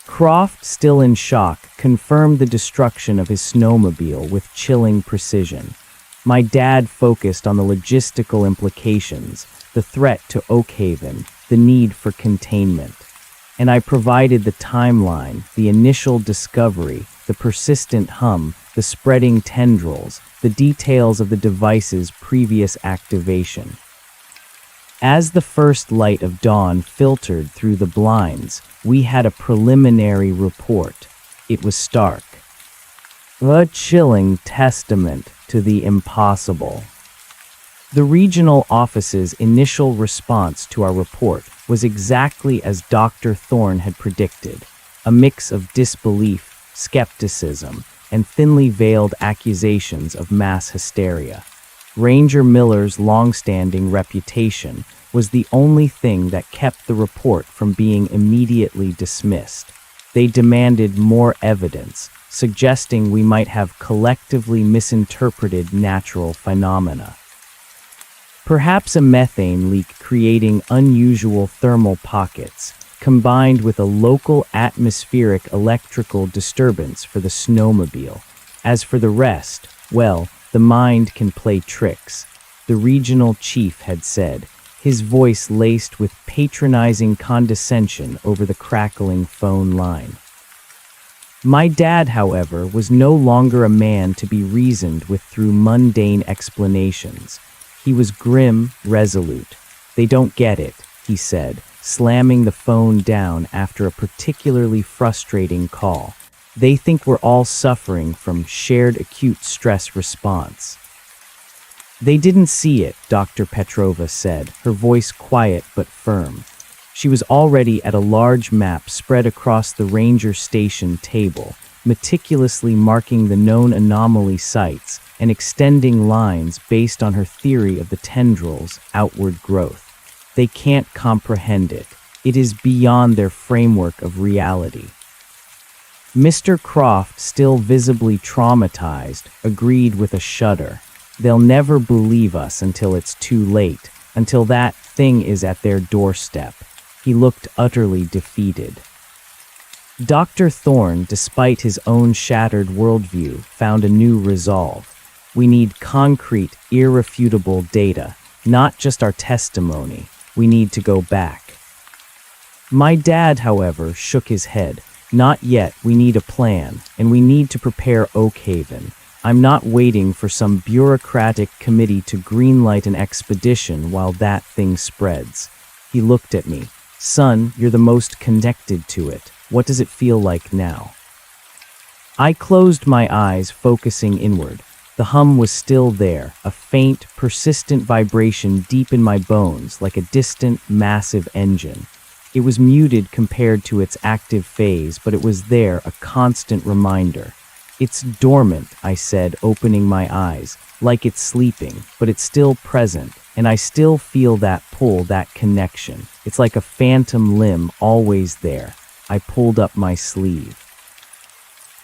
Croft, still in shock, confirmed the destruction of his snowmobile with chilling precision. My dad focused on the logistical implications, the threat to Oakhaven, the need for containment. And I provided the timeline, the initial discovery, the persistent hum, the spreading tendrils, the details of the device's previous activation. As the first light of dawn filtered through the blinds, we had a preliminary report. It was stark. A chilling testament to the impossible. The regional office's initial response to our report was exactly as Dr. Thorne had predicted, a mix of disbelief, skepticism, and thinly veiled accusations of mass hysteria. Ranger Miller's long-standing reputation was the only thing that kept the report from being immediately dismissed. They demanded more evidence, suggesting we might have collectively misinterpreted natural phenomena. Perhaps a methane leak creating unusual thermal pockets, combined with a local atmospheric electrical disturbance for the snowmobile. As for the rest, well, the mind can play tricks, the regional chief had said, his voice laced with patronizing condescension over the crackling phone line. My dad, however, was no longer a man to be reasoned with through mundane explanations. He was grim, resolute. "They don't get it," he said, slamming the phone down after a particularly frustrating call. "They think we're all suffering from shared acute stress response." "They didn't see it," Dr. Petrova said, her voice quiet but firm. She was already at a large map spread across the ranger station table, meticulously marking the known anomaly sites and extending lines based on her theory of the tendrils' outward growth. "They can't comprehend it. It is beyond their framework of reality." Mr. Croft, still visibly traumatized, agreed with a shudder. They'll never believe us until it's too late, until that thing is at their doorstep. He looked utterly defeated. Dr. Thorne, despite his own shattered worldview, found a new resolve. We need concrete, irrefutable data, not just our testimony. We need to go back. My dad, however, shook his head. Not yet, we need a plan, and we need to prepare Oakhaven. I'm not waiting for some bureaucratic committee to greenlight an expedition while that thing spreads. He looked at me. Son, you're the most connected to it. What does it feel like now? I closed my eyes, focusing inward. The hum was still there, a faint, persistent vibration deep in my bones, like a distant, massive engine. It was muted compared to its active phase, but it was there, a constant reminder. It's dormant, I said, opening my eyes, like it's sleeping, but it's still present, and I still feel that pull, that connection. It's like a phantom limb, always there. I pulled up my sleeve.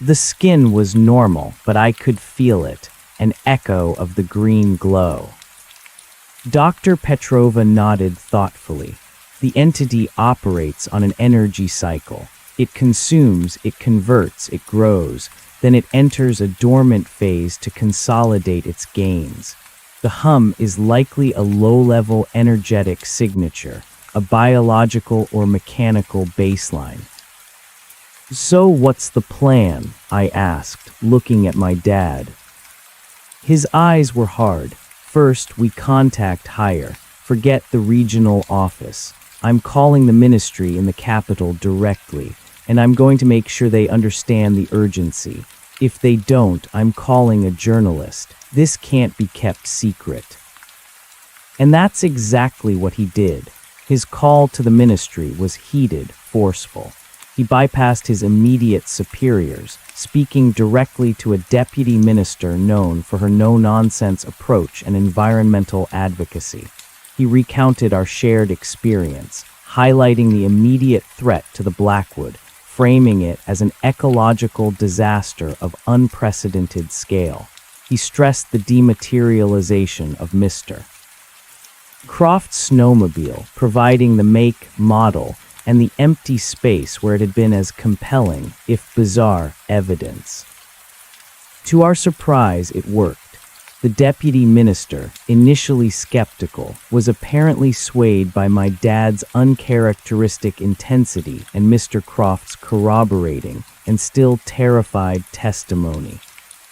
The skin was normal, but I could feel it, an echo of the green glow. Dr. Petrova nodded thoughtfully. The entity operates on an energy cycle. It consumes, it converts, it grows, then it enters a dormant phase to consolidate its gains. The hum is likely a low-level energetic signature, a biological or mechanical baseline. So what's the plan? I asked, looking at my dad. His eyes were hard. First, we contact higher. Forget the regional office. I'm calling the ministry in the capital directly, and I'm going to make sure they understand the urgency. If they don't, I'm calling a journalist. This can't be kept secret. And that's exactly what he did. His call to the ministry was heated, forceful. He bypassed his immediate superiors, speaking directly to a deputy minister known for her no-nonsense approach and environmental advocacy. He recounted our shared experience, highlighting the immediate threat to the Blackwood, framing it as an ecological disaster of unprecedented scale. He stressed the dematerialization of Mr. Croft's snowmobile, providing the make, model, and the empty space where it had been as compelling, if bizarre, evidence. To our surprise, it worked. The deputy minister, initially skeptical, was apparently swayed by my dad's uncharacteristic intensity and Mr. Croft's corroborating and still terrified testimony.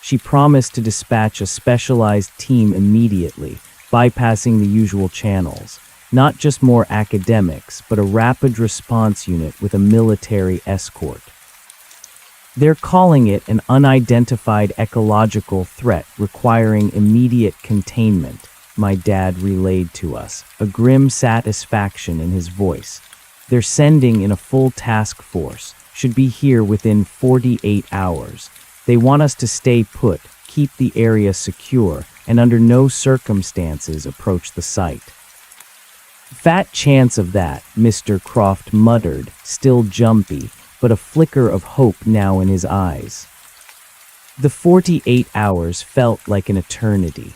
She promised to dispatch a specialized team immediately, bypassing the usual channels. Not just more academics, but a rapid response unit with a military escort. They're calling it an unidentified ecological threat requiring immediate containment, my dad relayed to us, a grim satisfaction in his voice. They're sending in a full task force, should be here within 48 hours. They want us to stay put, keep the area secure, and under no circumstances approach the site. Fat chance of that, Mr. Croft muttered, still jumpy, but a flicker of hope now in his eyes. The 48 hours felt like an eternity.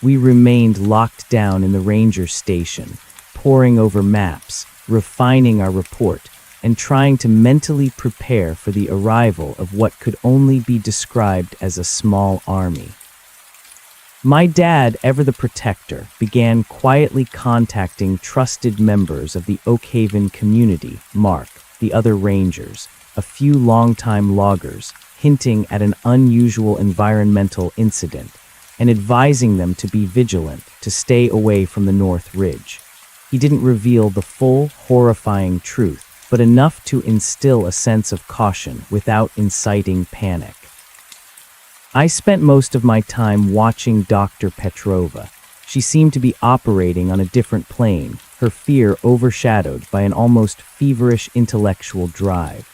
We remained locked down in the ranger station, poring over maps, refining our report, and trying to mentally prepare for the arrival of what could only be described as a small army. My dad, ever the protector, began quietly contacting trusted members of the Oakhaven community, Mark, the other rangers, a few longtime loggers, hinting at an unusual environmental incident, and advising them to be vigilant, to stay away from the North Ridge. He didn't reveal the full, horrifying truth, but enough to instill a sense of caution without inciting panic. I spent most of my time watching Dr. Petrova. She seemed to be operating on a different plane, her fear overshadowed by an almost feverish intellectual drive.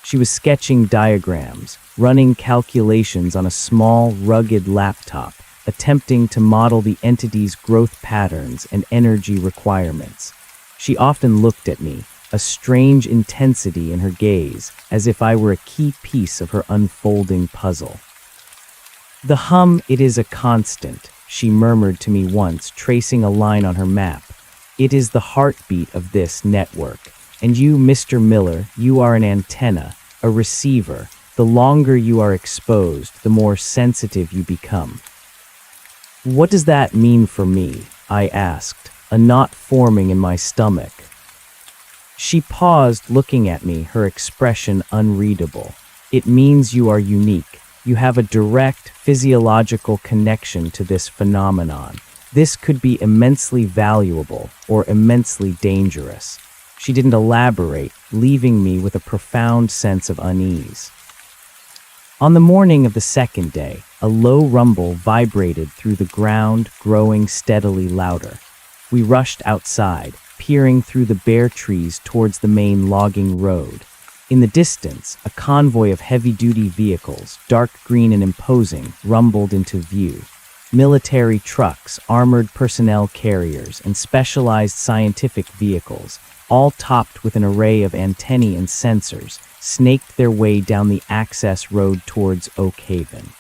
She was sketching diagrams, running calculations on a small, rugged laptop, attempting to model the entity's growth patterns and energy requirements. She often looked at me, a strange intensity in her gaze, as if I were a key piece of her unfolding puzzle. "The hum, it is a constant," she murmured to me once, tracing a line on her map. "It is the heartbeat of this network. And you, Mr. Miller, you are an antenna, a receiver. The longer you are exposed, the more sensitive you become." "What does that mean for me?" I asked, a knot forming in my stomach. She paused, looking at me, her expression unreadable. "It means you are unique. You have a direct physiological connection to this phenomenon. This could be immensely valuable or immensely dangerous." She didn't elaborate, leaving me with a profound sense of unease. On the morning of the second day, a low rumble vibrated through the ground, growing steadily louder. We rushed outside, peering through the bare trees towards the main logging road. In the distance, a convoy of heavy-duty vehicles, dark green and imposing, rumbled into view. Military trucks, armored personnel carriers, and specialized scientific vehicles, all topped with an array of antennae and sensors, snaked their way down the access road towards Oak Haven.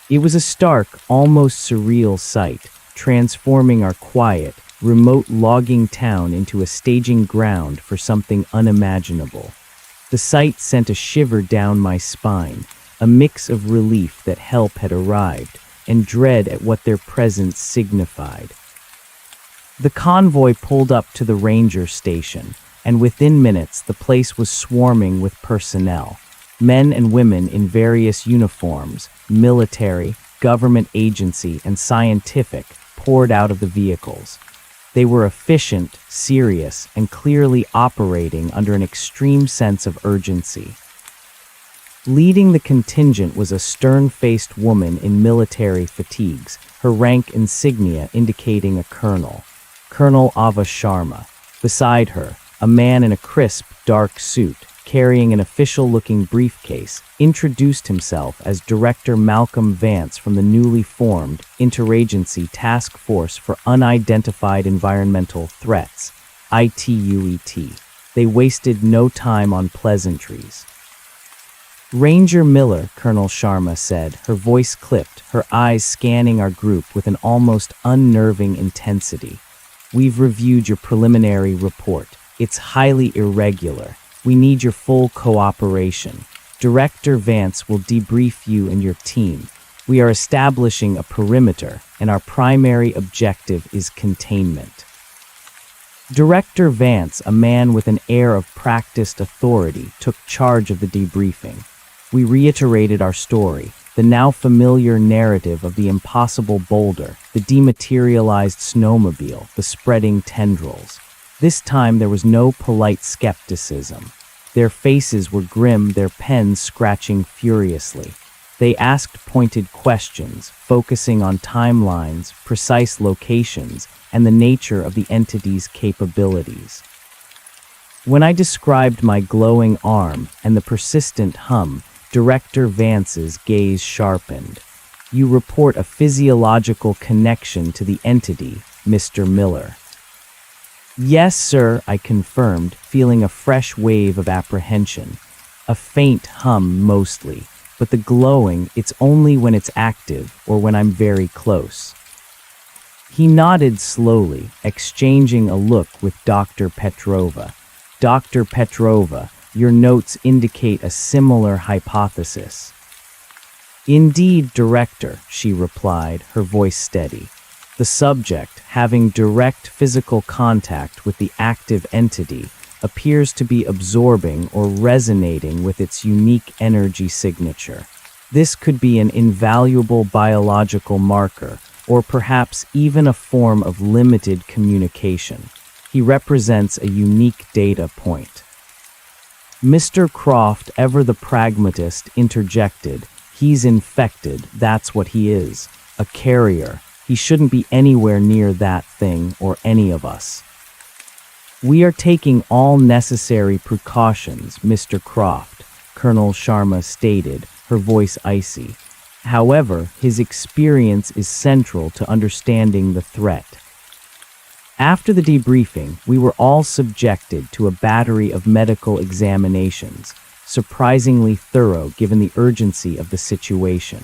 It was a stark, almost surreal sight, transforming our quiet, remote logging town into a staging ground for something unimaginable. The sight sent a shiver down my spine, a mix of relief that help had arrived, and dread at what their presence signified. The convoy pulled up to the ranger station, and within minutes the place was swarming with personnel. Men and women in various uniforms, military, government agency, and scientific, poured out of the vehicles. They were efficient, serious, and clearly operating under an extreme sense of urgency. Leading the contingent was a stern-faced woman in military fatigues, her rank insignia indicating a colonel, Colonel Ava Sharma. Beside her, a man in a crisp, dark suit, carrying an official-looking briefcase, introduced himself as Director Malcolm Vance from the newly formed Interagency Task Force for Unidentified Environmental Threats, ITUET. They wasted no time on pleasantries. "Ranger Miller," Colonel Sharma said, her voice clipped, her eyes scanning our group with an almost unnerving intensity. "We've reviewed your preliminary report. It's highly irregular. We need your full cooperation. Director Vance will debrief you and your team. We are establishing a perimeter, and our primary objective is containment." Director Vance, a man with an air of practiced authority, took charge of the debriefing. We reiterated our story, the now familiar narrative of the impossible boulder, the dematerialized snowmobile, the spreading tendrils. This time there was no polite skepticism. Their faces were grim, their pens scratching furiously. They asked pointed questions, focusing on timelines, precise locations, and the nature of the entity's capabilities. When I described my glowing arm and the persistent hum, Director Vance's gaze sharpened. "You report a physiological connection to the entity, Mr. Miller." "Yes, sir," I confirmed, feeling a fresh wave of apprehension. "A faint hum mostly, but the glowing, it's only when it's active or when I'm very close." He nodded slowly, exchanging a look with Dr. Petrova. "Dr. Petrova, your notes indicate a similar hypothesis." "Indeed, Director," she replied, her voice steady. "The subject, having direct physical contact with the active entity, appears to be absorbing or resonating with its unique energy signature. This could be an invaluable biological marker, or perhaps even a form of limited communication. He represents a unique data point." Mr. Croft, ever the pragmatist, interjected, "He's infected, that's what he is. A carrier. He shouldn't be anywhere near that thing or any of us." "We are taking all necessary precautions, Mr. Croft," Colonel Sharma stated, her voice icy. "However, his experience is central to understanding the threat." After the debriefing, we were all subjected to a battery of medical examinations, surprisingly thorough given the urgency of the situation.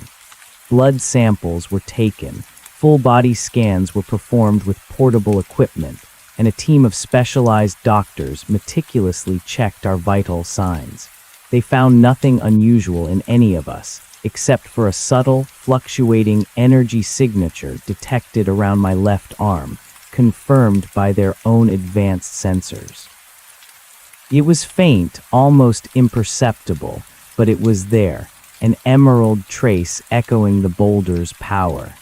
Blood samples were taken, full-body scans were performed with portable equipment, and a team of specialized doctors meticulously checked our vital signs. They found nothing unusual in any of us, except for a subtle, fluctuating energy signature detected around my left arm, confirmed by their own advanced sensors. It was faint, almost imperceptible, but it was there, an emerald trace echoing the boulder's power.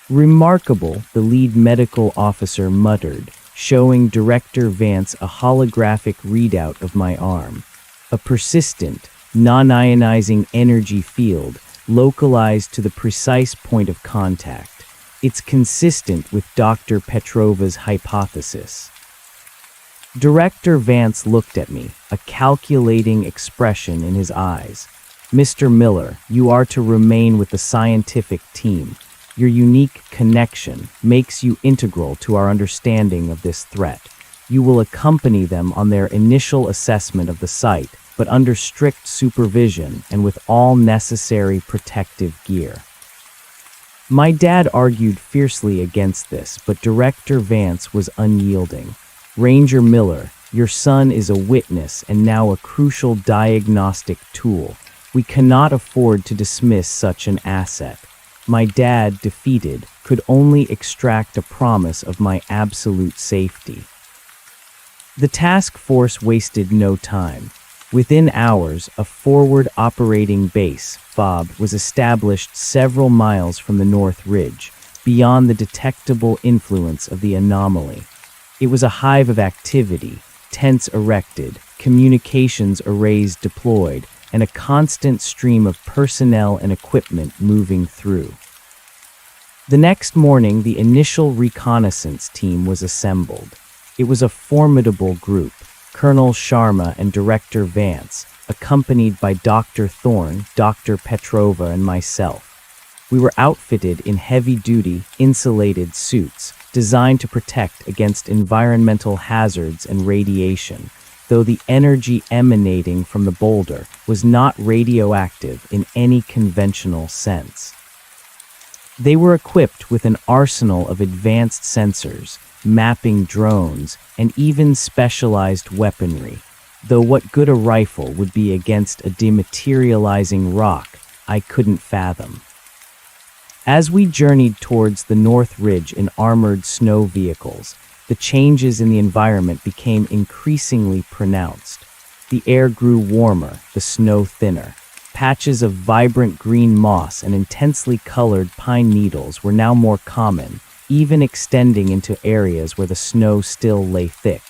"Remarkable," the lead medical officer muttered, showing Director Vance a holographic readout of my arm. A persistent, non-ionizing energy field, localized to the precise point of contact. It's consistent with Dr. Petrova's hypothesis. Director Vance looked at me, a calculating expression in his eyes. "Mr. Miller, you are to remain with the scientific team. Your unique connection makes you integral to our understanding of this threat. You will accompany them on their initial assessment of the site, but under strict supervision and with all necessary protective gear." My dad argued fiercely against this, but Director Vance was unyielding. "Ranger Miller, your son is a witness and now a crucial diagnostic tool. We cannot afford to dismiss such an asset." My dad, defeated, could only extract a promise of my absolute safety. The task force wasted no time. Within hours, a forward operating base, FOB, was established several miles from the North Ridge, beyond the detectable influence of the anomaly. It was a hive of activity, tents erected, communications arrays deployed, and a constant stream of personnel and equipment moving through. The next morning, the initial reconnaissance team was assembled. It was a formidable group, Colonel Sharma and Director Vance, accompanied by Dr. Thorne, Dr. Petrova, and myself. We were outfitted in heavy-duty, insulated suits, designed to protect against environmental hazards and radiation, though the energy emanating from the boulder was not radioactive in any conventional sense. They were equipped with an arsenal of advanced sensors, mapping drones, and even specialized weaponry, though what good a rifle would be against a dematerializing rock, I couldn't fathom. As we journeyed towards the North Ridge in armored snow vehicles, the changes in the environment became increasingly pronounced. The air grew warmer, the snow thinner. Patches of vibrant green moss and intensely colored pine needles were now more common, even extending into areas where the snow still lay thick.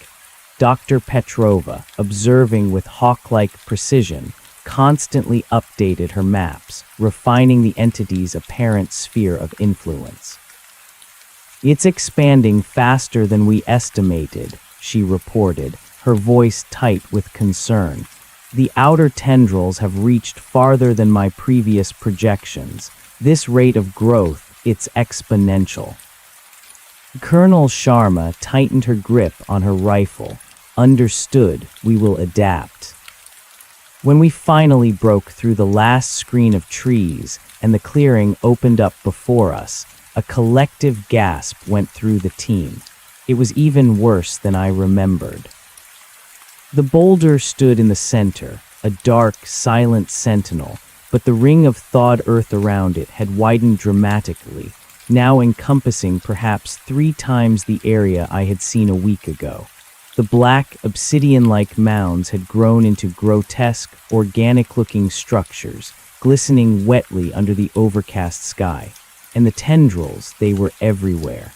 Dr. Petrova, observing with hawk-like precision, constantly updated her maps, refining the entity's apparent sphere of influence. "It's expanding faster than we estimated," she reported, her voice tight with concern. "The outer tendrils have reached farther than my previous projections. This rate of growth, it's exponential." Colonel Sharma tightened her grip on her rifle. "Understood, we will adapt." When we finally broke through the last screen of trees and the clearing opened up before us, a collective gasp went through the team. It was even worse than I remembered. The boulder stood in the center, a dark, silent sentinel, but the ring of thawed earth around it had widened dramatically, now encompassing perhaps 3 times the area I had seen a week ago. The black, obsidian-like mounds had grown into grotesque, organic-looking structures, glistening wetly under the overcast sky, and the tendrils, they were everywhere.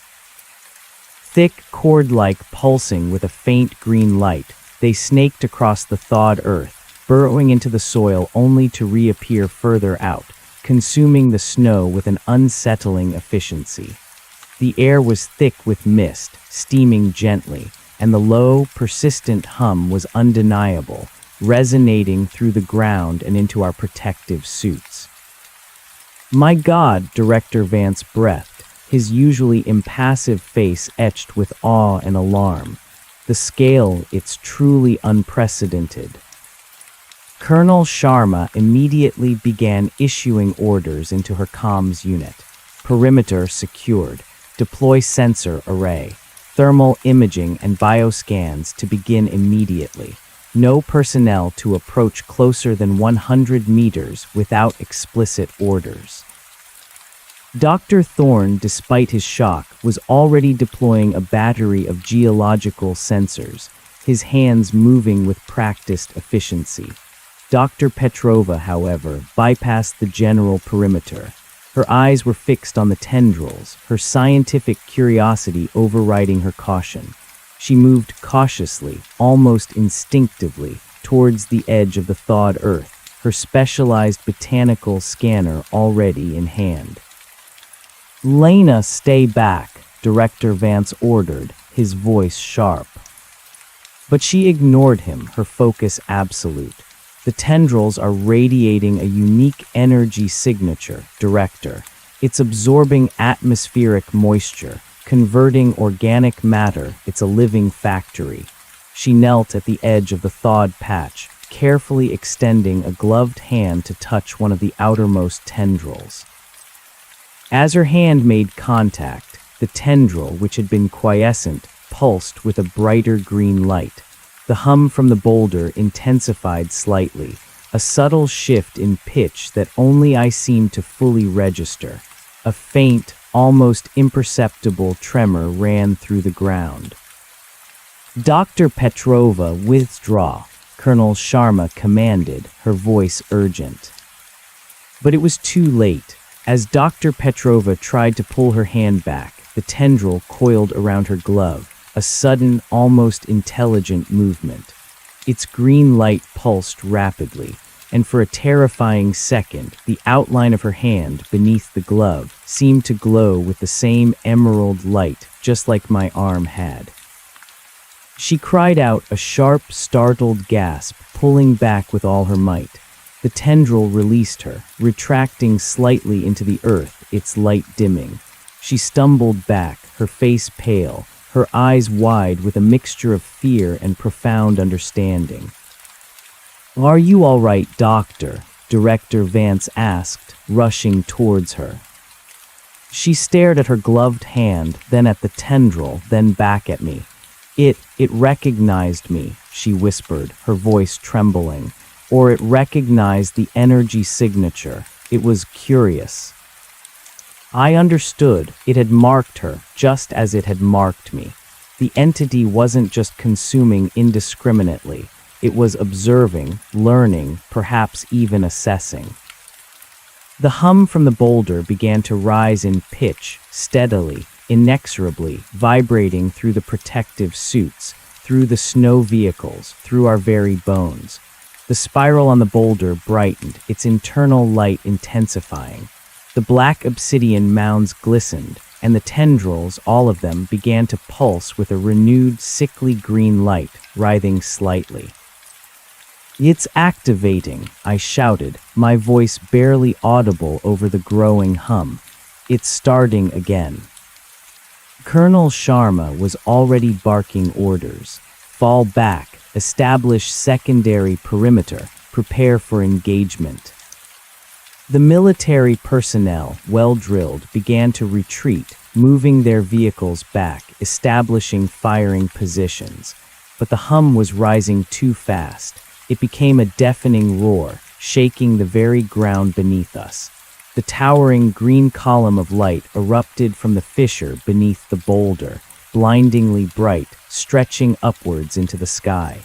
Thick, cord-like, pulsing with a faint green light, they snaked across the thawed earth, burrowing into the soil only to reappear further out, consuming the snow with an unsettling efficiency. The air was thick with mist, steaming gently, and the low, persistent hum was undeniable, resonating through the ground and into our protective suits. "My God," Director Vance breathed, his usually impassive face etched with awe and alarm. The scale, it's truly unprecedented. Colonel Sharma immediately began issuing orders into her comms unit. Perimeter secured. Deploy sensor array. Thermal imaging and bioscans to begin immediately. No personnel to approach closer than 100 meters without explicit orders. Dr. Thorne, despite his shock, was already deploying a battery of geological sensors, his hands moving with practiced efficiency. Dr. Petrova, however, bypassed the general perimeter. Her eyes were fixed on the tendrils, her scientific curiosity overriding her caution. She moved cautiously, almost instinctively, towards the edge of the thawed earth, her specialized botanical scanner already in hand. "Lena, stay back," Director Vance ordered, his voice sharp. But she ignored him, her focus absolute. "The tendrils are radiating a unique energy signature, Director. It's absorbing atmospheric moisture, converting organic matter. It's a living factory." She knelt at the edge of the thawed patch, carefully extending a gloved hand to touch one of the outermost tendrils. As her hand made contact, the tendril, which had been quiescent, pulsed with a brighter green light. The hum from the boulder intensified slightly, a subtle shift in pitch that only I seemed to fully register. A faint, almost imperceptible tremor ran through the ground. "Dr. Petrova, withdraw," Colonel Sharma commanded, her voice urgent. But it was too late. As Dr. Petrova tried to pull her hand back, the tendril coiled around her glove, a sudden, almost intelligent movement. Its green light pulsed rapidly, and for a terrifying second, the outline of her hand beneath the glove seemed to glow with the same emerald light, just like my arm had. She cried out a sharp, startled gasp, pulling back with all her might. The tendril released her, retracting slightly into the earth, its light dimming. She stumbled back, her face pale, her eyes wide with a mixture of fear and profound understanding. "Are you all right, Doctor?" Director Vance asked, rushing towards her. She stared at her gloved hand, then at the tendril, then back at me. It recognized me," she whispered, her voice trembling. "Or it recognized the energy signature. It was curious." I understood. It had marked her, just as it had marked me. The entity wasn't just consuming indiscriminately. It was observing, learning, perhaps even assessing. The hum from the boulder began to rise in pitch, steadily, inexorably, vibrating through the protective suits, through the snow vehicles, through our very bones. The spiral on the boulder brightened, its internal light intensifying. The black obsidian mounds glistened, and the tendrils, all of them, began to pulse with a renewed, sickly green light, writhing slightly. "It's activating," I shouted, my voice barely audible over the growing hum. "It's starting again." Colonel Sharma was already barking orders. "Fall back, establish secondary perimeter, prepare for engagement." The military personnel, well-drilled, began to retreat, moving their vehicles back, establishing firing positions. But the hum was rising too fast. It became a deafening roar, shaking the very ground beneath us. The towering green column of light erupted from the fissure beneath the boulder, blindingly bright, stretching upwards into the sky.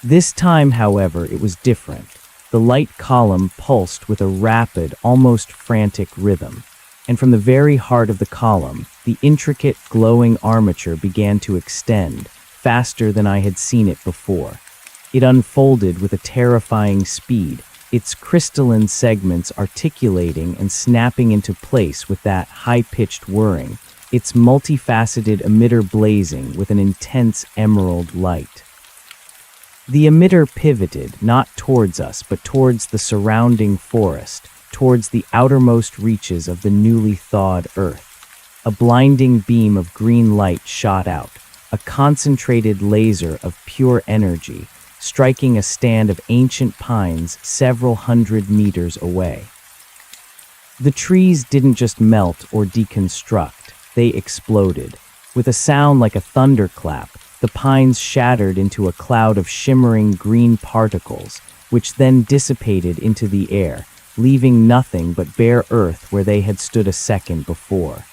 This time, however, it was different. The light column pulsed with a rapid, almost frantic rhythm, and from the very heart of the column, the intricate, glowing armature began to extend, faster than I had seen it before. It unfolded with a terrifying speed, its crystalline segments articulating and snapping into place with that high-pitched whirring, its multifaceted emitter blazing with an intense emerald light. The emitter pivoted, not towards us, but towards the surrounding forest, towards the outermost reaches of the newly thawed earth. a blinding beam of green light shot out, a concentrated laser of pure energy, striking a stand of ancient pines several hundred meters away. The trees didn't just melt or deconstruct, they exploded. With a sound like a thunderclap, the pines shattered into a cloud of shimmering green particles, which then dissipated into the air, leaving nothing but bare earth where they had stood a second before.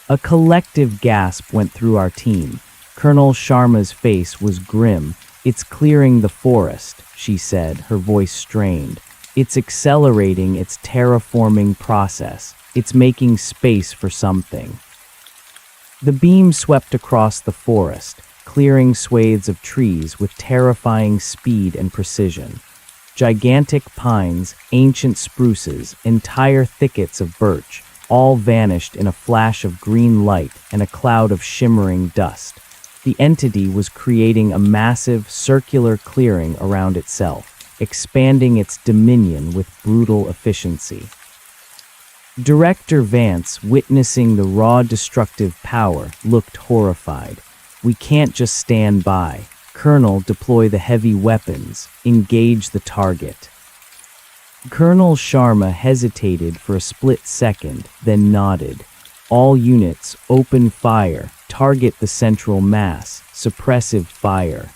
A collective gasp went through our team. Colonel Sharma's face was grim. "It's clearing the forest," she said, her voice strained. "It's accelerating its terraforming process. It's making space for something." The beam swept across the forest, clearing swathes of trees with terrifying speed and precision. Gigantic pines, ancient spruces, entire thickets of birch, all vanished in a flash of green light and a cloud of shimmering dust. The entity was creating a massive, circular clearing around itself, expanding its dominion with brutal efficiency. Director Vance, witnessing the raw destructive power, looked horrified. "We can't just stand by. Colonel, deploy the heavy weapons. Engage the target." Colonel Sharma hesitated for a split second, then nodded. "All units, open fire. Target the central mass. Suppressive fire."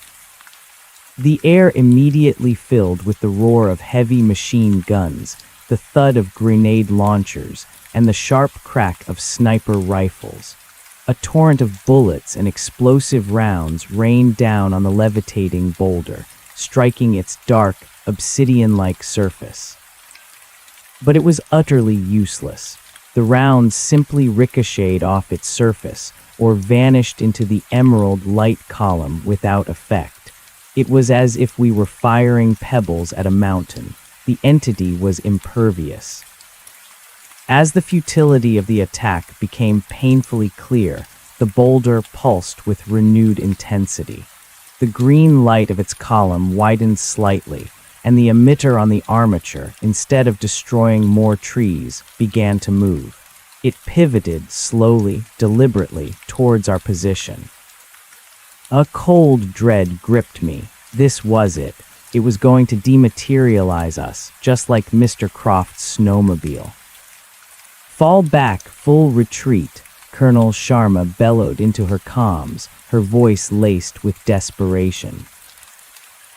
The air immediately filled with the roar of heavy machine guns, the thud of grenade launchers, and the sharp crack of sniper rifles. A torrent of bullets and explosive rounds rained down on the levitating boulder, striking its dark, obsidian-like surface. But it was utterly useless. The rounds simply ricocheted off its surface or vanished into the emerald light column without effect. It was as if we were firing pebbles at a mountain. The entity was impervious. As the futility of the attack became painfully clear, the boulder pulsed with renewed intensity. The green light of its column widened slightly, and the emitter on the armature, instead of destroying more trees, began to move. It pivoted slowly, deliberately, towards our position. A cold dread gripped me. This was it. It was going to dematerialize us, just like Mr. Croft's snowmobile. "Fall back, full retreat," Colonel Sharma bellowed into her comms, her voice laced with desperation.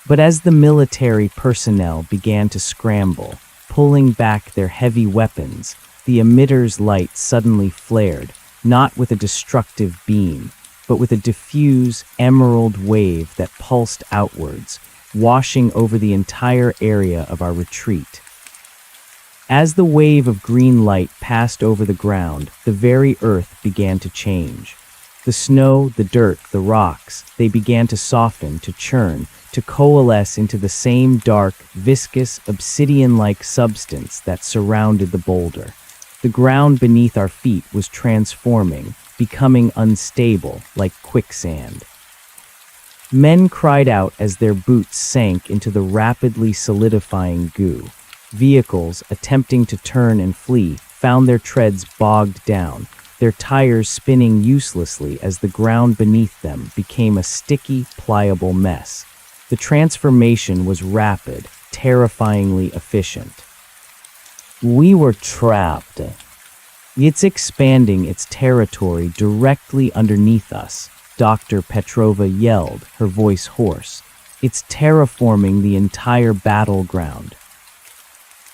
But as the military personnel began to scramble, pulling back their heavy weapons, the emitter's light suddenly flared, not with a destructive beam, but with a diffuse, emerald wave that pulsed outwards, washing over the entire area of our retreat. As the wave of green light passed over the ground, the very earth began to change. The snow, the dirt, the rocks, they began to soften, to churn, to coalesce into the same dark, viscous, obsidian-like substance that surrounded the boulder. The ground beneath our feet was transforming, becoming unstable, like quicksand. Men cried out as their boots sank into the rapidly solidifying goo. Vehicles, attempting to turn and flee, found their treads bogged down, their tires spinning uselessly as the ground beneath them became a sticky, pliable mess. The transformation was rapid, terrifyingly efficient. We were trapped. It's expanding its territory directly underneath us, Dr. Petrova yelled, her voice hoarse. It's terraforming the entire battleground.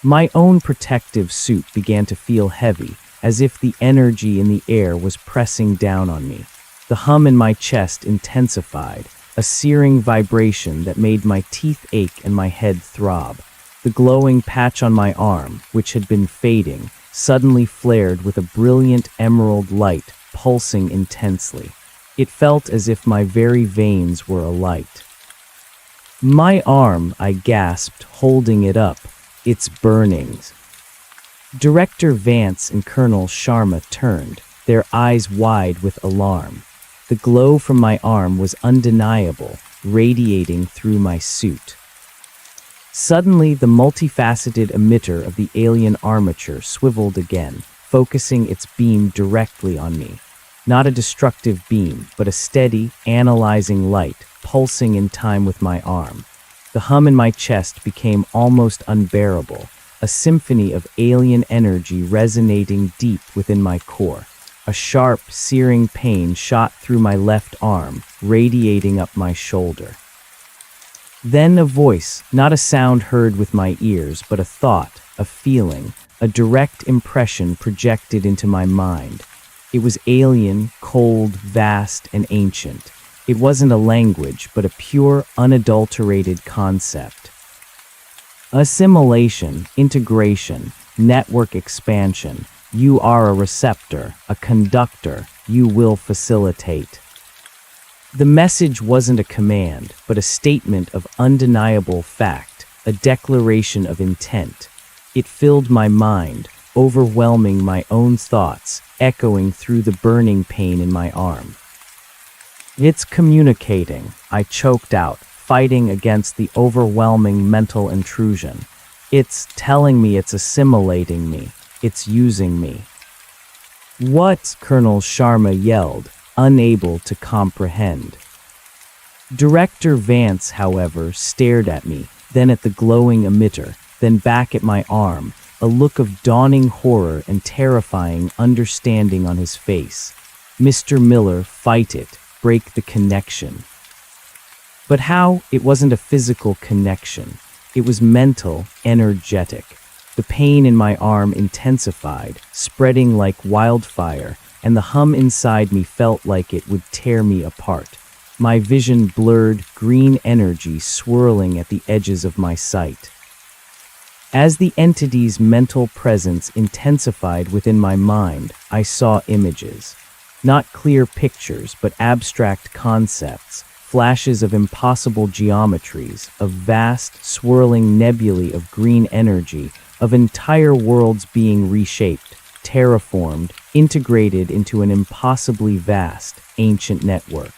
My own protective suit began to feel heavy, as if the energy in the air was pressing down on me. The hum in my chest intensified, a searing vibration that made my teeth ache and my head throb. The glowing patch on my arm, which had been fading, suddenly flared with a brilliant emerald light, pulsing intensely. It felt as if my very veins were alight. "My arm," I gasped, holding it up. "It's burning." Director Vance and Colonel Sharma turned, their eyes wide with alarm. The glow from my arm was undeniable, radiating through my suit. Suddenly, the multifaceted emitter of the alien armature swiveled again, focusing its beam directly on me. Not a destructive beam, but a steady, analyzing light, pulsing in time with my arm. The hum in my chest became almost unbearable, a symphony of alien energy resonating deep within my core. A sharp, searing pain shot through my left arm, radiating up my shoulder. Then a voice, not a sound heard with my ears, but a thought, a feeling, a direct impression projected into my mind. It was alien, cold, vast, and ancient. It wasn't a language, but a pure, unadulterated concept. Assimilation, integration, network expansion. You are a receptor, a conductor. You will facilitate. The message wasn't a command, but a statement of undeniable fact, a declaration of intent. It filled my mind, overwhelming my own thoughts, echoing through the burning pain in my arm. It's communicating, I choked out, fighting against the overwhelming mental intrusion. It's telling me, it's assimilating me, it's using me. What? Colonel Sharma yelled, unable to comprehend. Director Vance, however, stared at me, then at the glowing emitter, then back at my arm, a look of dawning horror and terrifying understanding on his face. Mr. Miller, fight it, break the connection. But how? It wasn't a physical connection. It was mental, energetic. The pain in my arm intensified, spreading like wildfire, and the hum inside me felt like it would tear me apart. My vision blurred, green energy swirling at the edges of my sight. As the entity's mental presence intensified within my mind, I saw images. Not clear pictures, but abstract concepts, flashes of impossible geometries, of vast, swirling nebulae of green energy, of entire worlds being reshaped, terraformed, integrated into an impossibly vast, ancient network.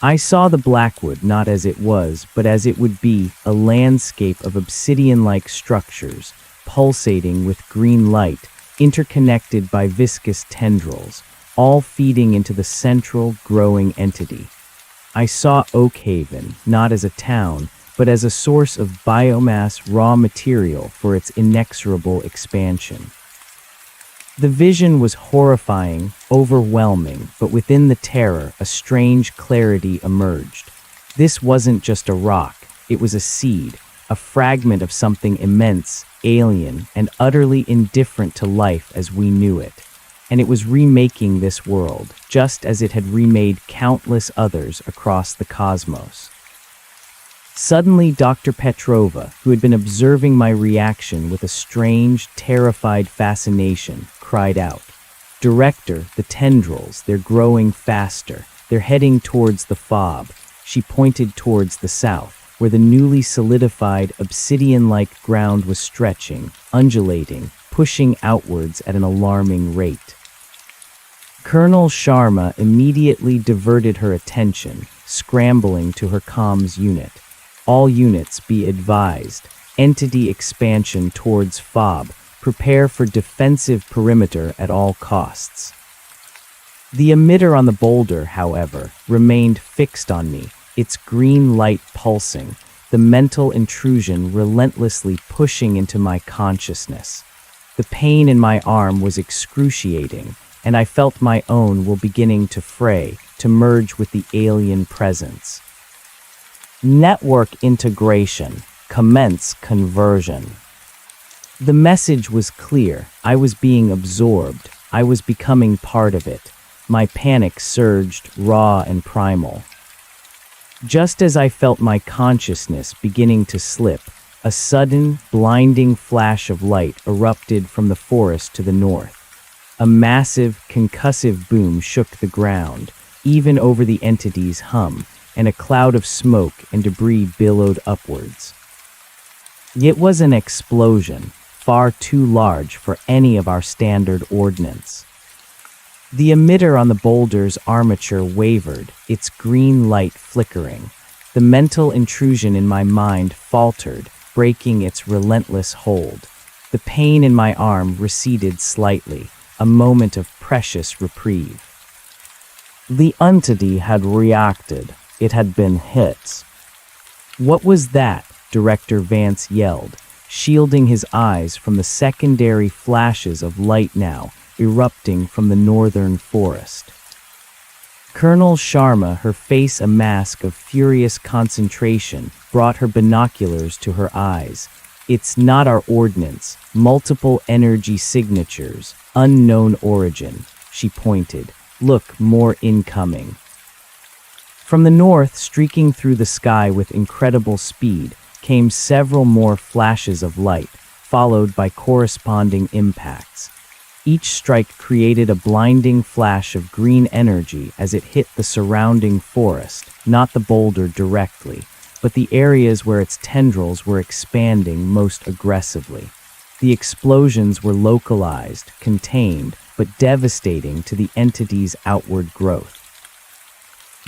I saw the Blackwood not as it was, but as it would be, a landscape of obsidian-like structures, pulsating with green light, interconnected by viscous tendrils, all feeding into the central, growing entity. I saw Oakhaven not as a town, but as a source of biomass raw material for its inexorable expansion. The vision was horrifying, overwhelming, but within the terror, a strange clarity emerged. This wasn't just a rock, it was a seed, a fragment of something immense, alien, and utterly indifferent to life as we knew it. And it was remaking this world, just as it had remade countless others across the cosmos. Suddenly, Dr. Petrova, who had been observing my reaction with a strange, terrified fascination, cried out, "Director, the tendrils, they're growing faster. They're heading towards the fob." She pointed towards the south, where the newly solidified, obsidian-like ground was stretching, undulating, pushing outwards at an alarming rate. Colonel Sharma immediately diverted her attention, scrambling to her comms unit. All units be advised. Entity expansion towards fob. Prepare for defensive perimeter at all costs. The emitter on the boulder, however, remained fixed on me, its green light pulsing, the mental intrusion relentlessly pushing into my consciousness. The pain in my arm was excruciating, and I felt my own will beginning to fray, to merge with the alien presence. Network integration. Commence conversion. The message was clear. I was being absorbed. I was becoming part of it. My panic surged, raw and primal. Just as I felt my consciousness beginning to slip, a sudden, blinding flash of light erupted from the forest to the north. A massive, concussive boom shook the ground, even over the entity's hum, and a cloud of smoke and debris billowed upwards. It was an explosion, far too large for any of our standard ordnance. The emitter on the boulder's armature wavered, its green light flickering. The mental intrusion in my mind faltered, breaking its relentless hold. The pain in my arm receded slightly, a moment of precious reprieve. The entity had reacted. It had been hit. What was that? Director Vance yelled, shielding his eyes from the secondary flashes of light now erupting from the northern forest. Colonel Sharma, her face a mask of furious concentration, brought her binoculars to her eyes. It's not our ordnance. Multiple energy signatures. Unknown origin. She pointed. Look, more incoming. From the north, streaking through the sky with incredible speed, came several more flashes of light, followed by corresponding impacts. Each strike created a blinding flash of green energy as it hit the surrounding forest, not the boulder directly, but the areas where its tendrils were expanding most aggressively. The explosions were localized, contained, but devastating to the entity's outward growth.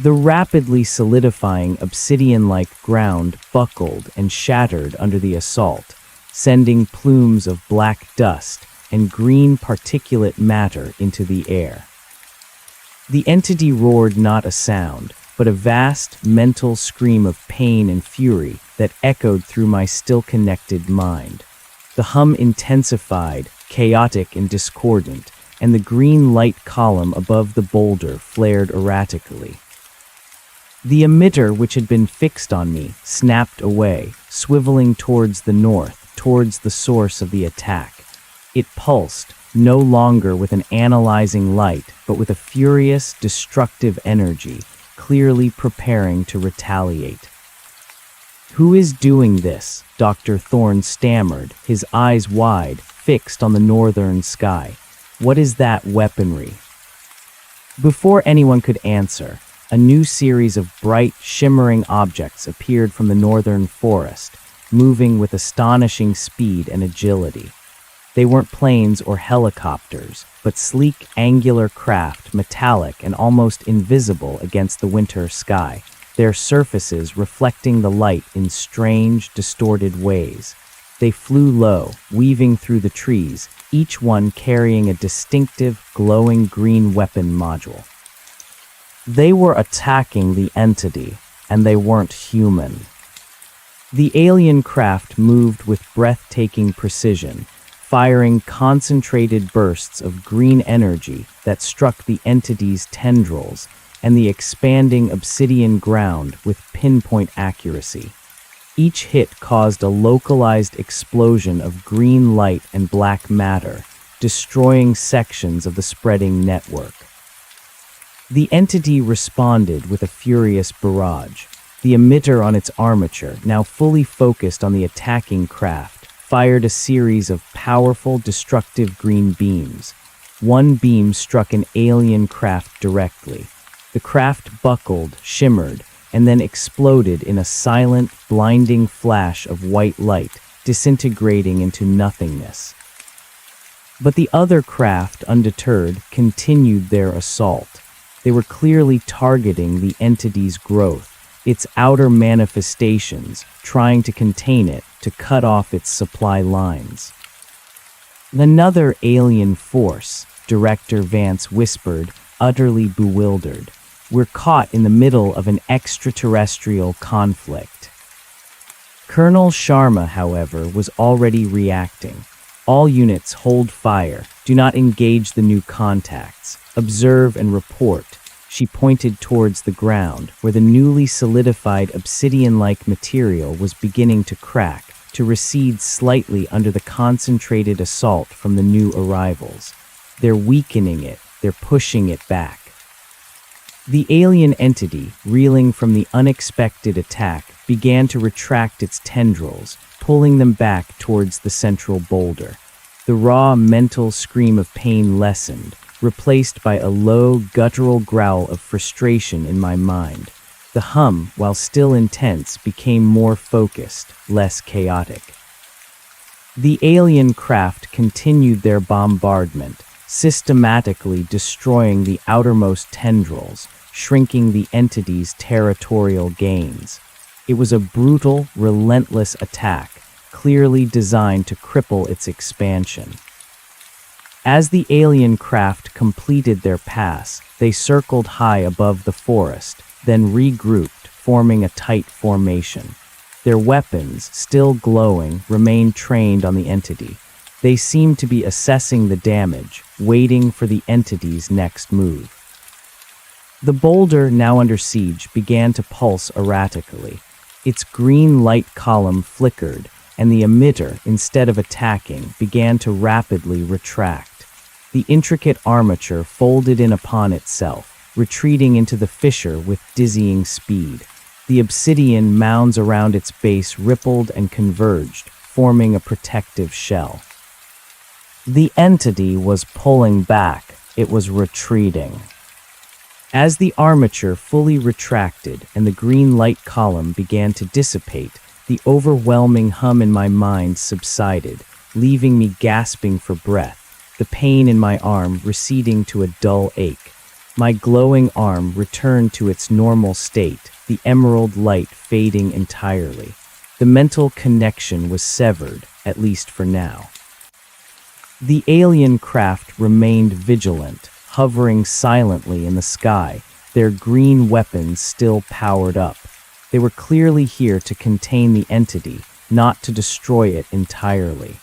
The rapidly solidifying obsidian-like ground buckled and shattered under the assault, sending plumes of black dust and green particulate matter into the air. The entity roared not a sound, but a vast mental scream of pain and fury that echoed through my still-connected mind. The hum intensified, chaotic and discordant, and the green light column above the boulder flared erratically. The emitter, which had been fixed on me, snapped away, swiveling towards the north, towards the source of the attack. It pulsed, no longer with an analyzing light, but with a furious, destructive energy, clearly preparing to retaliate. "Who is doing this?" Dr. Thorne stammered, his eyes wide, fixed on the northern sky. "What is that weaponry?" Before anyone could answer, a new series of bright, shimmering objects appeared from the northern forest, moving with astonishing speed and agility. They weren't planes or helicopters, but sleek, angular craft, metallic and almost invisible against the winter sky, their surfaces reflecting the light in strange, distorted ways. They flew low, weaving through the trees, each one carrying a distinctive, glowing green weapon module. They were attacking the entity, and they weren't human. The alien craft moved with breathtaking precision, firing concentrated bursts of green energy that struck the entity's tendrils and the expanding obsidian ground with pinpoint accuracy. Each hit caused a localized explosion of green light and black matter, destroying sections of the spreading network. The entity responded with a furious barrage. The emitter on its armature, now fully focused on the attacking craft, fired a series of powerful, destructive green beams. One beam struck an alien craft directly. The craft buckled, shimmered, and then exploded in a silent, blinding flash of white light, disintegrating into nothingness. But the other craft, undeterred, continued their assault. They were clearly targeting the entity's growth, its outer manifestations, trying to contain it, to cut off its supply lines. "Another alien force," Director Vance whispered, utterly bewildered. "We're caught in the middle of an extraterrestrial conflict." Colonel Sharma, however, was already reacting. "All units hold fire. Do not engage the new contacts. Observe and report." She pointed towards the ground, where the newly solidified obsidian-like material was beginning to crack, to recede slightly under the concentrated assault from the new arrivals. They're weakening it, they're pushing it back. The alien entity, reeling from the unexpected attack, began to retract its tendrils, pulling them back towards the central boulder. The raw mental scream of pain lessened, replaced by a low, guttural growl of frustration in my mind. The hum, while still intense, became more focused, less chaotic. The alien craft continued their bombardment, systematically destroying the outermost tendrils, shrinking the entity's territorial gains. It was a brutal, relentless attack, clearly designed to cripple its expansion. As the alien craft completed their pass, they circled high above the forest, then regrouped, forming a tight formation. Their weapons, still glowing, remained trained on the entity. They seemed to be assessing the damage, waiting for the entity's next move. The boulder, now under siege, began to pulse erratically. Its green light column flickered, and the emitter, instead of attacking, began to rapidly retract. The intricate armature folded in upon itself, retreating into the fissure with dizzying speed. The obsidian mounds around its base rippled and converged, forming a protective shell. The entity was pulling back. It was retreating. As the armature fully retracted and the green light column began to dissipate, the overwhelming hum in my mind subsided, leaving me gasping for breath, the pain in my arm receding to a dull ache. My glowing arm returned to its normal state, the emerald light fading entirely. The mental connection was severed, at least for now. The alien craft remained vigilant, hovering silently in the sky, their green weapons still powered up. They were clearly here to contain the entity, not to destroy it entirely.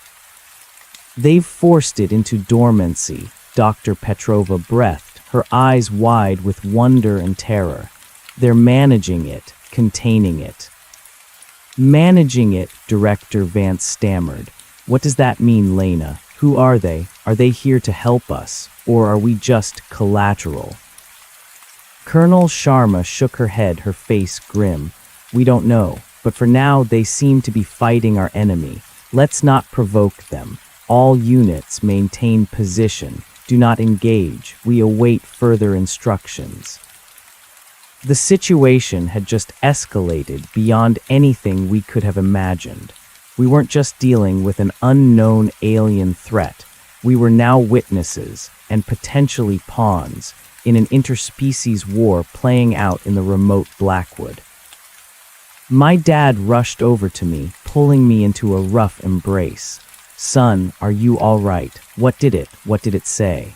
"They've forced it into dormancy," Dr. Petrova breathed, her eyes wide with wonder and terror. "They're managing it, containing it." "Managing it," Director Vance stammered. "What does that mean, Lena? Who are they? Are they here to help us, or are we just collateral?" Colonel Sharma shook her head, her face grim. "We don't know, but for now they seem to be fighting our enemy. Let's not provoke them. All units maintain position. Do not engage. We await further instructions." The situation had just escalated beyond anything we could have imagined. We weren't just dealing with an unknown alien threat. We were now witnesses, and potentially pawns, in an interspecies war playing out in the remote Blackwood. My dad rushed over to me, pulling me into a rough embrace. "Son, are you all right? What did it say?"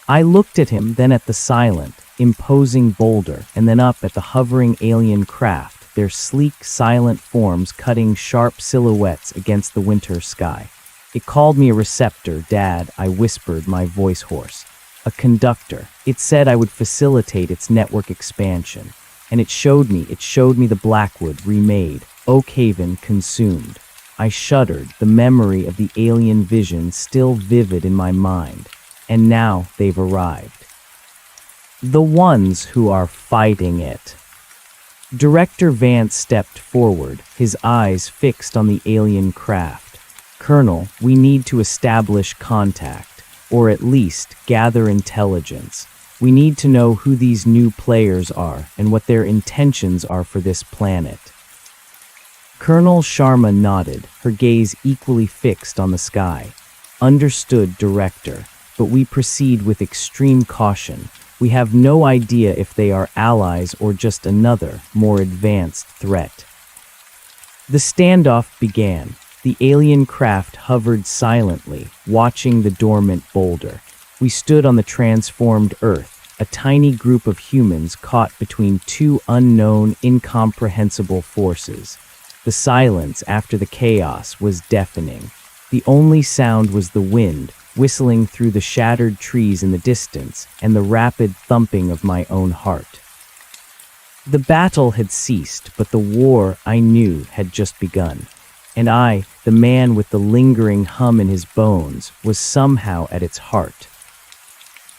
I looked at him, then at the silent, imposing boulder, and then up at the hovering alien craft, their sleek, silent forms cutting sharp silhouettes against the winter sky. "It called me a receptor, Dad," I whispered, my voice hoarse. "A conductor. It said I would facilitate its network expansion. And it showed me the Blackwood remade, Oak Haven consumed." I shuddered, the memory of the alien vision still vivid in my mind. And now they've arrived. The ones who are fighting it. Director Vance stepped forward, his eyes fixed on the alien craft. "Colonel, we need to establish contact, or at least gather intelligence. We need to know who these new players are and what their intentions are for this planet." Colonel Sharma nodded, her gaze equally fixed on the sky. "Understood, Director, but we proceed with extreme caution. We have no idea if they are allies or just another, more advanced threat." The standoff began. The alien craft hovered silently, watching the dormant boulder. We stood on the transformed Earth, a tiny group of humans caught between two unknown, incomprehensible forces. The silence after the chaos was deafening. The only sound was the wind, whistling through the shattered trees in the distance, and the rapid thumping of my own heart. The battle had ceased, but the war, I knew, had just begun. And I, the man with the lingering hum in his bones, was somehow at its heart.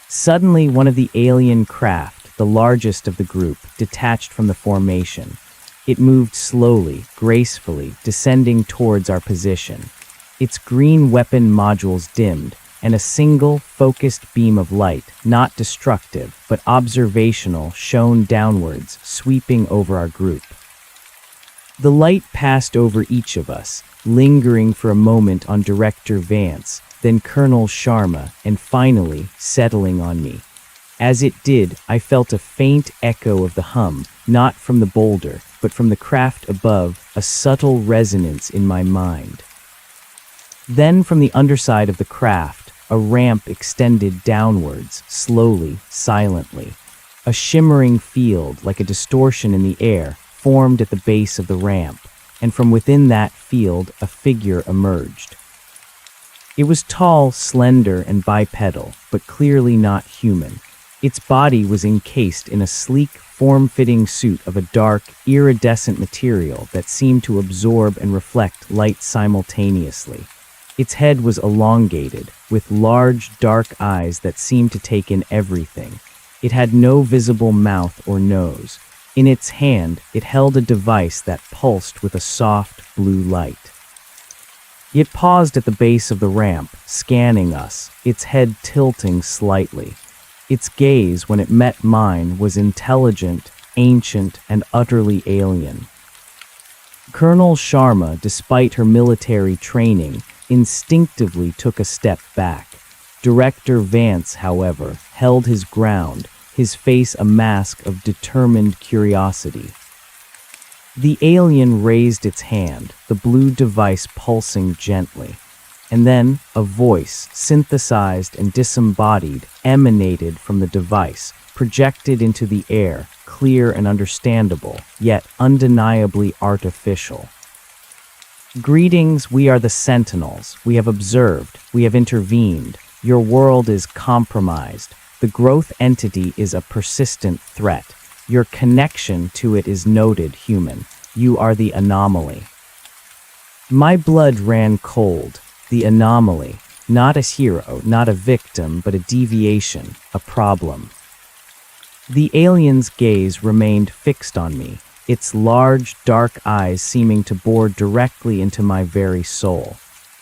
Suddenly, one of the alien craft, the largest of the group, detached from the formation. It moved slowly, gracefully, descending towards our position. Its green weapon modules dimmed, and a single, focused beam of light, not destructive, but observational, shone downwards, sweeping over our group. The light passed over each of us, lingering for a moment on Director Vance, then Colonel Sharma, and finally settling on me. As it did, I felt a faint echo of the hum, not from the boulder, but from the craft above, a subtle resonance in my mind. Then from the underside of the craft, a ramp extended downwards, slowly, silently. A shimmering field, like a distortion in the air, formed at the base of the ramp, and from within that field a figure emerged. It was tall, slender, and bipedal, but clearly not human. Its body was encased in a sleek, form-fitting suit of a dark, iridescent material that seemed to absorb and reflect light simultaneously. Its head was elongated, with large, dark eyes that seemed to take in everything. It had no visible mouth or nose. In its hand, it held a device that pulsed with a soft, blue light. It paused at the base of the ramp, scanning us, its head tilting slightly. Its gaze, when it met mine, was intelligent, ancient, and utterly alien. Colonel Sharma, despite her military training, instinctively took a step back. Director Vance, however, held his ground, his face a mask of determined curiosity. The alien raised its hand, the blue device pulsing gently. And then a voice, synthesized and disembodied, emanated from the device, projected into the air, clear and understandable, yet undeniably artificial. "Greetings, we are the Sentinels. We have observed. We have intervened. Your world is compromised. The growth entity is a persistent threat. Your connection to it is noted, human. You are the anomaly." My blood ran cold. The anomaly. Not a hero, not a victim, but a deviation, a problem. The alien's gaze remained fixed on me, its large, dark eyes seeming to bore directly into my very soul.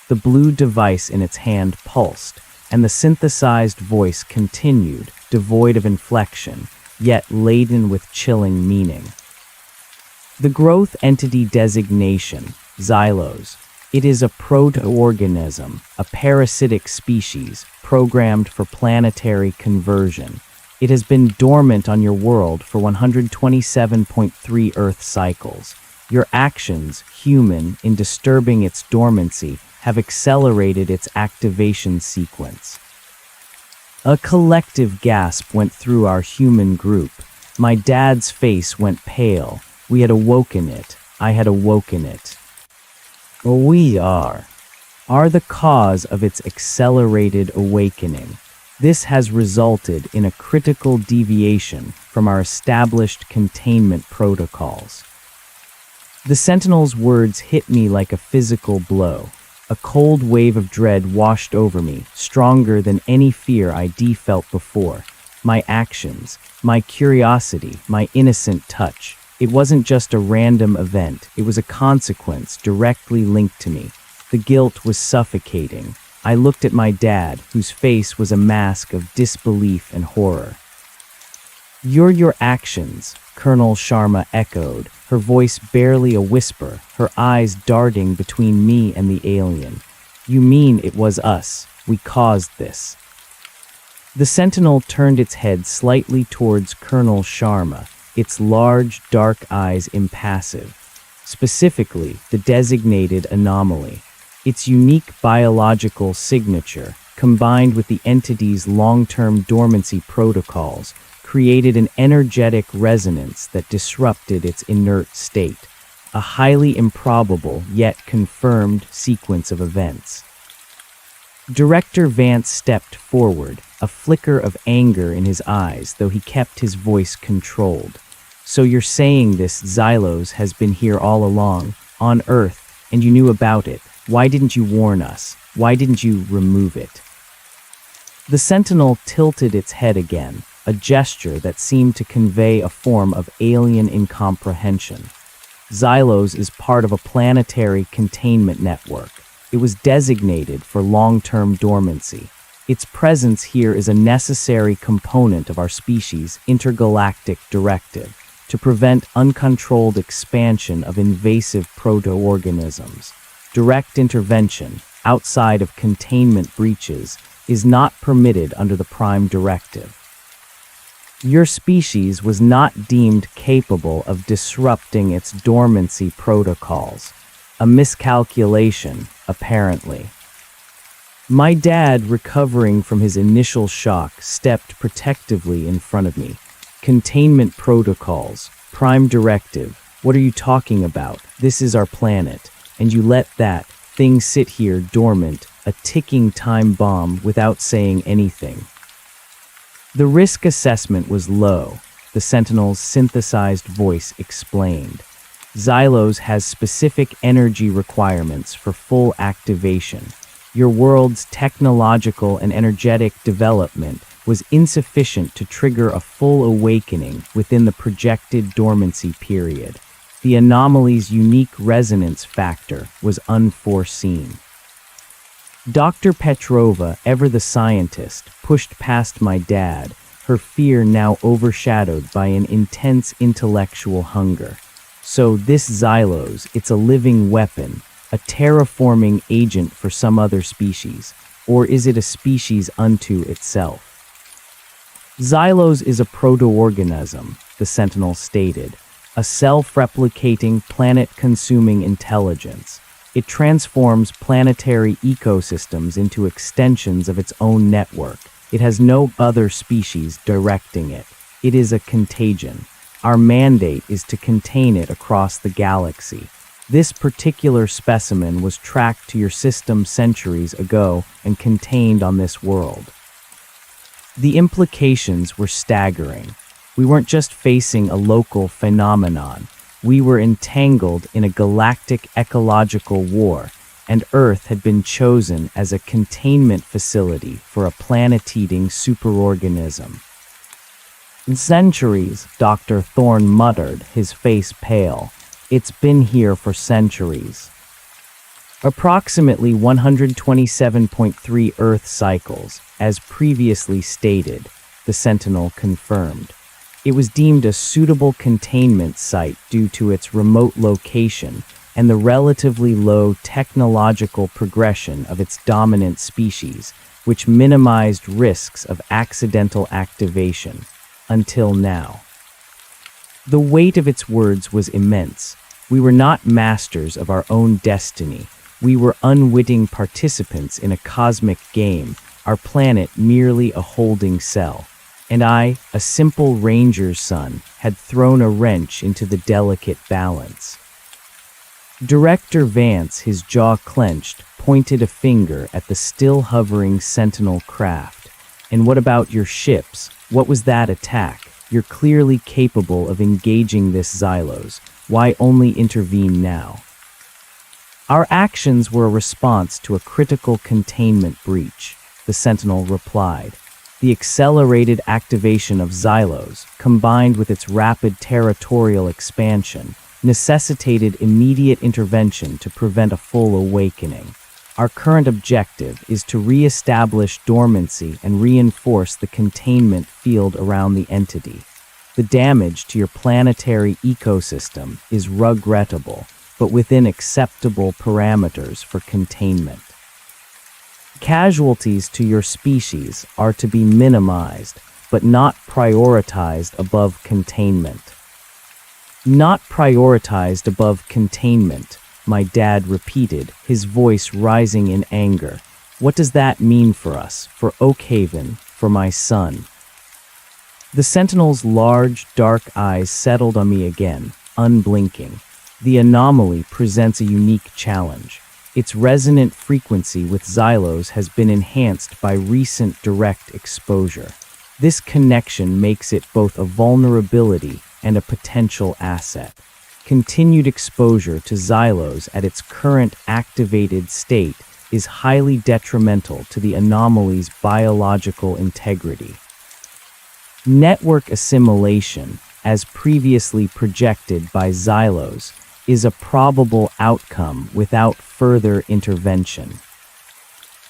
The blue device in its hand pulsed, and the synthesized voice continued, devoid of inflection, yet laden with chilling meaning. The growth entity designation, Xylos. It is a proto-organism, a parasitic species, programmed for planetary conversion. It has been dormant on your world for 127.3 Earth cycles. Your actions, human, in disturbing its dormancy, have accelerated its activation sequence. A collective gasp went through our human group. My dad's face went pale. We had awoken it. I had awoken it. We are the cause of its accelerated awakening. This has resulted in a critical deviation from our established containment protocols. The Sentinel's words hit me like a physical blow. A cold wave of dread washed over me, stronger than any fear I felt before. My actions, my curiosity, my innocent touch. It wasn't just a random event, it was a consequence directly linked to me. The guilt was suffocating. I looked at my dad, whose face was a mask of disbelief and horror. Your actions," Colonel Sharma echoed, her voice barely a whisper, her eyes darting between me and the alien. "You mean it was us. We caused this." The Sentinel turned its head slightly towards Colonel Sharma, its large, dark eyes impassive. Specifically, the designated anomaly. Its unique biological signature, combined with the entity's long-term dormancy protocols, created an energetic resonance that disrupted its inert state, a highly improbable yet confirmed sequence of events. Director Vance stepped forward, a flicker of anger in his eyes, though he kept his voice controlled. "So you're saying this Xylos has been here all along, on Earth, and you knew about it. Why didn't you warn us? Why didn't you remove it?" The Sentinel tilted its head again, a gesture that seemed to convey a form of alien incomprehension. "Xylos is part of a planetary containment network. It was designated for long-term dormancy. Its presence here is a necessary component of our species' intergalactic directive to prevent uncontrolled expansion of invasive proto-organisms. Direct intervention, outside of containment breaches, is not permitted under the Prime Directive." Your species was not deemed capable of disrupting its dormancy protocols. A miscalculation, apparently. My dad, recovering from his initial shock, stepped protectively in front of me. Containment protocols, prime directive. What are you talking about? This is our planet, and you let that thing sit here dormant, a ticking time bomb, without saying anything. The risk assessment was low, the Sentinel's synthesized voice explained. Xylos has specific energy requirements for full activation. Your world's technological and energetic development was insufficient to trigger a full awakening within the projected dormancy period. The anomaly's unique resonance factor was unforeseen. Dr. Petrova, ever the scientist, pushed past my dad, her fear now overshadowed by an intense intellectual hunger. So this Xylos, it's a living weapon, a terraforming agent for some other species, or is it a species unto itself? Xylos is a proto-organism, the Sentinel stated, a self-replicating, planet-consuming intelligence. It transforms planetary ecosystems into extensions of its own network. It has no other species directing it. It is a contagion. Our mandate is to contain it across the galaxy. This particular specimen was tracked to your system centuries ago and contained on this world. The implications were staggering. We weren't just facing a local phenomenon. We were entangled in a galactic ecological war, and Earth had been chosen as a containment facility for a planet-eating superorganism. In centuries, Dr. Thorne muttered, his face pale. It's been here for centuries. Approximately 127.3 Earth cycles, as previously stated, the Sentinel confirmed. It was deemed a suitable containment site due to its remote location and the relatively low technological progression of its dominant species, which minimized risks of accidental activation, until now. The weight of its words was immense. We were not masters of our own destiny. We were unwitting participants in a cosmic game, our planet merely a holding cell. And I, a simple ranger's son, had thrown a wrench into the delicate balance. Director Vance, his jaw clenched, pointed a finger at the still hovering Sentinel craft. And what about your ships? What was that attack? You're clearly capable of engaging this Xylos. Why only intervene now? Our actions were a response to a critical containment breach, the Sentinel replied. The accelerated activation of Xylos, combined with its rapid territorial expansion, necessitated immediate intervention to prevent a full awakening. Our current objective is to re-establish dormancy and reinforce the containment field around the entity. The damage to your planetary ecosystem is regrettable, but within acceptable parameters for containment. Casualties to your species are to be minimized, but not prioritized above containment. Not prioritized above containment, my dad repeated, his voice rising in anger. What does that mean for us, for Oakhaven, for my son? The Sentinel's large, dark eyes settled on me again, unblinking. The anomaly presents a unique challenge. Its resonant frequency with Xylos has been enhanced by recent direct exposure. This connection makes it both a vulnerability and a potential asset. Continued exposure to Xylos at its current activated state is highly detrimental to the anomaly's biological integrity. Network assimilation, as previously projected by Xylos, is a probable outcome without further intervention.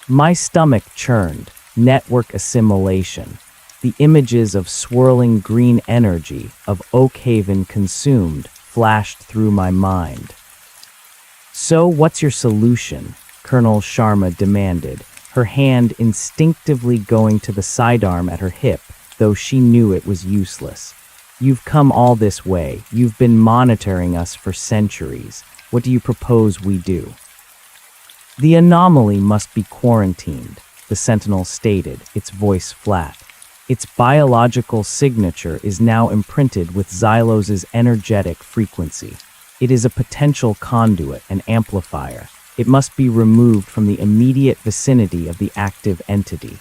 My stomach churned. Network assimilation. The images of swirling green energy of Oakhaven consumed flashed through my mind. So what's your solution? Colonel Sharma demanded, her hand instinctively going to the sidearm at her hip, though she knew it was useless. You've come all this way. You've been monitoring us for centuries. What do you propose we do? The anomaly must be quarantined, the sentinel stated, its voice flat. Its biological signature is now imprinted with Xylos's energetic frequency. It is a potential conduit and amplifier. It must be removed from the immediate vicinity of the active entity.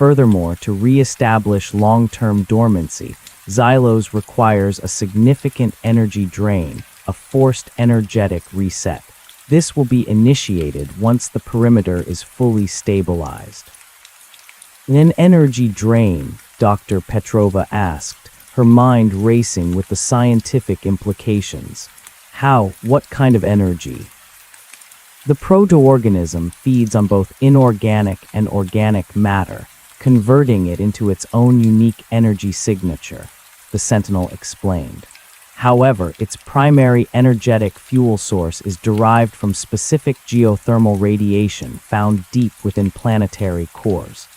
Furthermore, to re-establish long-term dormancy, Xylos requires a significant energy drain, a forced energetic reset. This will be initiated once the perimeter is fully stabilized. An energy drain, Dr. Petrova asked, her mind racing with the scientific implications. How? What kind of energy? The protoorganism feeds on both inorganic and organic matter, converting it into its own unique energy signature, the sentinel explained. However, its primary energetic fuel source is derived from specific geothermal radiation found deep within planetary cores.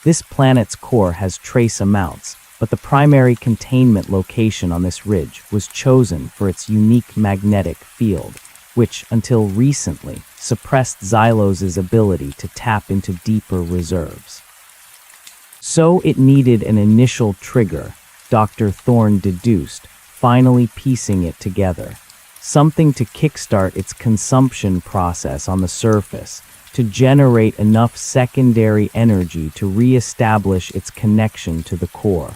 This planet's core has trace amounts, but the primary containment location on this ridge was chosen for its unique magnetic field, which, until recently, suppressed Xylos's ability to tap into deeper reserves. So it needed an initial trigger, Dr. Thorne deduced, finally piecing it together. Something to kickstart its consumption process on the surface, to generate enough secondary energy to re-establish its connection to the core.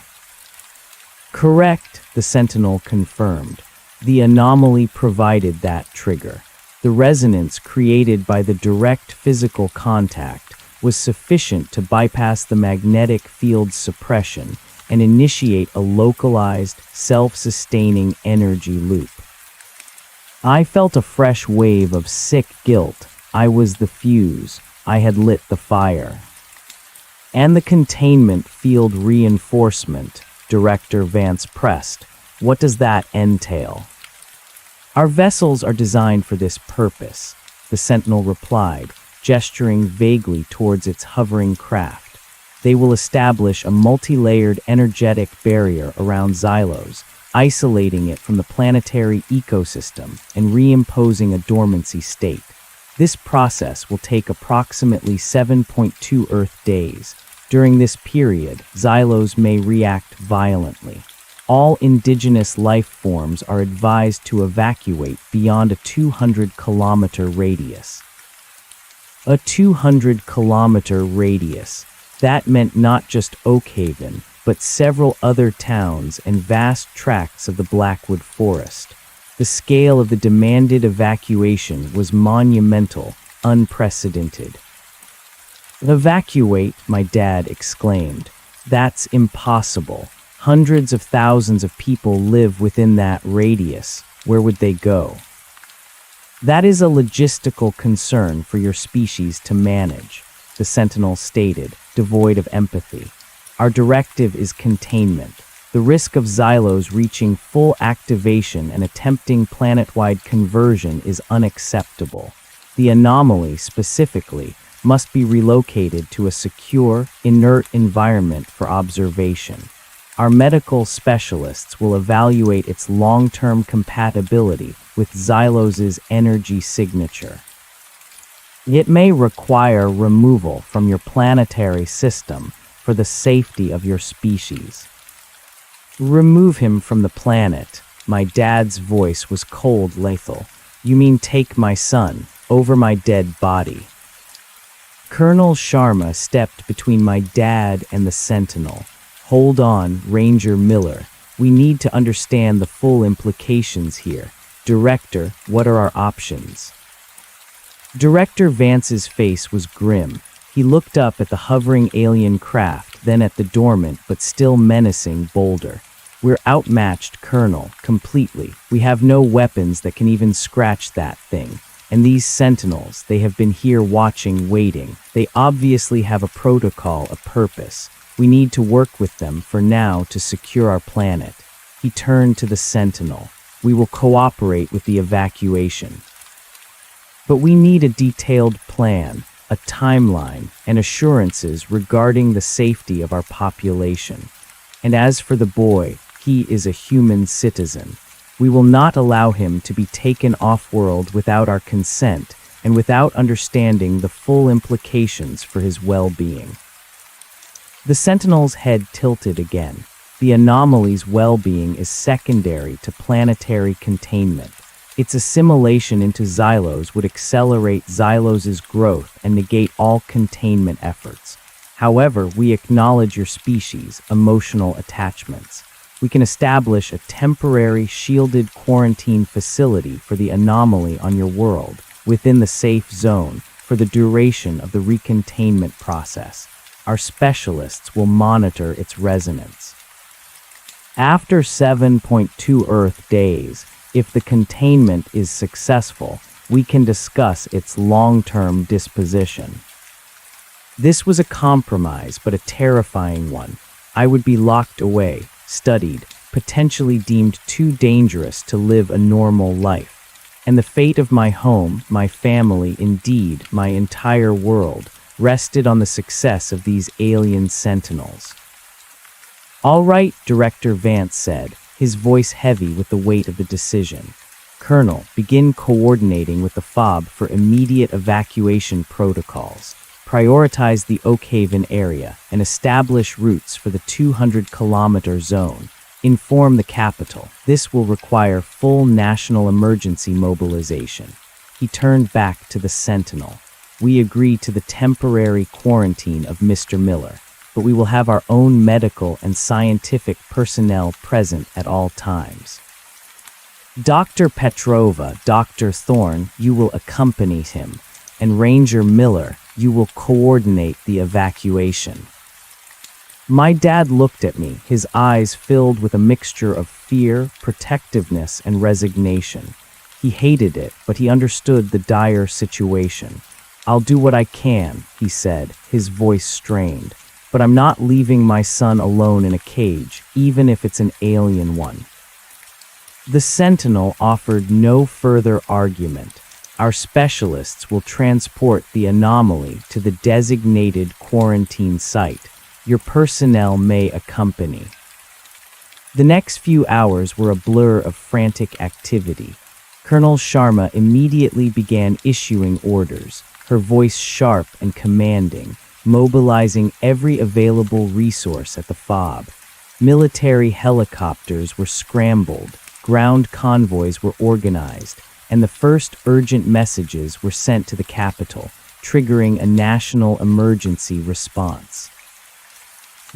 Correct, the sentinel confirmed. The anomaly provided that trigger. The resonance created by the direct physical contact was sufficient to bypass the magnetic field's suppression and initiate a localized, self-sustaining energy loop. I felt a fresh wave of sick guilt. I was the fuse. I had lit the fire. And the containment field reinforcement, Director Vance pressed. What does that entail? Our vessels are designed for this purpose, the sentinel replied, gesturing vaguely towards its hovering craft. They will establish a multi-layered energetic barrier around Xylos, isolating it from the planetary ecosystem and reimposing a dormancy state. This process will take approximately 7.2 Earth days. During this period, Xylos may react violently. All indigenous life forms are advised to evacuate beyond a 200-kilometer radius. A 200-kilometer radius. That meant not just Oakhaven, but several other towns and vast tracts of the Blackwood Forest. The scale of the demanded evacuation was monumental, unprecedented. Evacuate, my dad exclaimed. That's impossible. Hundreds of thousands of people live within that radius. Where would they go? That is a logistical concern for your species to manage, the sentinel stated, devoid of empathy. Our directive is containment. The risk of Xylos reaching full activation and attempting planet-wide conversion is unacceptable. The anomaly, specifically, must be relocated to a secure, inert environment for observation. Our medical specialists will evaluate its long-term compatibility with Xylos's energy signature. It may require removal from your planetary system for the safety of your species. Remove him from the planet. My dad's voice was cold, lethal. You mean take my son, over my dead body. Colonel Sharma stepped between my dad and the sentinel. Hold on, Ranger Miller. We need to understand the full implications here. Director, what are our options? Director Vance's face was grim. He looked up at the hovering alien craft, then at the dormant but still menacing boulder. We're outmatched, Colonel, completely. We have no weapons that can even scratch that thing. And these sentinels, they have been here watching, waiting. They obviously have a protocol, a purpose. We need to work with them for now to secure our planet. He turned to the sentinel. We will cooperate with the evacuation. But we need a detailed plan, a timeline, and assurances regarding the safety of our population. And as for the boy, he is a human citizen. We will not allow him to be taken off-world without our consent and without understanding the full implications for his well-being." The Sentinel's head tilted again. The anomaly's well-being is secondary to planetary containment. Its assimilation into Xylos would accelerate Xylos' growth and negate all containment efforts. However, we acknowledge your species' emotional attachments. We can establish a temporary shielded quarantine facility for the anomaly on your world within the safe zone for the duration of the recontainment process. Our specialists will monitor its resonance. After 7.2 Earth days, if the containment is successful, we can discuss its long-term disposition. This was a compromise, but a terrifying one. I would be locked away, studied, potentially deemed too dangerous to live a normal life. And the fate of my home, my family, indeed, my entire world, rested on the success of these alien sentinels. "All right," Director Vance said, his voice heavy with the weight of the decision. "Colonel, begin coordinating with the FOB for immediate evacuation protocols. Prioritize the Oakhaven area and establish routes for the 200-kilometer zone. Inform the capital. This will require full national emergency mobilization." He turned back to the Sentinel. "We agree to the temporary quarantine of Mr. Miller, but we will have our own medical and scientific personnel present at all times. Dr. Petrova, Dr. Thorne, you will accompany him, and Ranger Miller, you will coordinate the evacuation." My dad looked at me, his eyes filled with a mixture of fear, protectiveness, and resignation. He hated it, but he understood the dire situation. "I'll do what I can," he said, his voice strained. "But I'm not leaving my son alone in a cage, even if it's an alien one." The Sentinel offered no further argument. "Our specialists will transport the anomaly to the designated quarantine site. Your personnel may accompany." The next few hours were a blur of frantic activity. Colonel Sharma immediately began issuing orders, her voice sharp and commanding, mobilizing every available resource at the FOB. Military helicopters were scrambled, ground convoys were organized, and the first urgent messages were sent to the capital, triggering a national emergency response.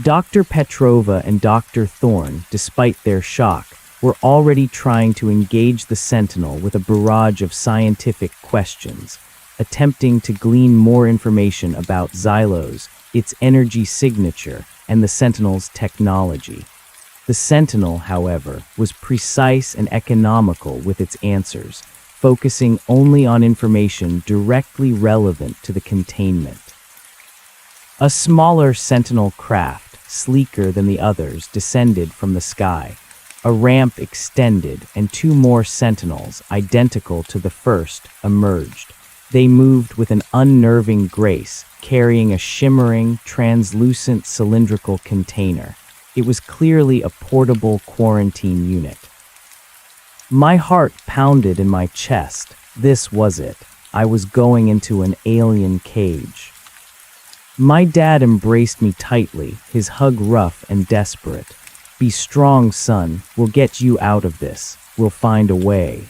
Dr. Petrova and Dr. Thorne, despite their shock, were already trying to engage the Sentinel with a barrage of scientific questions, attempting to glean more information about Xylos, its energy signature, and the Sentinel's technology. The Sentinel, however, was precise and economical with its answers, focusing only on information directly relevant to the containment. A smaller Sentinel craft, sleeker than the others, descended from the sky. A ramp extended, and two more Sentinels, identical to the first, emerged. They moved with an unnerving grace, carrying a shimmering, translucent cylindrical container. It was clearly a portable quarantine unit. My heart pounded in my chest. This was it. I was going into an alien cage. My dad embraced me tightly, his hug rough and desperate. "Be strong, son. We'll get you out of this. We'll find a way."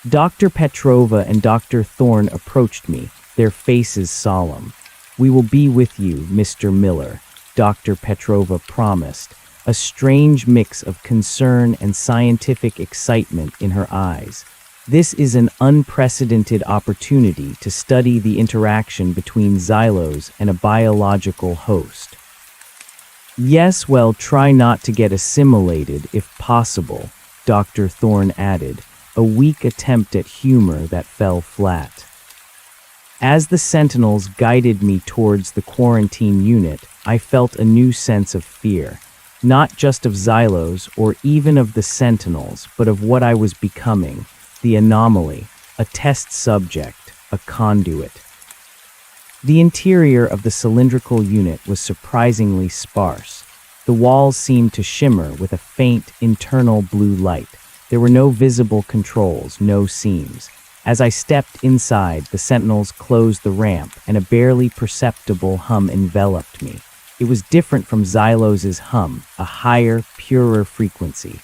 Dr. Petrova and Dr. Thorne approached me, their faces solemn. "We will be with you, Mr. Miller," Dr. Petrova promised, a strange mix of concern and scientific excitement in her eyes. "This is an unprecedented opportunity to study the interaction between Xylos and a biological host." "Yes, well, try not to get assimilated if possible," Dr. Thorne added, a weak attempt at humor that fell flat. As the Sentinels guided me towards the quarantine unit, I felt a new sense of fear, not just of Xylos or even of the Sentinels, but of what I was becoming, the anomaly, a test subject, a conduit. The interior of the cylindrical unit was surprisingly sparse. The walls seemed to shimmer with a faint, internal blue light. There were no visible controls, no seams. As I stepped inside, the sentinels closed the ramp, and a barely perceptible hum enveloped me. It was different from Xylos's hum, a higher, purer frequency.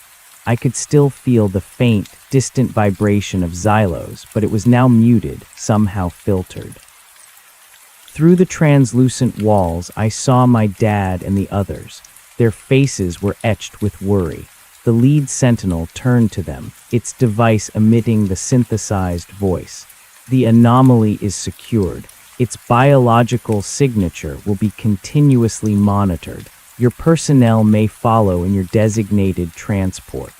I could still feel the faint, distant vibration of Xylos, but it was now muted, somehow filtered. Through the translucent walls, I saw my dad and the others. Their faces were etched with worry. The lead sentinel turned to them, its device emitting the synthesized voice. The anomaly is secured. Its biological signature will be continuously monitored. Your personnel may follow in your designated transport.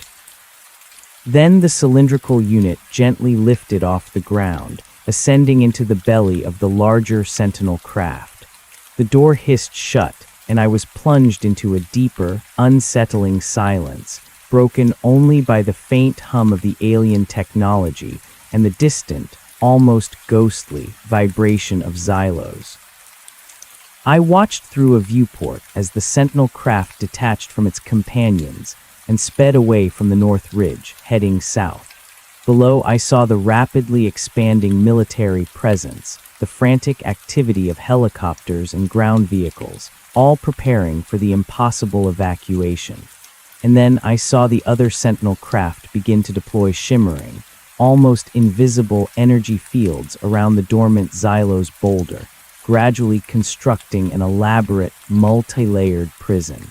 Then the cylindrical unit gently lifted off the ground, ascending into the belly of the larger sentinel craft. The door hissed shut, and I was plunged into a deeper, unsettling silence, broken only by the faint hum of the alien technology and the distant, almost ghostly, vibration of Xylos. I watched through a viewport as the sentinel craft detached from its companions and sped away from the North Ridge, heading south. Below, I saw the rapidly expanding military presence, the frantic activity of helicopters and ground vehicles, all preparing for the impossible evacuation. And then I saw the other sentinel craft begin to deploy shimmering, almost invisible energy fields around the dormant Xylos boulder, gradually constructing an elaborate, multi-layered prison.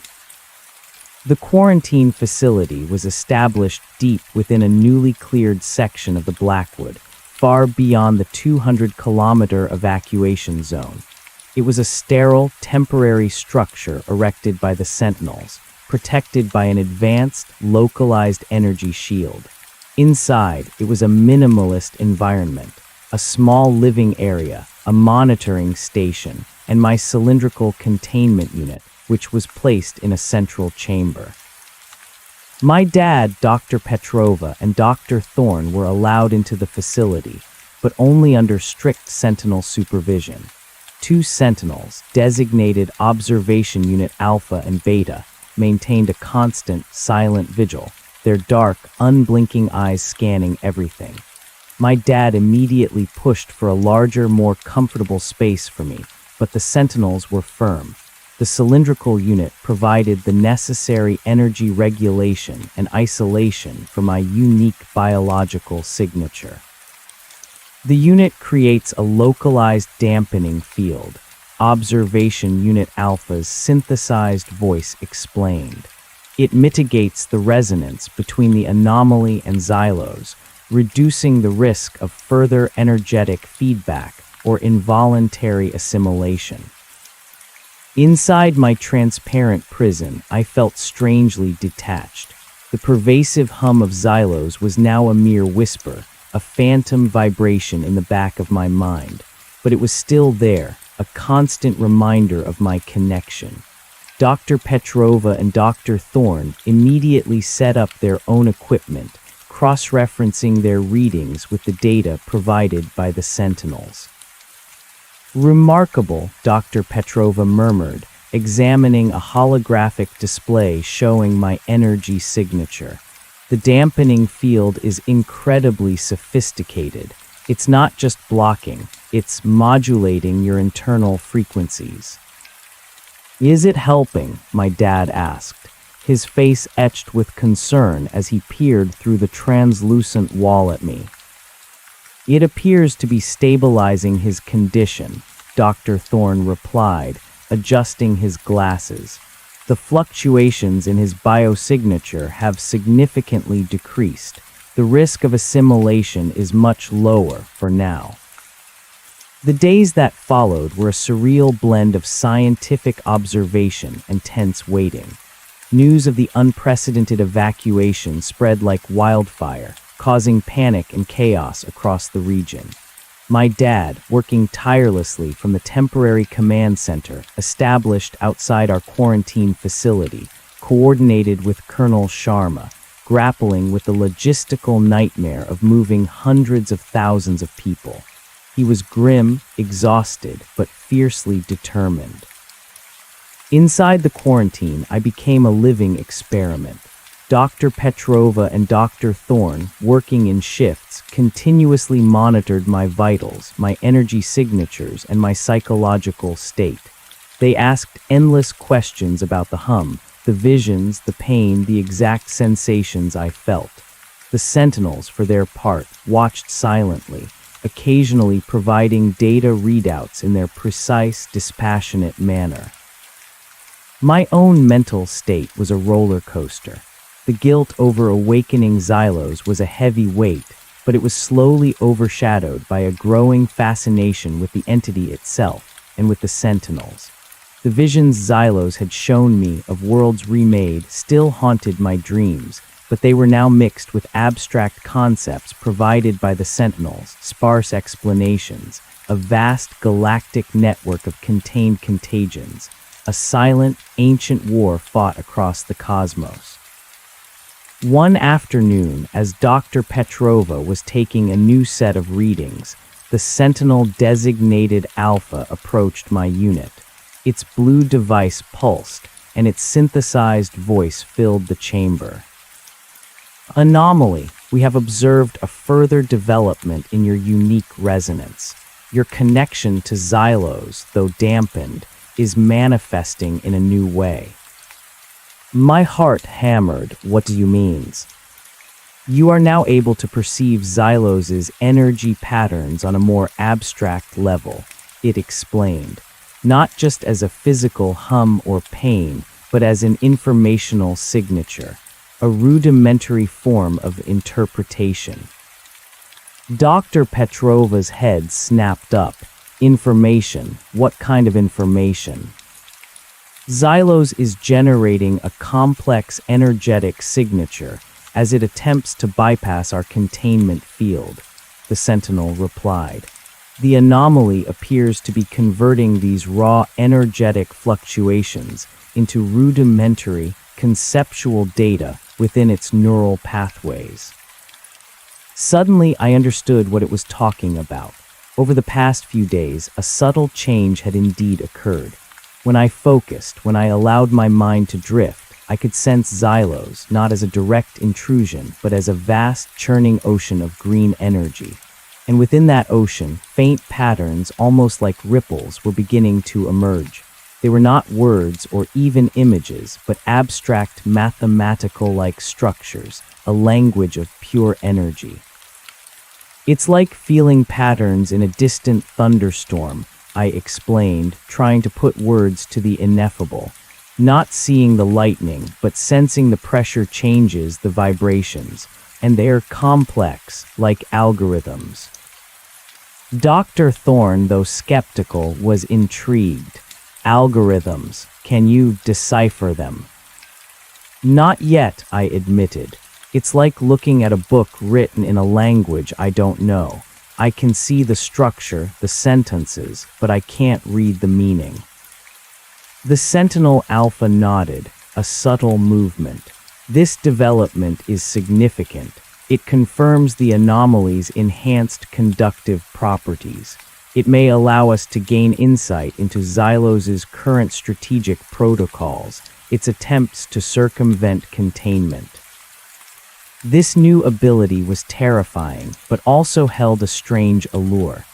The quarantine facility was established deep within a newly cleared section of the Blackwood, far beyond the 200-kilometer evacuation zone. It was a sterile, temporary structure erected by the Sentinels, protected by an advanced, localized energy shield. Inside, it was a minimalist environment, a small living area, a monitoring station, and my cylindrical containment unit, which was placed in a central chamber. My dad, Dr. Petrova, and Dr. Thorne were allowed into the facility, but only under strict Sentinel supervision. 2 Sentinels, designated Observation Unit Alpha and Beta, maintained a constant, silent vigil, their dark, unblinking eyes scanning everything. My dad immediately pushed for a larger, more comfortable space for me, but the Sentinels were firm. The cylindrical unit provided the necessary energy regulation and isolation for my unique biological signature. The unit creates a localized dampening field. Observation Unit Alpha's synthesized voice explained. It mitigates the resonance between the anomaly and Xylos, reducing the risk of further energetic feedback or involuntary assimilation. Inside my transparent prison, I felt strangely detached. The pervasive hum of Xylos was now a mere whisper, a phantom vibration in the back of my mind, but it was still there, a constant reminder of my connection. Dr. Petrova and Dr. Thorne immediately set up their own equipment, cross-referencing their readings with the data provided by the Sentinels. "Remarkable," Dr. Petrova murmured, examining a holographic display showing my energy signature. "The dampening field is incredibly sophisticated. It's not just blocking, it's modulating your internal frequencies." "Is it helping?" my dad asked, his face etched with concern as he peered through the translucent wall at me. "It appears to be stabilizing his condition," Dr. Thorne replied, adjusting his glasses. "The fluctuations in his biosignature have significantly decreased. The risk of assimilation is much lower for now." The days that followed were a surreal blend of scientific observation and tense waiting. News of the unprecedented evacuation spread like wildfire, causing panic and chaos across the region. My dad, working tirelessly from the temporary command center established outside our quarantine facility, coordinated with Colonel Sharma, grappling with the logistical nightmare of moving hundreds of thousands of people. He was grim, exhausted, but fiercely determined. Inside the quarantine, I became a living experiment. Dr. Petrova and Dr. Thorne, working in shifts, continuously monitored my vitals, my energy signatures, and my psychological state. They asked endless questions about the hum, the visions, the pain, the exact sensations I felt. The sentinels, for their part, watched silently, occasionally providing data readouts in their precise, dispassionate manner. My own mental state was a roller coaster. The guilt over awakening Xylos was a heavy weight, but it was slowly overshadowed by a growing fascination with the entity itself and with the sentinels. The visions Xylos had shown me of worlds remade still haunted my dreams, but they were now mixed with abstract concepts provided by the sentinels, sparse explanations, a vast galactic network of contained contagions, a silent, ancient war fought across the cosmos. One afternoon, as Dr. Petrova was taking a new set of readings, the Sentinel-designated Alpha approached my unit. Its blue device pulsed, and its synthesized voice filled the chamber. Anomaly, we have observed a further development in your unique resonance. Your connection to Xylos, though dampened, is manifesting in a new way. My heart hammered, "What do you mean?" You are now able to perceive Xylos's energy patterns on a more abstract level, it explained, not just as a physical hum or pain, but as an informational signature, a rudimentary form of interpretation. Dr. Petrova's head snapped up. Information? What kind of information? Xylos is generating a complex energetic signature as it attempts to bypass our containment field, the Sentinel replied. The anomaly appears to be converting these raw energetic fluctuations into rudimentary, conceptual data within its neural pathways. Suddenly, I understood what it was talking about. Over the past few days, a subtle change had indeed occurred. When I focused, when I allowed my mind to drift, I could sense Xylos not as a direct intrusion, but as a vast, churning ocean of green energy. And within that ocean, faint patterns, almost like ripples, were beginning to emerge. They were not words or even images, but abstract mathematical-like structures, a language of pure energy. It's like feeling patterns in a distant thunderstorm, I explained, trying to put words to the ineffable. Not seeing the lightning, but sensing the pressure changes the vibrations, and they are complex, like algorithms. Dr. Thorne, though skeptical, was intrigued. Algorithms, can you decipher them? Not yet, I admitted. It's like looking at a book written in a language I don't know. I can see the structure, the sentences, but I can't read the meaning. The Sentinel Alpha nodded, a subtle movement. This development is significant. It confirms the anomaly's enhanced conductive properties. It may allow us to gain insight into Xylos's current strategic protocols, its attempts to circumvent containment. This new ability was terrifying, but also held a strange allure.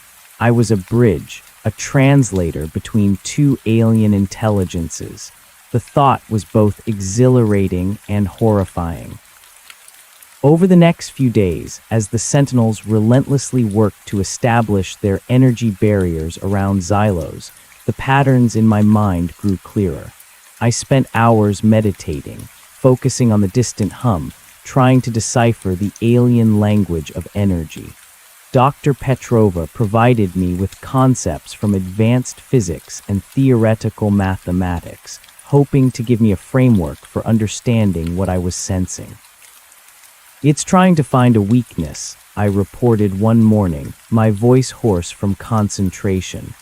I was a bridge, a translator between two alien intelligences. The thought was both exhilarating and horrifying. Over the next few days, as the Sentinels relentlessly worked to establish their energy barriers around Xylos, the patterns in my mind grew clearer. I spent hours meditating, focusing on the distant hum, trying to decipher the alien language of energy. Dr. Petrova provided me with concepts from advanced physics and theoretical mathematics, hoping to give me a framework for understanding what I was sensing. It's trying to find a weakness, I reported one morning, my voice hoarse from concentration.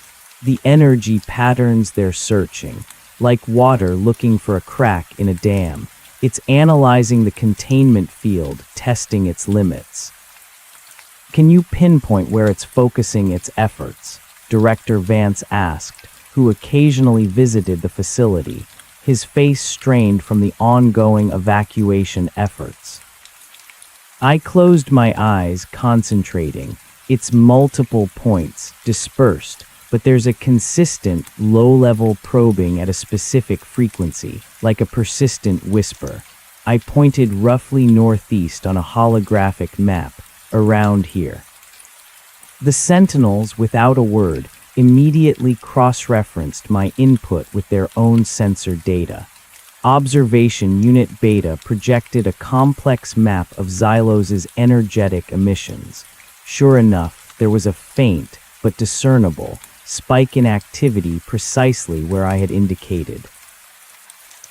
The energy patterns they're searching, like water looking for a crack in a dam. It's analyzing the containment field, testing its limits. Can you pinpoint where it's focusing its efforts? Director Vance asked, who occasionally visited the facility, his face strained from the ongoing evacuation efforts. I closed my eyes, concentrating. Its multiple points, dispersed, but there's a consistent, low-level probing at a specific frequency, like a persistent whisper. I pointed roughly northeast on a holographic map, around here. The sentinels, without a word, immediately cross-referenced my input with their own sensor data. Observation Unit Beta projected a complex map of Xylos's energetic emissions. Sure enough, there was a faint, but discernible, spike in activity precisely where I had indicated.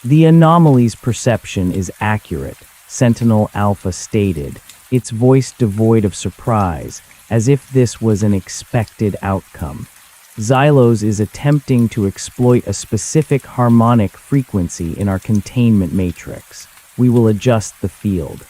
The anomaly's perception is accurate, Sentinel Alpha stated, its voice devoid of surprise, as if this was an expected outcome. Xylos is attempting to exploit a specific harmonic frequency in our containment matrix. We will adjust the field.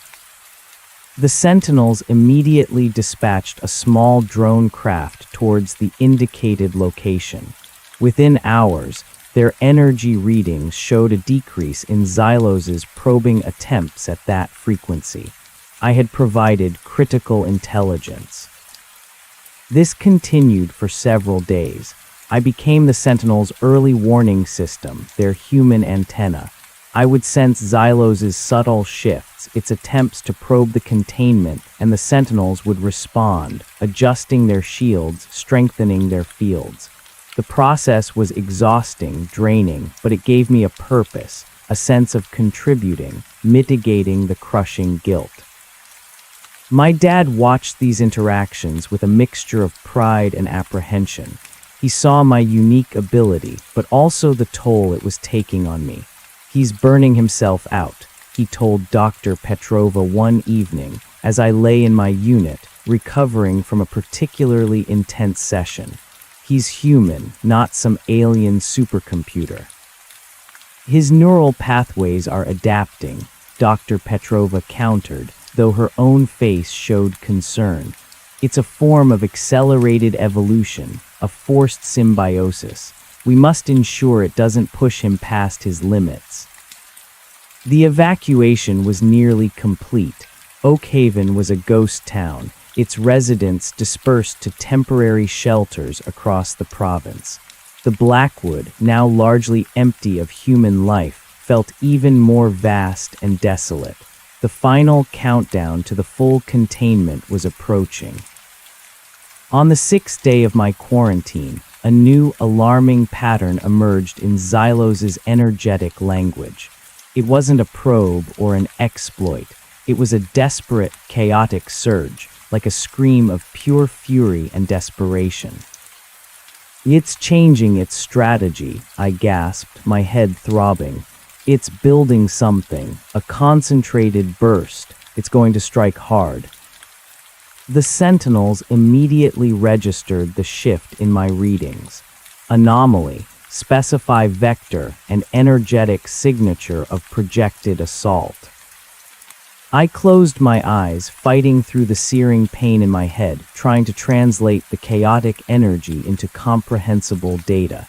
The Sentinels immediately dispatched a small drone craft towards the indicated location. Within hours, their energy readings showed a decrease in Xylos's probing attempts at that frequency. I had provided critical intelligence. This continued for several days. I became the Sentinel's early warning system, their human antenna. I would sense Xylos's subtle shifts, its attempts to probe the containment, and the Sentinels would respond, adjusting their shields, strengthening their fields. The process was exhausting, draining, but it gave me a purpose, a sense of contributing, mitigating the crushing guilt. My dad watched these interactions with a mixture of pride and apprehension. He saw my unique ability, but also the toll it was taking on me. "He's burning himself out," he told Dr. Petrova one evening as I lay in my unit, recovering from a particularly intense session. "He's human, not some alien supercomputer." "His neural pathways are adapting," Dr. Petrova countered, though her own face showed concern. "It's a form of accelerated evolution, a forced symbiosis. We must ensure it doesn't push him past his limits." The evacuation was nearly complete. Oak Haven was a ghost town, its residents dispersed to temporary shelters across the province. The Blackwood, now largely empty of human life, felt even more vast and desolate. The final countdown to the full containment was approaching. On the 6th day of my quarantine, a new, alarming pattern emerged in Xylos's energetic language. It wasn't a probe or an exploit. It was a desperate, chaotic surge, like a scream of pure fury and desperation. "It's changing its strategy," I gasped, my head throbbing. "It's building something, a concentrated burst. It's going to strike hard." The Sentinels immediately registered the shift in my readings. Anomaly, specify vector, and energetic signature of projected assault. I closed my eyes, fighting through the searing pain in my head, trying to translate the chaotic energy into comprehensible data.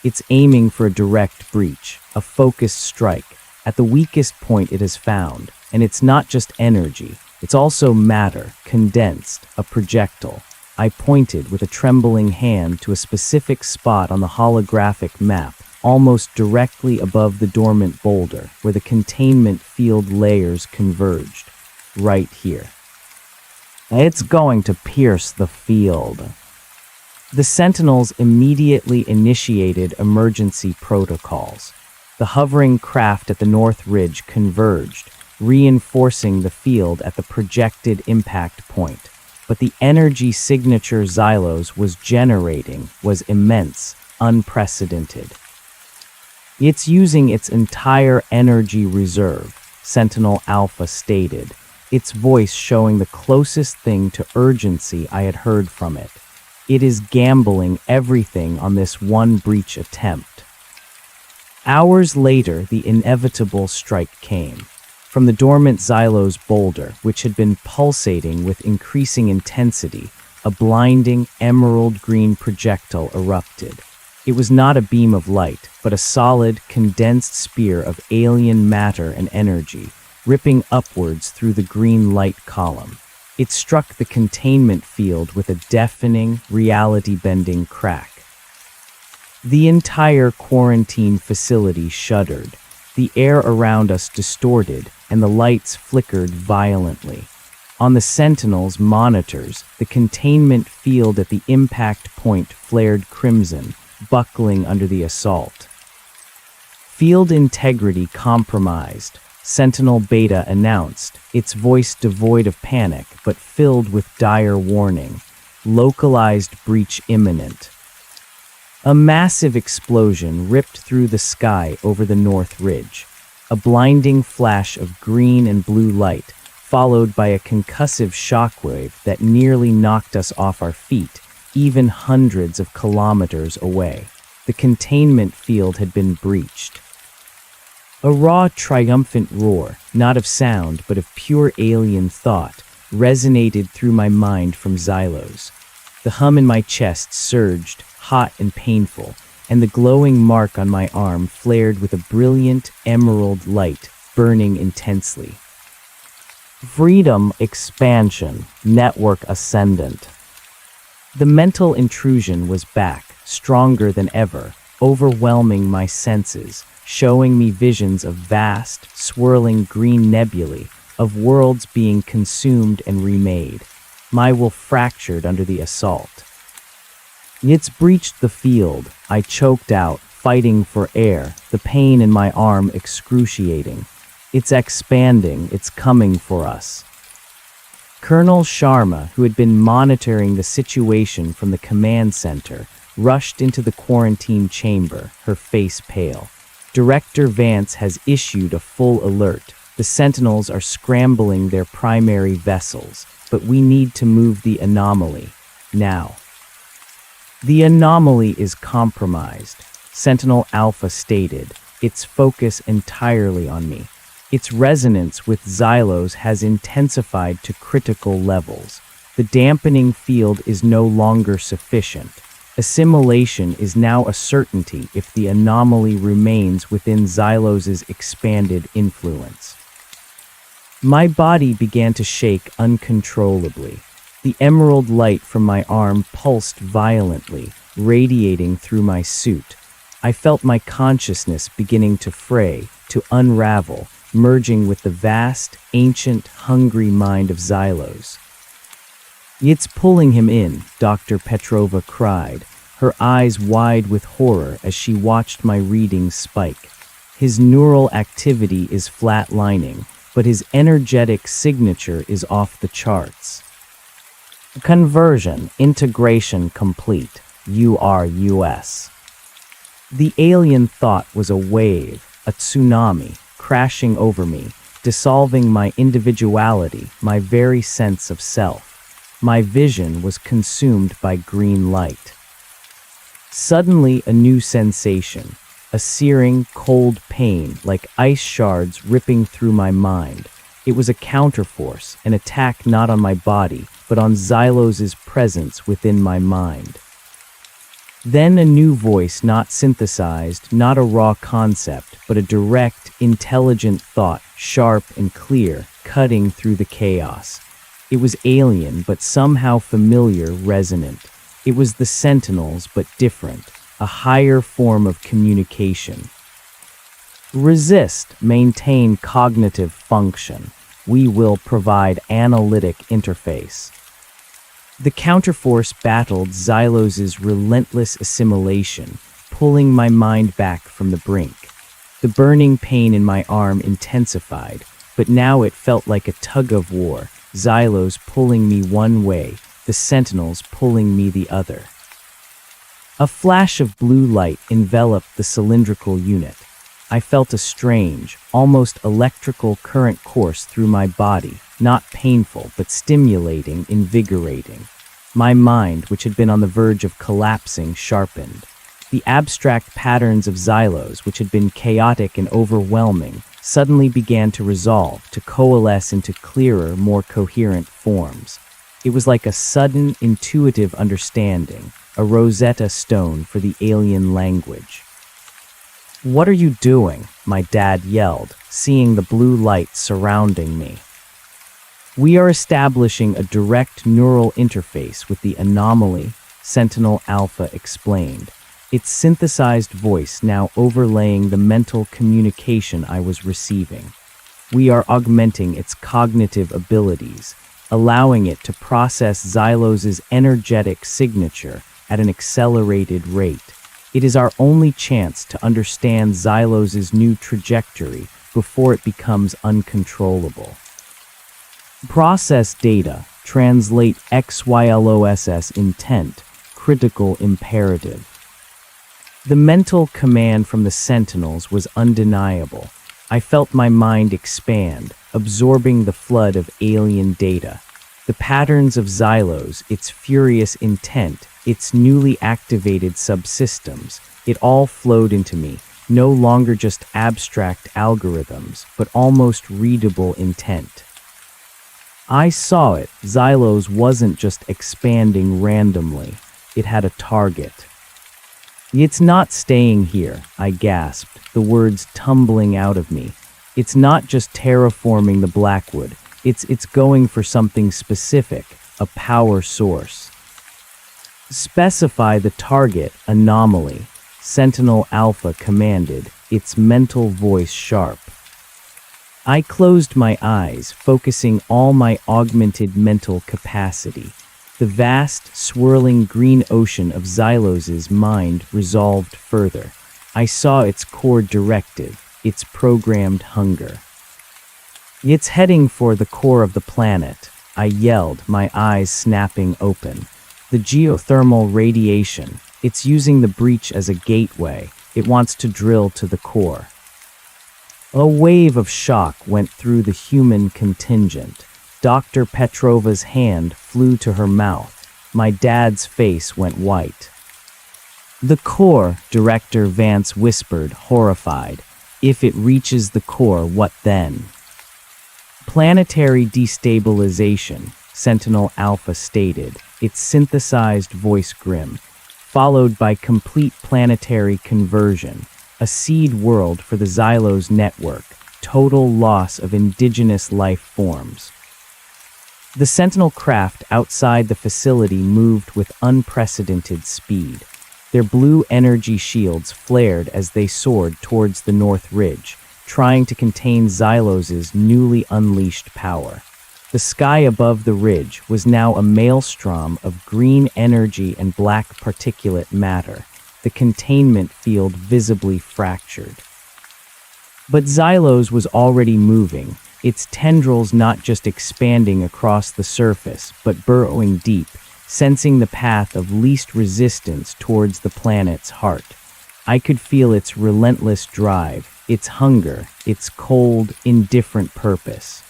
It's aiming for a direct breach, a focused strike, at the weakest point it has found, and it's not just energy. It's also matter, condensed, a projectile. I pointed with a trembling hand to a specific spot on the holographic map, almost directly above the dormant boulder, where the containment field layers converged. Right here. "It's going to pierce the field." The Sentinels immediately initiated emergency protocols. The hovering craft at the North Ridge converged, reinforcing the field at the projected impact point. But the energy signature Xylos was generating was immense, unprecedented. "It's using its entire energy reserve," Sentinel Alpha stated, its voice showing the closest thing to urgency I had heard from it. "It is gambling everything on this one breach attempt." Hours later, the inevitable strike came. From the dormant Xylos boulder, which had been pulsating with increasing intensity, a blinding emerald green projectile erupted. It was not a beam of light, but a solid, condensed spear of alien matter and energy, ripping upwards through the green light column. It struck the containment field with a deafening, reality-bending crack. The entire quarantine facility shuddered. The air around us distorted, and the lights flickered violently. On the Sentinel's monitors, the containment field at the impact point flared crimson, buckling under the assault. Field integrity compromised, Sentinel Beta announced, its voice devoid of panic but filled with dire warning. Localized breach imminent. A massive explosion ripped through the sky over the North Ridge. A blinding flash of green and blue light, followed by a concussive shockwave that nearly knocked us off our feet, even hundreds of kilometers away. The containment field had been breached. A raw, triumphant roar, not of sound but of pure alien thought, resonated through my mind from Xylos. The hum in my chest surged, hot and painful, and the glowing mark on my arm flared with a brilliant emerald light, burning intensely. Freedom expansion, network ascendant. The mental intrusion was back, stronger than ever, overwhelming my senses, showing me visions of vast, swirling green nebulae, of worlds being consumed and remade. My will fractured under the assault. It's breached the field, I choked out, fighting for air, the pain in my arm excruciating. It's expanding, it's coming for us. Colonel Sharma, who had been monitoring the situation from the command center, rushed into the quarantine chamber, her face pale. Director Vance has issued a full alert. The Sentinels are scrambling their primary vessels, but we need to move the anomaly, now. The anomaly is compromised, Sentinel Alpha stated, its focus entirely on me. Its resonance with Xylos has intensified to critical levels. The dampening field is no longer sufficient. Assimilation is now a certainty if the anomaly remains within Xylos's expanded influence. My body began to shake uncontrollably. The emerald light from my arm pulsed violently, radiating through my suit. I felt my consciousness beginning to fray, to unravel, merging with the vast, ancient, hungry mind of Xylos. "It's pulling him in," Dr. Petrova cried, her eyes wide with horror as she watched my readings spike. His neural activity is flatlining, but his energetic signature is off the charts. Conversion, integration complete. URUS. The alien thought was a wave, a tsunami, crashing over me, dissolving my individuality, my very sense of self. My vision was consumed by green light. Suddenly, a new sensation, a searing, cold pain like ice shards ripping through my mind. It was a counterforce, an attack not on my body, but on Xylos's presence within my mind. Then a new voice, not synthesized, not a raw concept, but a direct, intelligent thought, sharp and clear, cutting through the chaos. It was alien, but somehow familiar, resonant. It was the Sentinels, but different, a higher form of communication. Resist, maintain cognitive function. We will provide analytic interface. The counterforce battled Xylos's relentless assimilation, pulling my mind back from the brink. The burning pain in my arm intensified, but now it felt like a tug-of-war, Xylos pulling me one way, the Sentinels pulling me the other. A flash of blue light enveloped the cylindrical unit. I felt a strange, almost electrical current course through my body, not painful but stimulating, invigorating. My mind, which had been on the verge of collapsing, sharpened. The abstract patterns of Xylos, which had been chaotic and overwhelming, suddenly began to resolve, to coalesce into clearer, more coherent forms. It was like a sudden, intuitive understanding, a Rosetta Stone for the alien language. "What are you doing?" my dad yelled, seeing the blue light surrounding me. "We are establishing a direct neural interface with the anomaly," Sentinel Alpha explained, its synthesized voice now overlaying the mental communication I was receiving. "We are augmenting its cognitive abilities, allowing it to process Xylos's energetic signature at an accelerated rate. It is our only chance to understand Xylos's new trajectory before it becomes uncontrollable. Process data, translate XYLOSS intent, critical imperative." The mental command from the Sentinels was undeniable. I felt my mind expand, absorbing the flood of alien data. The patterns of Xylos, its furious intent, its newly activated subsystems, it all flowed into me, no longer just abstract algorithms, but almost readable intent. I saw it. Xylos wasn't just expanding randomly. It had a target. "It's not staying here," I gasped, the words tumbling out of me. "It's not just terraforming the Blackwood. It's going for something specific, a power source." "Specify the target, anomaly," Sentinel Alpha commanded, its mental voice sharp. I closed my eyes, focusing all my augmented mental capacity. The vast, swirling green ocean of Xylos's mind resolved further. I saw its core directive, its programmed hunger. "It's heading for the core of the planet," I yelled, my eyes snapping open. "The geothermal radiation. It's using the breach as a gateway. It wants to drill to the core." A wave of shock went through the human contingent. Dr. Petrova's hand flew to her mouth. My dad's face went white. "The core," Director Vance whispered, horrified. "If it reaches the core, what then?" "Planetary destabilization," Sentinel Alpha stated, its synthesized voice grim, followed by complete planetary conversion, a seed world for the Xylos network, total loss of indigenous life forms. The Sentinel craft outside the facility moved with unprecedented speed. Their blue energy shields flared as they soared towards the North Ridge, trying to contain Xylos's newly unleashed power. The sky above the ridge was now a maelstrom of green energy and black particulate matter, the containment field visibly fractured. But Xylos was already moving, its tendrils not just expanding across the surface, but burrowing deep, sensing the path of least resistance towards the planet's heart. I could feel its relentless drive, its hunger, its cold, indifferent purpose.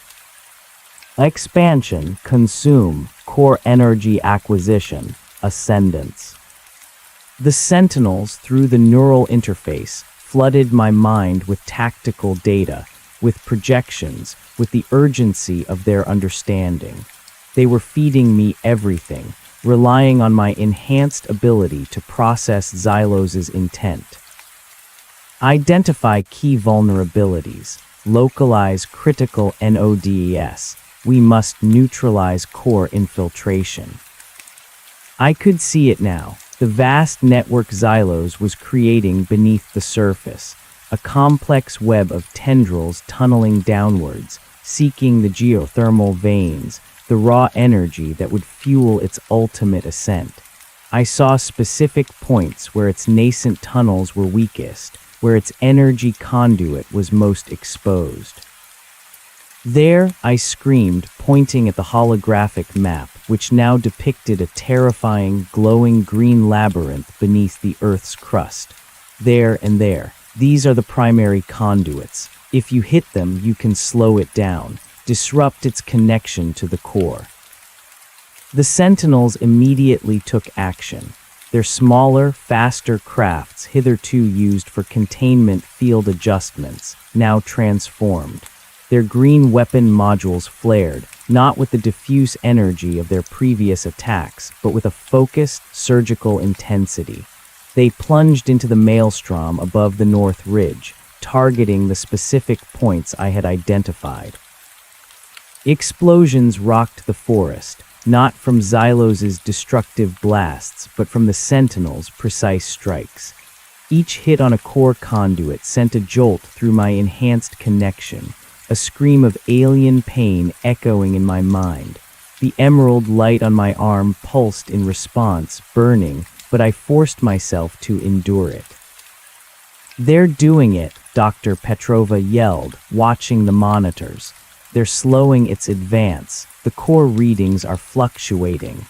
Expansion, consume, core energy acquisition, ascendance. The Sentinels, through the neural interface, flooded my mind with tactical data, with projections, with the urgency of their understanding. They were feeding me everything, relying on my enhanced ability to process Xylos's intent. Identify key vulnerabilities, localize critical NODES. We must neutralize core infiltration. I could see it now. The vast network Xylos was creating beneath the surface, a complex web of tendrils tunneling downwards, seeking the geothermal veins, the raw energy that would fuel its ultimate ascent. I saw specific points where its nascent tunnels were weakest, where its energy conduit was most exposed. "There," I screamed, pointing at the holographic map, which now depicted a terrifying, glowing green labyrinth beneath the Earth's crust. "There and there. These are the primary conduits. If you hit them, you can slow it down, disrupt its connection to the core." The Sentinels immediately took action. Their smaller, faster crafts, hitherto used for containment field adjustments, now transformed. Their green weapon modules flared, not with the diffuse energy of their previous attacks, but with a focused, surgical intensity. They plunged into the maelstrom above the North Ridge, targeting the specific points I had identified. Explosions rocked the forest, not from Xylos's destructive blasts, but from the Sentinels' precise strikes. Each hit on a core conduit sent a jolt through my enhanced connection, a scream of alien pain echoing in my mind. The emerald light on my arm pulsed in response, burning, but I forced myself to endure it. "They're doing it," Dr. Petrova yelled, watching the monitors. "They're slowing its advance. The core readings are fluctuating."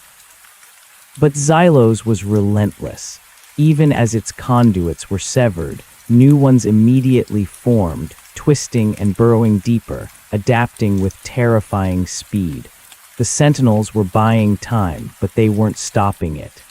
But Xylos was relentless. Even as its conduits were severed, new ones immediately formed, twisting and burrowing deeper, adapting with terrifying speed. The Sentinels were buying time, but they weren't stopping it.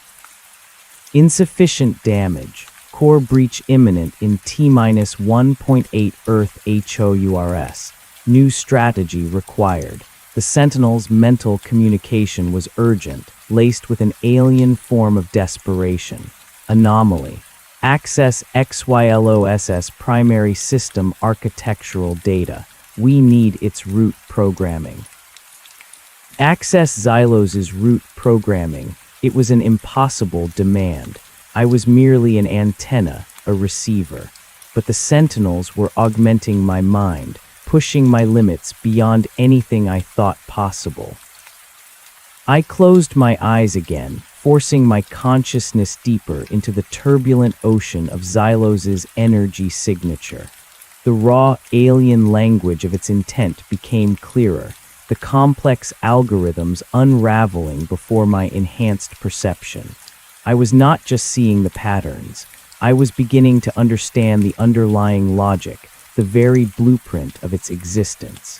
Insufficient damage. Core breach imminent in T-1.8 Earth HOURS. New strategy required. The Sentinels' mental communication was urgent, laced with an alien form of desperation. Anomaly. Access XYLOSS primary system architectural data. We need its root programming. Access Xylos's root programming. It was an impossible demand. I was merely an antenna, a receiver. But the Sentinels were augmenting my mind, pushing my limits beyond anything I thought possible. I closed my eyes again, forcing my consciousness deeper into the turbulent ocean of Xylos's energy signature. The raw, alien language of its intent became clearer, the complex algorithms unraveling before my enhanced perception. I was not just seeing the patterns. I was beginning to understand the underlying logic, the very blueprint of its existence.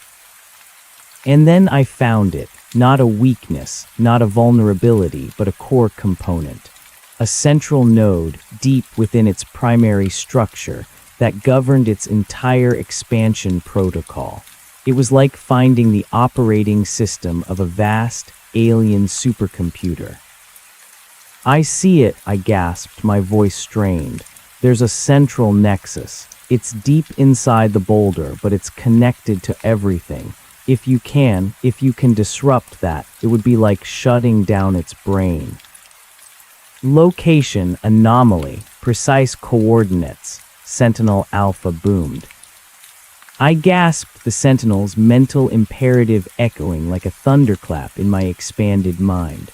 And then I found it, not a weakness, not a vulnerability, but a core component. A central node, deep within its primary structure, that governed its entire expansion protocol. It was like finding the operating system of a vast, alien supercomputer. "I see it," I gasped, my voice strained. "There's a central nexus. It's deep inside the boulder, but it's connected to everything. If you can disrupt that, it would be like shutting down its brain." "Location anomaly, precise coordinates," Sentinel Alpha boomed. I gasped, the Sentinel's mental imperative echoing like a thunderclap in my expanded mind.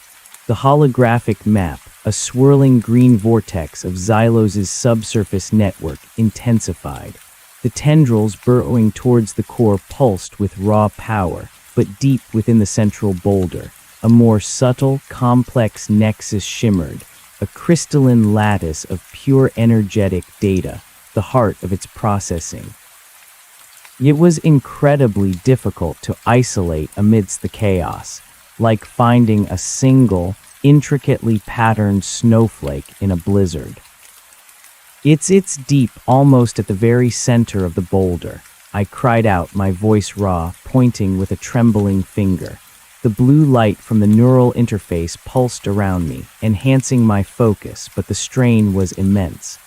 The holographic map, a swirling green vortex of Xylos's subsurface network, intensified. The tendrils burrowing towards the core pulsed with raw power, but deep within the central boulder, a more subtle, complex nexus shimmered, a crystalline lattice of pure energetic data, the heart of its processing. It was incredibly difficult to isolate amidst the chaos, like finding a single, intricately patterned snowflake in a blizzard. It's deep, almost at the very center of the boulder," I cried out, my voice raw, pointing with a trembling finger. The blue light from the neural interface pulsed around me, enhancing my focus, but the strain was immense.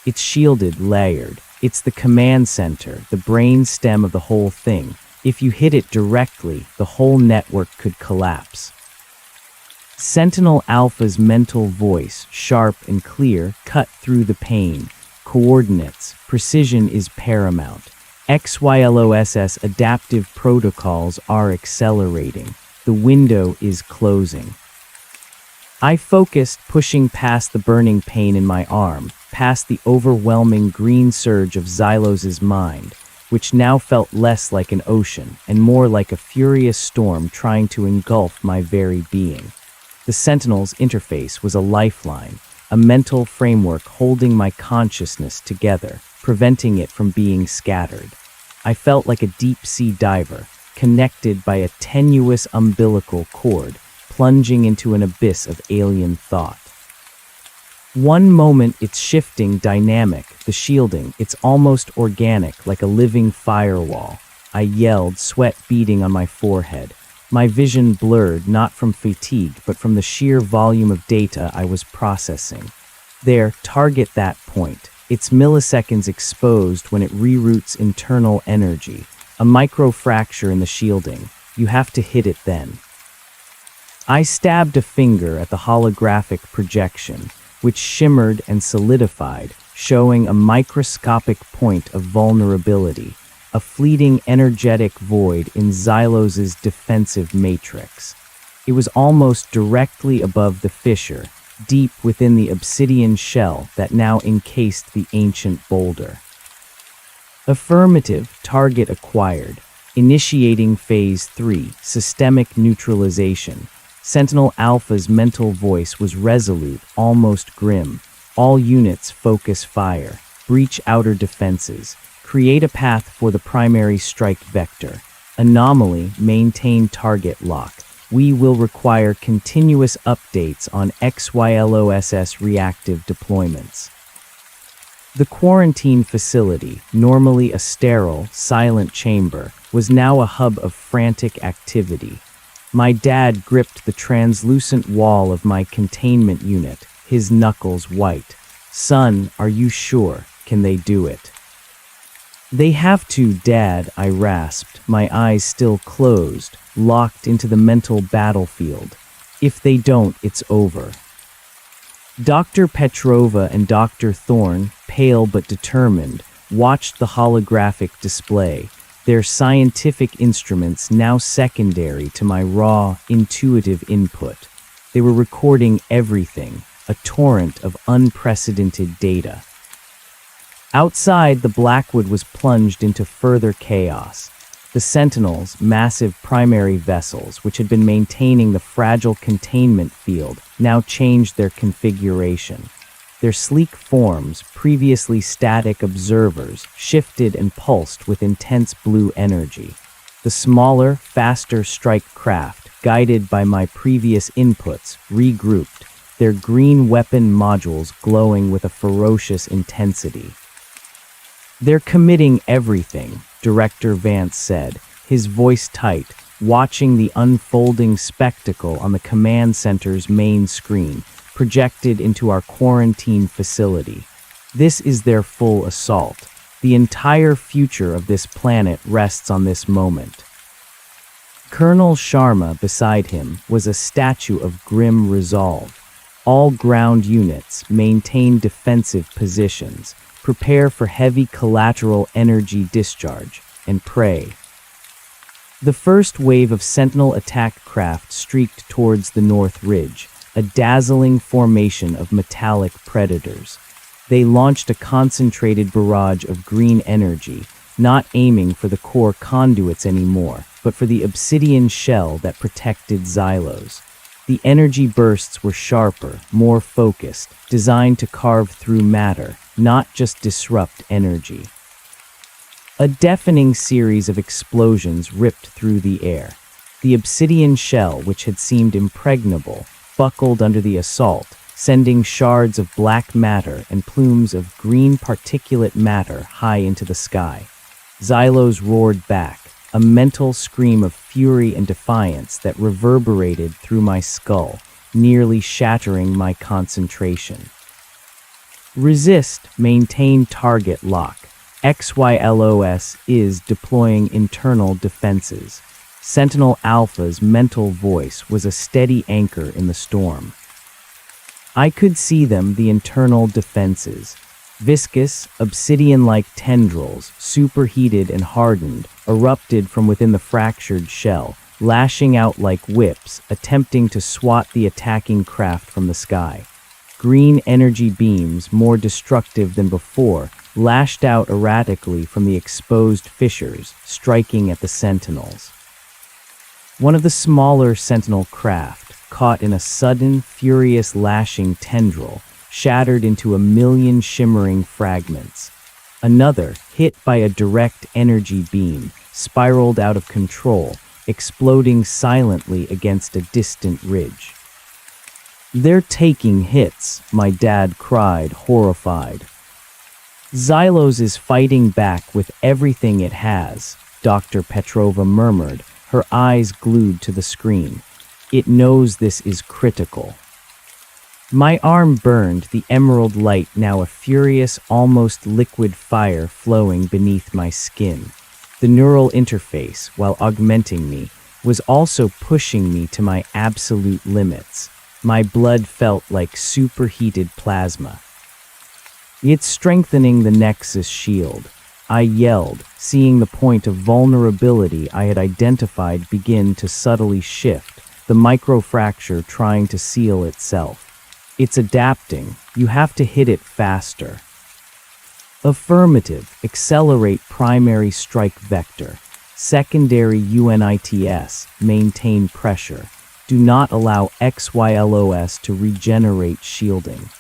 It's shielded, layered. It's the command center, the brain stem of the whole thing. If you hit it directly, the whole network could collapse. Sentinel Alpha's mental voice, sharp and clear, cut through the pain. "Coordinates. Precision is paramount. XYLOSS adaptive protocols are accelerating. The window is closing." I focused, pushing past the burning pain in my arm, past the overwhelming green surge of Xylos's mind, which now felt less like an ocean and more like a furious storm trying to engulf my very being. The Sentinel's interface was a lifeline, a mental framework holding my consciousness together, preventing it from being scattered. I felt like a deep-sea diver, connected by a tenuous umbilical cord, plunging into an abyss of alien thought. One moment it's shifting, dynamic, the shielding, it's almost organic, like a living firewall. I yelled, sweat beading on my forehead. My vision blurred, not from fatigue, but from the sheer volume of data I was processing. There, target that point. It's milliseconds exposed when it reroutes internal energy. A microfracture in the shielding. You have to hit it then. I stabbed a finger at the holographic projection, which shimmered and solidified, showing a microscopic point of vulnerability, a fleeting energetic void in Xylos's defensive matrix. It was almost directly above the fissure, deep within the obsidian shell that now encased the ancient boulder. Affirmative, target acquired. Initiating Phase 3, Systemic Neutralization. Sentinel Alpha's mental voice was resolute, almost grim. All units focus fire. Breach outer defenses. Create a path for the primary strike vector. Anomaly, maintain target lock. We will require continuous updates on XYLOSS reactive deployments. The quarantine facility, normally a sterile, silent chamber, was now a hub of frantic activity. My dad gripped the translucent wall of my containment unit, his knuckles white. "Son, are you sure? Can they do it?" "They have to, Dad," I rasped, my eyes still closed, locked into the mental battlefield. "If they don't, it's over." Dr. Petrova and Dr. Thorne, pale but determined, watched the holographic display, their scientific instruments now secondary to my raw, intuitive input. They were recording everything, a torrent of unprecedented data. Outside, the Blackwood was plunged into further chaos. The Sentinels, massive primary vessels, which had been maintaining the fragile containment field, now changed their configuration. Their sleek forms, previously static observers, shifted and pulsed with intense blue energy. The smaller, faster strike craft, guided by my previous inputs, regrouped, their green weapon modules glowing with a ferocious intensity. "They're committing everything," Director Vance said, his voice tight, watching the unfolding spectacle on the command center's main screen, projected into our quarantine facility. "This is their full assault. The entire future of this planet rests on this moment." Colonel Sharma, beside him, was a statue of grim resolve. "All ground units maintain defensive positions. Prepare for heavy collateral energy discharge, and pray." The first wave of Sentinel attack craft streaked towards the North Ridge, a dazzling formation of metallic predators. They launched a concentrated barrage of green energy, not aiming for the core conduits anymore, but for the obsidian shell that protected Xylos. The energy bursts were sharper, more focused, designed to carve through matter, not just disrupt energy. A deafening series of explosions ripped through the air. The obsidian shell, which had seemed impregnable, buckled under the assault, sending shards of black matter and plumes of green particulate matter high into the sky. Xylos roared back, a mental scream of fury and defiance that reverberated through my skull, nearly shattering my concentration. "Resist, maintain target lock. XYLOS is deploying internal defenses." Sentinel Alpha's mental voice was a steady anchor in the storm. I could see them, the internal defenses. Viscous, obsidian-like tendrils, superheated and hardened, erupted from within the fractured shell, lashing out like whips, attempting to swat the attacking craft from the sky. Green energy beams, more destructive than before, lashed out erratically from the exposed fissures, striking at the Sentinels. One of the smaller Sentinel craft, caught in a sudden, furious lashing tendril, shattered into a million shimmering fragments. Another, hit by a direct energy beam, spiraled out of control, exploding silently against a distant ridge. "They're taking hits," my dad cried, horrified. "Xylos is fighting back with everything it has. Dr. Petrova murmured, her eyes glued to the screen. It knows this is critical. My arm burned, the emerald light now a furious, almost liquid fire flowing beneath my skin. The neural interface, while augmenting me, was also pushing me to my absolute limits. My blood felt like superheated plasma. It's strengthening the Nexus shield. I yelled, seeing the point of vulnerability I had identified begin to subtly shift, the microfracture trying to seal itself. It's adapting. You have to hit it faster. Affirmative. Accelerate primary strike vector. Secondary UNITS. Maintain pressure. Do not allow XYLOS to regenerate shielding.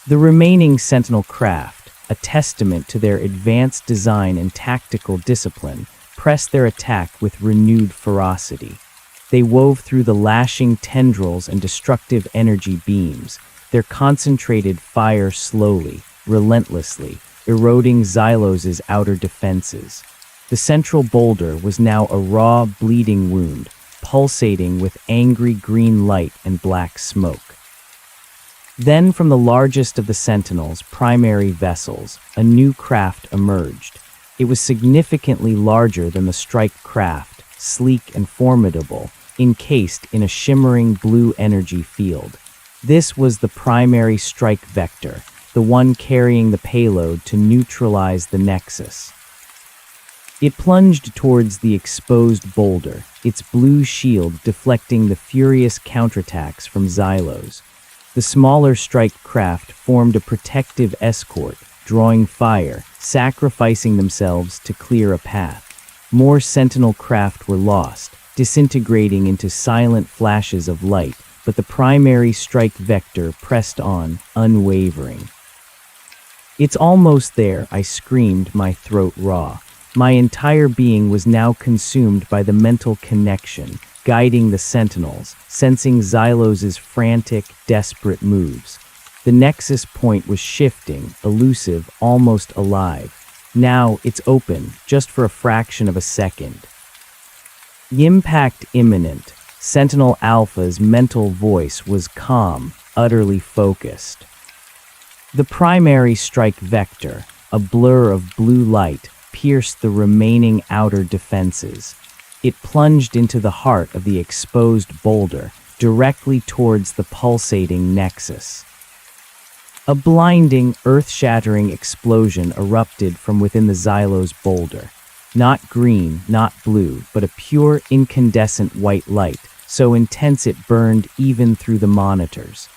The remaining Sentinel craft, a testament to their advanced design and tactical discipline, pressed their attack with renewed ferocity. They wove through the lashing tendrils and destructive energy beams, their concentrated fire slowly, relentlessly, eroding Xylos's outer defenses. The central boulder was now a raw, bleeding wound, pulsating with angry green light and black smoke. Then from the largest of the Sentinel's primary vessels, a new craft emerged. It was significantly larger than the strike craft, sleek and formidable, encased in a shimmering blue energy field. This was the primary strike vector, the one carrying the payload to neutralize the Nexus. It plunged towards the exposed boulder, its blue shield deflecting the furious counterattacks from Xylos. The smaller strike craft formed a protective escort, drawing fire, sacrificing themselves to clear a path. More Sentinel craft were lost, disintegrating into silent flashes of light, but the primary strike vector pressed on, unwavering. It's almost there, I screamed, my throat raw. My entire being was now consumed by the mental connection, guiding the Sentinels, sensing Xylos's frantic, desperate moves. The Nexus point was shifting, elusive, almost alive. Now it's open, just for a fraction of a second. Impact imminent. Sentinel Alpha's mental voice was calm, utterly focused. The primary strike vector, a blur of blue light, pierced the remaining outer defenses. It plunged into the heart of the exposed boulder, directly towards the pulsating Nexus. A blinding, earth-shattering explosion erupted from within the Xylos boulder. Not green, not blue, but a pure, incandescent white light, so intense it burned even through the monitors.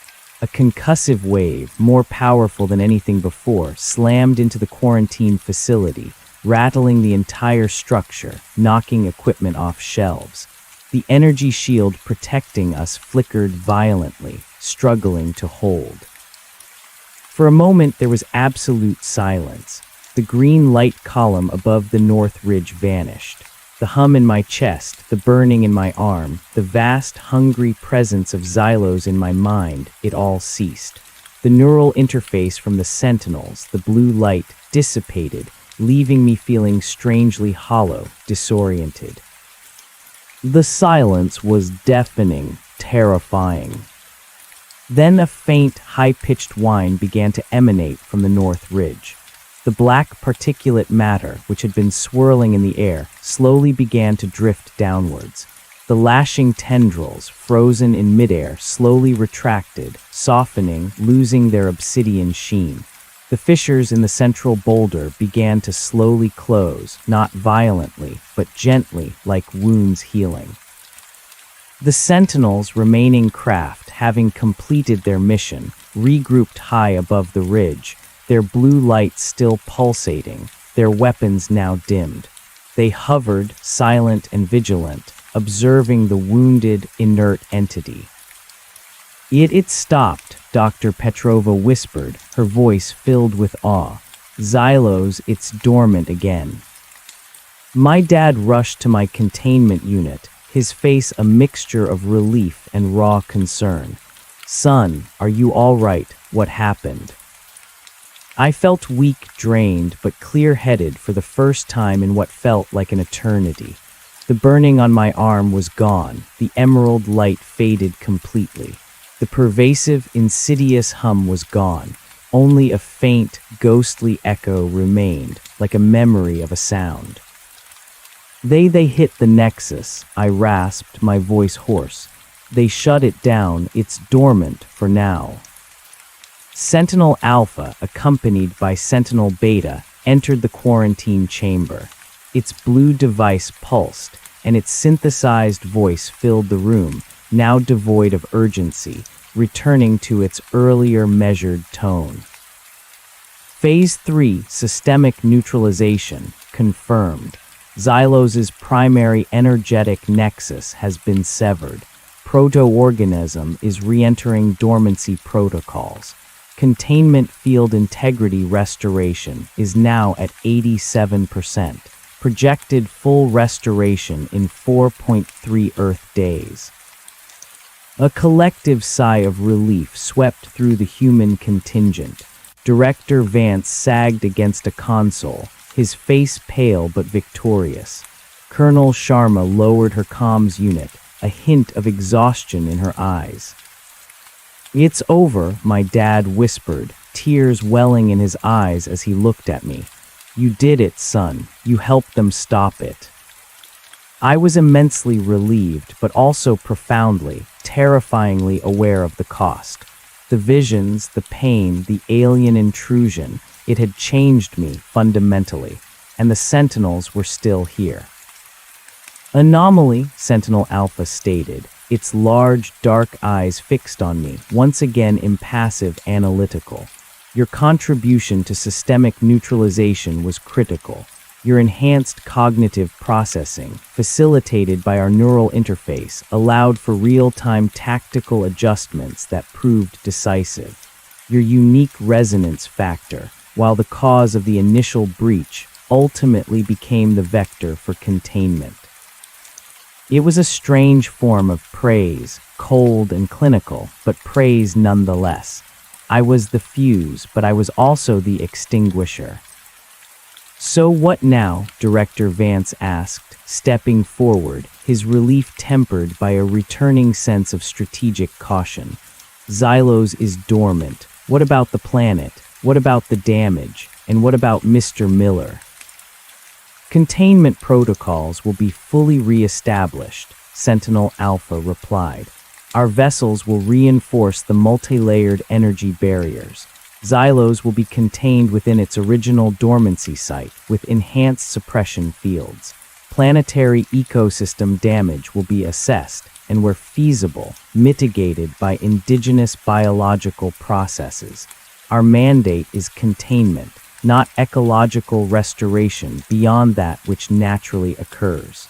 A concussive wave, more powerful than anything before, slammed into the quarantine facility, rattling the entire structure, knocking equipment off shelves. The energy shield protecting us flickered violently, struggling to hold. For a moment there was absolute silence. The green light column above the north ridge vanished. The hum in my chest, the burning in my arm, the vast, hungry presence of Xylos in my mind, it all ceased. The neural interface from the Sentinels, the blue light, dissipated, leaving me feeling strangely hollow, disoriented. The silence was deafening, terrifying. Then a faint, high-pitched whine began to emanate from the north ridge. The black particulate matter, which had been swirling in the air, slowly began to drift downwards. The lashing tendrils, frozen in midair, slowly retracted, softening, losing their obsidian sheen. The fissures in the central boulder began to slowly close, not violently, but gently, like wounds healing. The Sentinels' remaining craft, having completed their mission, regrouped high above the ridge, their blue lights still pulsating, their weapons now dimmed. They hovered, silent and vigilant, observing the wounded, inert entity. It stopped, Dr. Petrova whispered, her voice filled with awe. Xylos, it's dormant again. My dad rushed to my containment unit, his face a mixture of relief and raw concern. Son, are you all right? What happened? I felt weak, drained, but clear-headed for the first time in what felt like an eternity. The burning on my arm was gone, the emerald light faded completely. The pervasive, insidious hum was gone. Only a faint, ghostly echo remained, like a memory of a sound. They hit the nexus, I rasped, my voice hoarse. They shut it down, it's dormant for now. Sentinel Alpha, accompanied by Sentinel Beta, entered the quarantine chamber. Its blue device pulsed, and its synthesized voice filled the room, now devoid of urgency, returning to its earlier measured tone. Phase 3, Systemic Neutralization, confirmed. Xylos's primary energetic nexus has been severed. Proto-organism is re-entering dormancy protocols. Containment field integrity restoration is now at 87%. Projected full restoration in 4.3 Earth days. A collective sigh of relief swept through the human contingent. Director Vance sagged against a console, his face pale but victorious. Colonel Sharma lowered her comms unit, a hint of exhaustion in her eyes. "It's over," my dad whispered, tears welling in his eyes as he looked at me. "You did it, son. You helped them stop it." I was immensely relieved, but also profoundly, terrifyingly aware of the cost. The visions, the pain, the alien intrusion, it had changed me fundamentally, and the Sentinels were still here. "Anomaly," Sentinel Alpha stated, its large, dark eyes fixed on me, once again impassive, analytical. "Your contribution to systemic neutralization was critical. Your enhanced cognitive processing, facilitated by our neural interface, allowed for real-time tactical adjustments that proved decisive. Your unique resonance factor, while the cause of the initial breach, ultimately became the vector for containment." It was a strange form of praise, cold and clinical, but praise nonetheless. I was the fuse, but I was also the extinguisher. "So what now?" Director Vance asked, stepping forward, his relief tempered by a returning sense of strategic caution. "Xylos is dormant. What about the planet? What about the damage? And what about Mr. Miller?" "Containment protocols will be fully re-established," Sentinel Alpha replied. "Our vessels will reinforce the multi-layered energy barriers. Xylos will be contained within its original dormancy site with enhanced suppression fields. Planetary ecosystem damage will be assessed and, where feasible, mitigated by indigenous biological processes. Our mandate is containment, not ecological restoration beyond that which naturally occurs."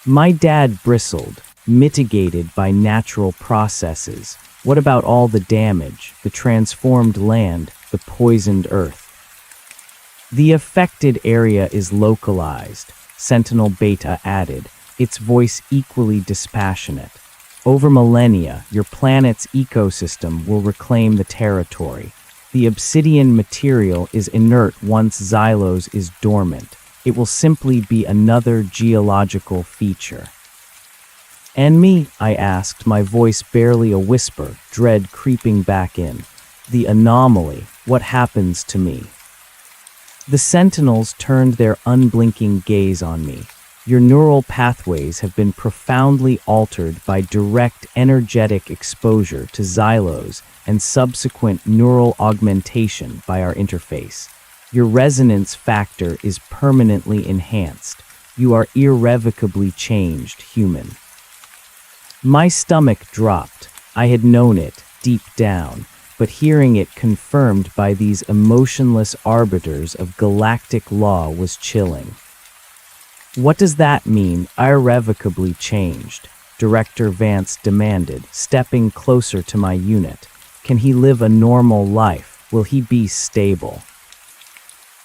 My dad bristled. "Mitigated by natural processes. What about all the damage, the transformed land, the poisoned earth?" "The affected area is localized," Sentinel Beta added, its voice equally dispassionate. "Over millennia, your planet's ecosystem will reclaim the territory. The obsidian material is inert once Xylos is dormant. It will simply be another geological feature." "And me?" I asked, my voice barely a whisper, dread creeping back in. "The anomaly, what happens to me?" The Sentinels turned their unblinking gaze on me. "Your neural pathways have been profoundly altered by direct energetic exposure to Xylos and subsequent neural augmentation by our interface. Your resonance factor is permanently enhanced. You are irrevocably changed human." My stomach dropped. I had known it, deep down, but hearing it confirmed by these emotionless arbiters of galactic law was chilling. "What does that mean, irrevocably changed?" Director Vance demanded, stepping closer to my unit. "Can he live a normal life? Will he be stable?"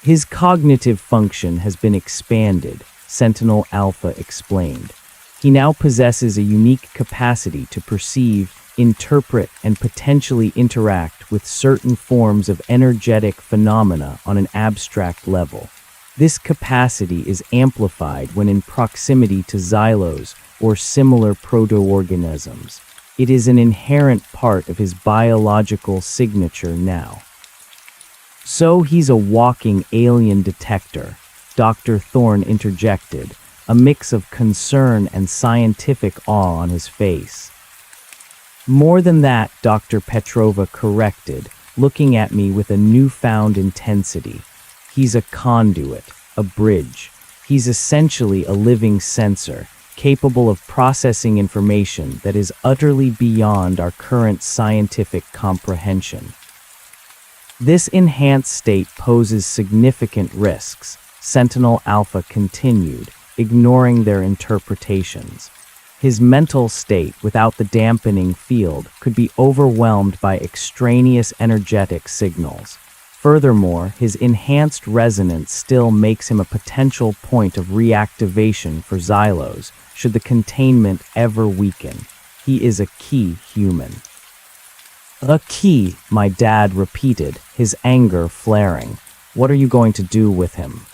"His cognitive function has been expanded," Sentinel Alpha explained. "He now possesses a unique capacity to perceive, interpret, and potentially interact with certain forms of energetic phenomena on an abstract level. This capacity is amplified when in proximity to xylos or similar proto-organisms. It is an inherent part of his biological signature now. So he's a walking alien detector, Dr. Thorne interjected, a mix of concern and scientific awe on his face. More than that, Dr. Petrova corrected, looking at me with a newfound intensity. He's a conduit, a bridge. He's essentially a living sensor, capable of processing information that is utterly beyond our current scientific comprehension. This enhanced state poses significant risks, Sentinel Alpha continued, ignoring their interpretations. His mental state, without the dampening field, could be overwhelmed by extraneous energetic signals. Furthermore, his enhanced resonance still makes him a potential point of reactivation for xylos, should the containment ever weaken. He is a key human. A key, my dad repeated, his anger flaring. What are you going to do with him?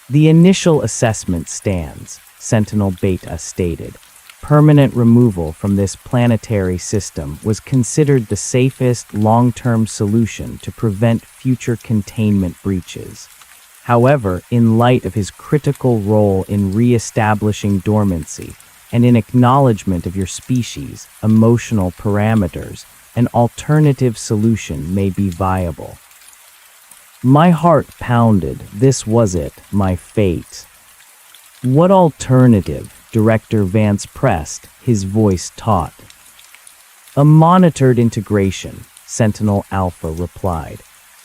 The initial assessment stands, Sentinel Beta stated. Permanent removal from this planetary system was considered the safest long-term solution to prevent future containment breaches. However, in light of his critical role in re-establishing dormancy and in acknowledgement of your species' emotional parameters, an alternative solution may be viable. My heart pounded. This was it, my fate. What alternative? Director Vance pressed, his voice taut. A monitored integration, Sentinel Alpha replied.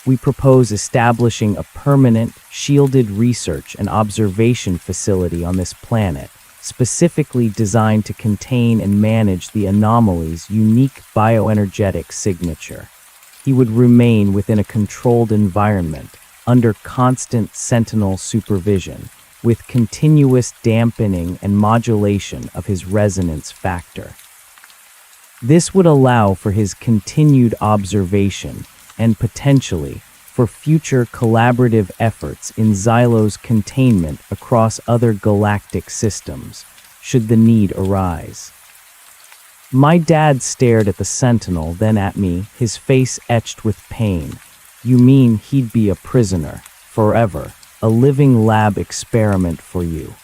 We propose establishing a permanent, shielded research and observation facility on this planet, specifically designed to contain and manage the anomaly's unique bioenergetic signature. He would remain within a controlled environment, under constant Sentinel supervision, with continuous dampening and modulation of his resonance factor. This would allow for his continued observation and potentially for future collaborative efforts in xylos containment across other galactic systems, should the need arise. My dad stared at the Sentinel, then at me, his face etched with pain. You mean he'd be a prisoner, forever? A living lab experiment for you.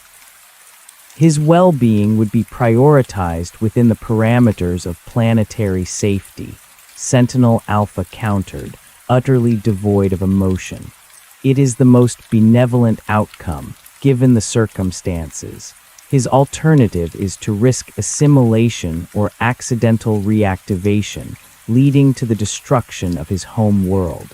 His well-being would be prioritized within the parameters of planetary safety, Sentinel Alpha countered, utterly devoid of emotion. It is the most benevolent outcome, given the circumstances. His alternative is to risk assimilation or accidental reactivation, leading to the destruction of his home world.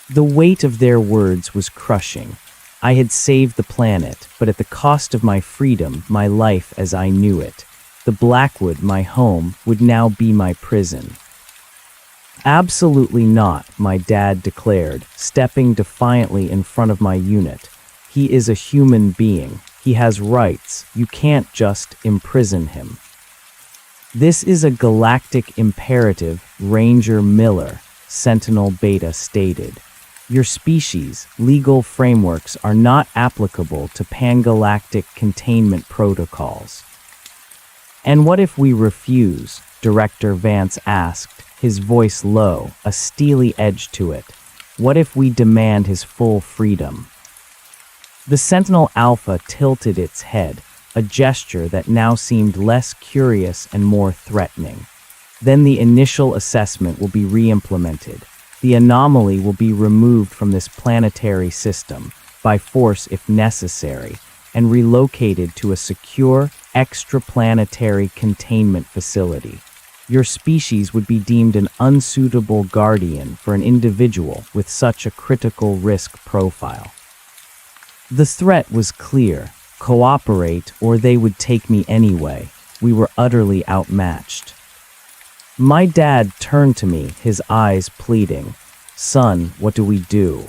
The weight of their words was crushing. I had saved the planet, but at the cost of my freedom, my life as I knew it. The Blackwood, my home, would now be my prison. Absolutely not, my dad declared, stepping defiantly in front of my unit. He is a human being. He has rights. You can't just imprison him. This is a galactic imperative, Ranger Miller, Sentinel Beta stated. Your species' legal frameworks are not applicable to pangalactic containment protocols. And what if we refuse? Director Vance asked, his voice low, a steely edge to it. What if we demand his full freedom? The Sentinel Alpha tilted its head, a gesture that now seemed less curious and more threatening. Then the initial assessment will be re-implemented. The anomaly will be removed from this planetary system, by force if necessary, and relocated to a secure, extraplanetary containment facility. Your species would be deemed an unsuitable guardian for an individual with such a critical risk profile. The threat was clear: cooperate or they would take me anyway. We were utterly outmatched. My dad turned to me, his eyes pleading. Son, what do we do?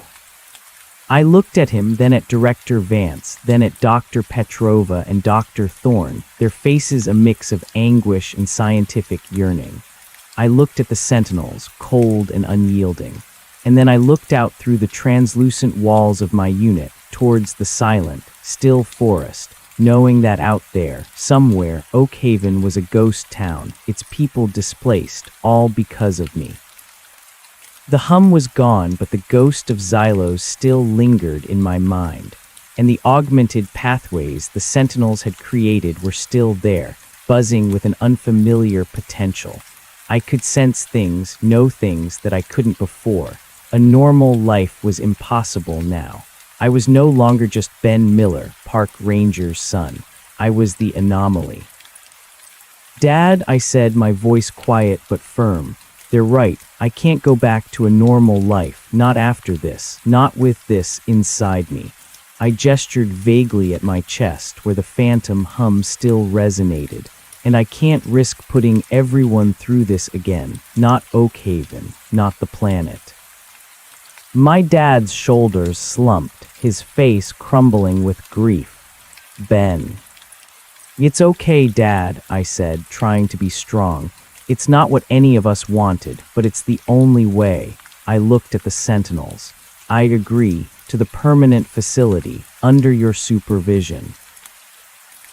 I looked at him, then at Director Vance, then at Dr. Petrova and Dr. Thorne, their faces a mix of anguish and scientific yearning. I looked at the sentinels, cold and unyielding, and then I looked out through the translucent walls of my unit towards the silent, still forest, knowing that out there, somewhere, Oakhaven was a ghost town, its people displaced, all because of me. The hum was gone, but the ghost of Xylos still lingered in my mind, and the augmented pathways the sentinels had created were still there, buzzing with an unfamiliar potential. I could sense things, know things that I couldn't before. A normal life was impossible now. I was no longer just Ben Miller, Park Ranger's son. I was the anomaly. "Dad," I said, my voice quiet but firm. "They're right. I can't go back to a normal life, not after this, not with this inside me." I gestured vaguely at my chest, where the phantom hum still resonated. "And I can't risk putting everyone through this again. Not Oakhaven, not the planet." My dad's shoulders slumped, his face crumbling with grief. "Ben." "It's okay, Dad," I said, trying to be strong. "It's not what any of us wanted, but it's the only way." I looked at the sentinels. "I agree, to the permanent facility, under your supervision."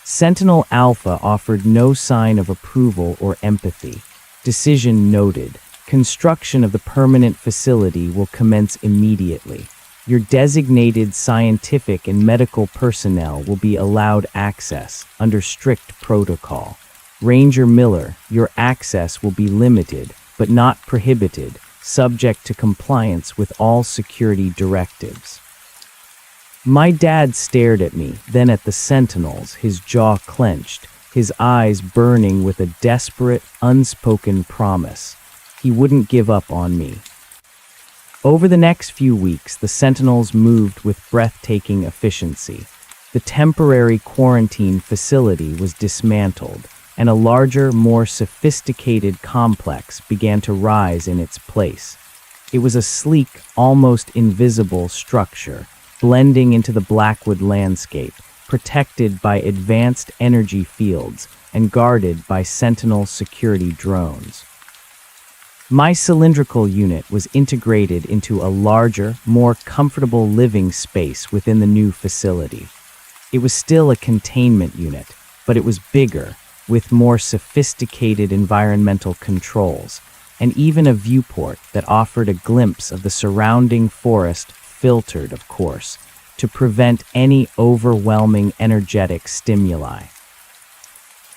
Sentinel Alpha offered no sign of approval or empathy. "Decision noted. Construction of the permanent facility will commence immediately. Your designated scientific and medical personnel will be allowed access, under strict protocol. Ranger Miller, your access will be limited, but not prohibited, subject to compliance with all security directives." My dad stared at me, then at the sentinels, his jaw clenched, his eyes burning with a desperate, unspoken promise. He wouldn't give up on me. Over the next few weeks, the sentinels moved with breathtaking efficiency. The temporary quarantine facility was dismantled, and a larger, more sophisticated complex began to rise in its place. It was a sleek, almost invisible structure, blending into the Blackwood landscape, protected by advanced energy fields and guarded by Sentinel security drones. My cylindrical unit was integrated into a larger, more comfortable living space within the new facility. It was still a containment unit, but it was bigger, with more sophisticated environmental controls, and even a viewport that offered a glimpse of the surrounding forest, filtered, of course, to prevent any overwhelming energetic stimuli.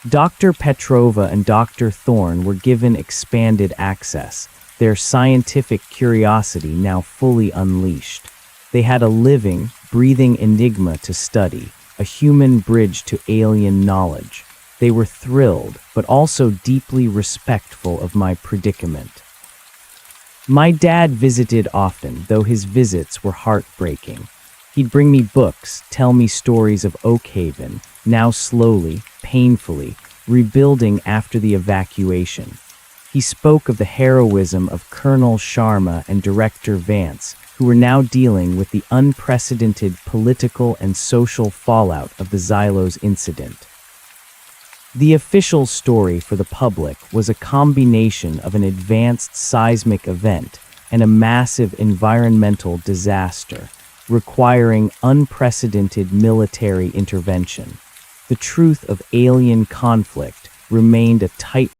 Dr. Petrova and Dr. Thorne were given expanded access, their scientific curiosity now fully unleashed. They had a living, breathing enigma to study, a human bridge to alien knowledge. They were thrilled, but also deeply respectful of my predicament. My dad visited often, though his visits were heartbreaking. He'd bring me books, tell me stories of Oakhaven, now slowly, painfully, rebuilding after the evacuation. He spoke of the heroism of Colonel Sharma and Director Vance, who were now dealing with the unprecedented political and social fallout of the Xylos incident. The official story for the public was a combination of an advanced seismic event and a massive environmental disaster, requiring unprecedented military intervention. The truth of alien conflict remained a tight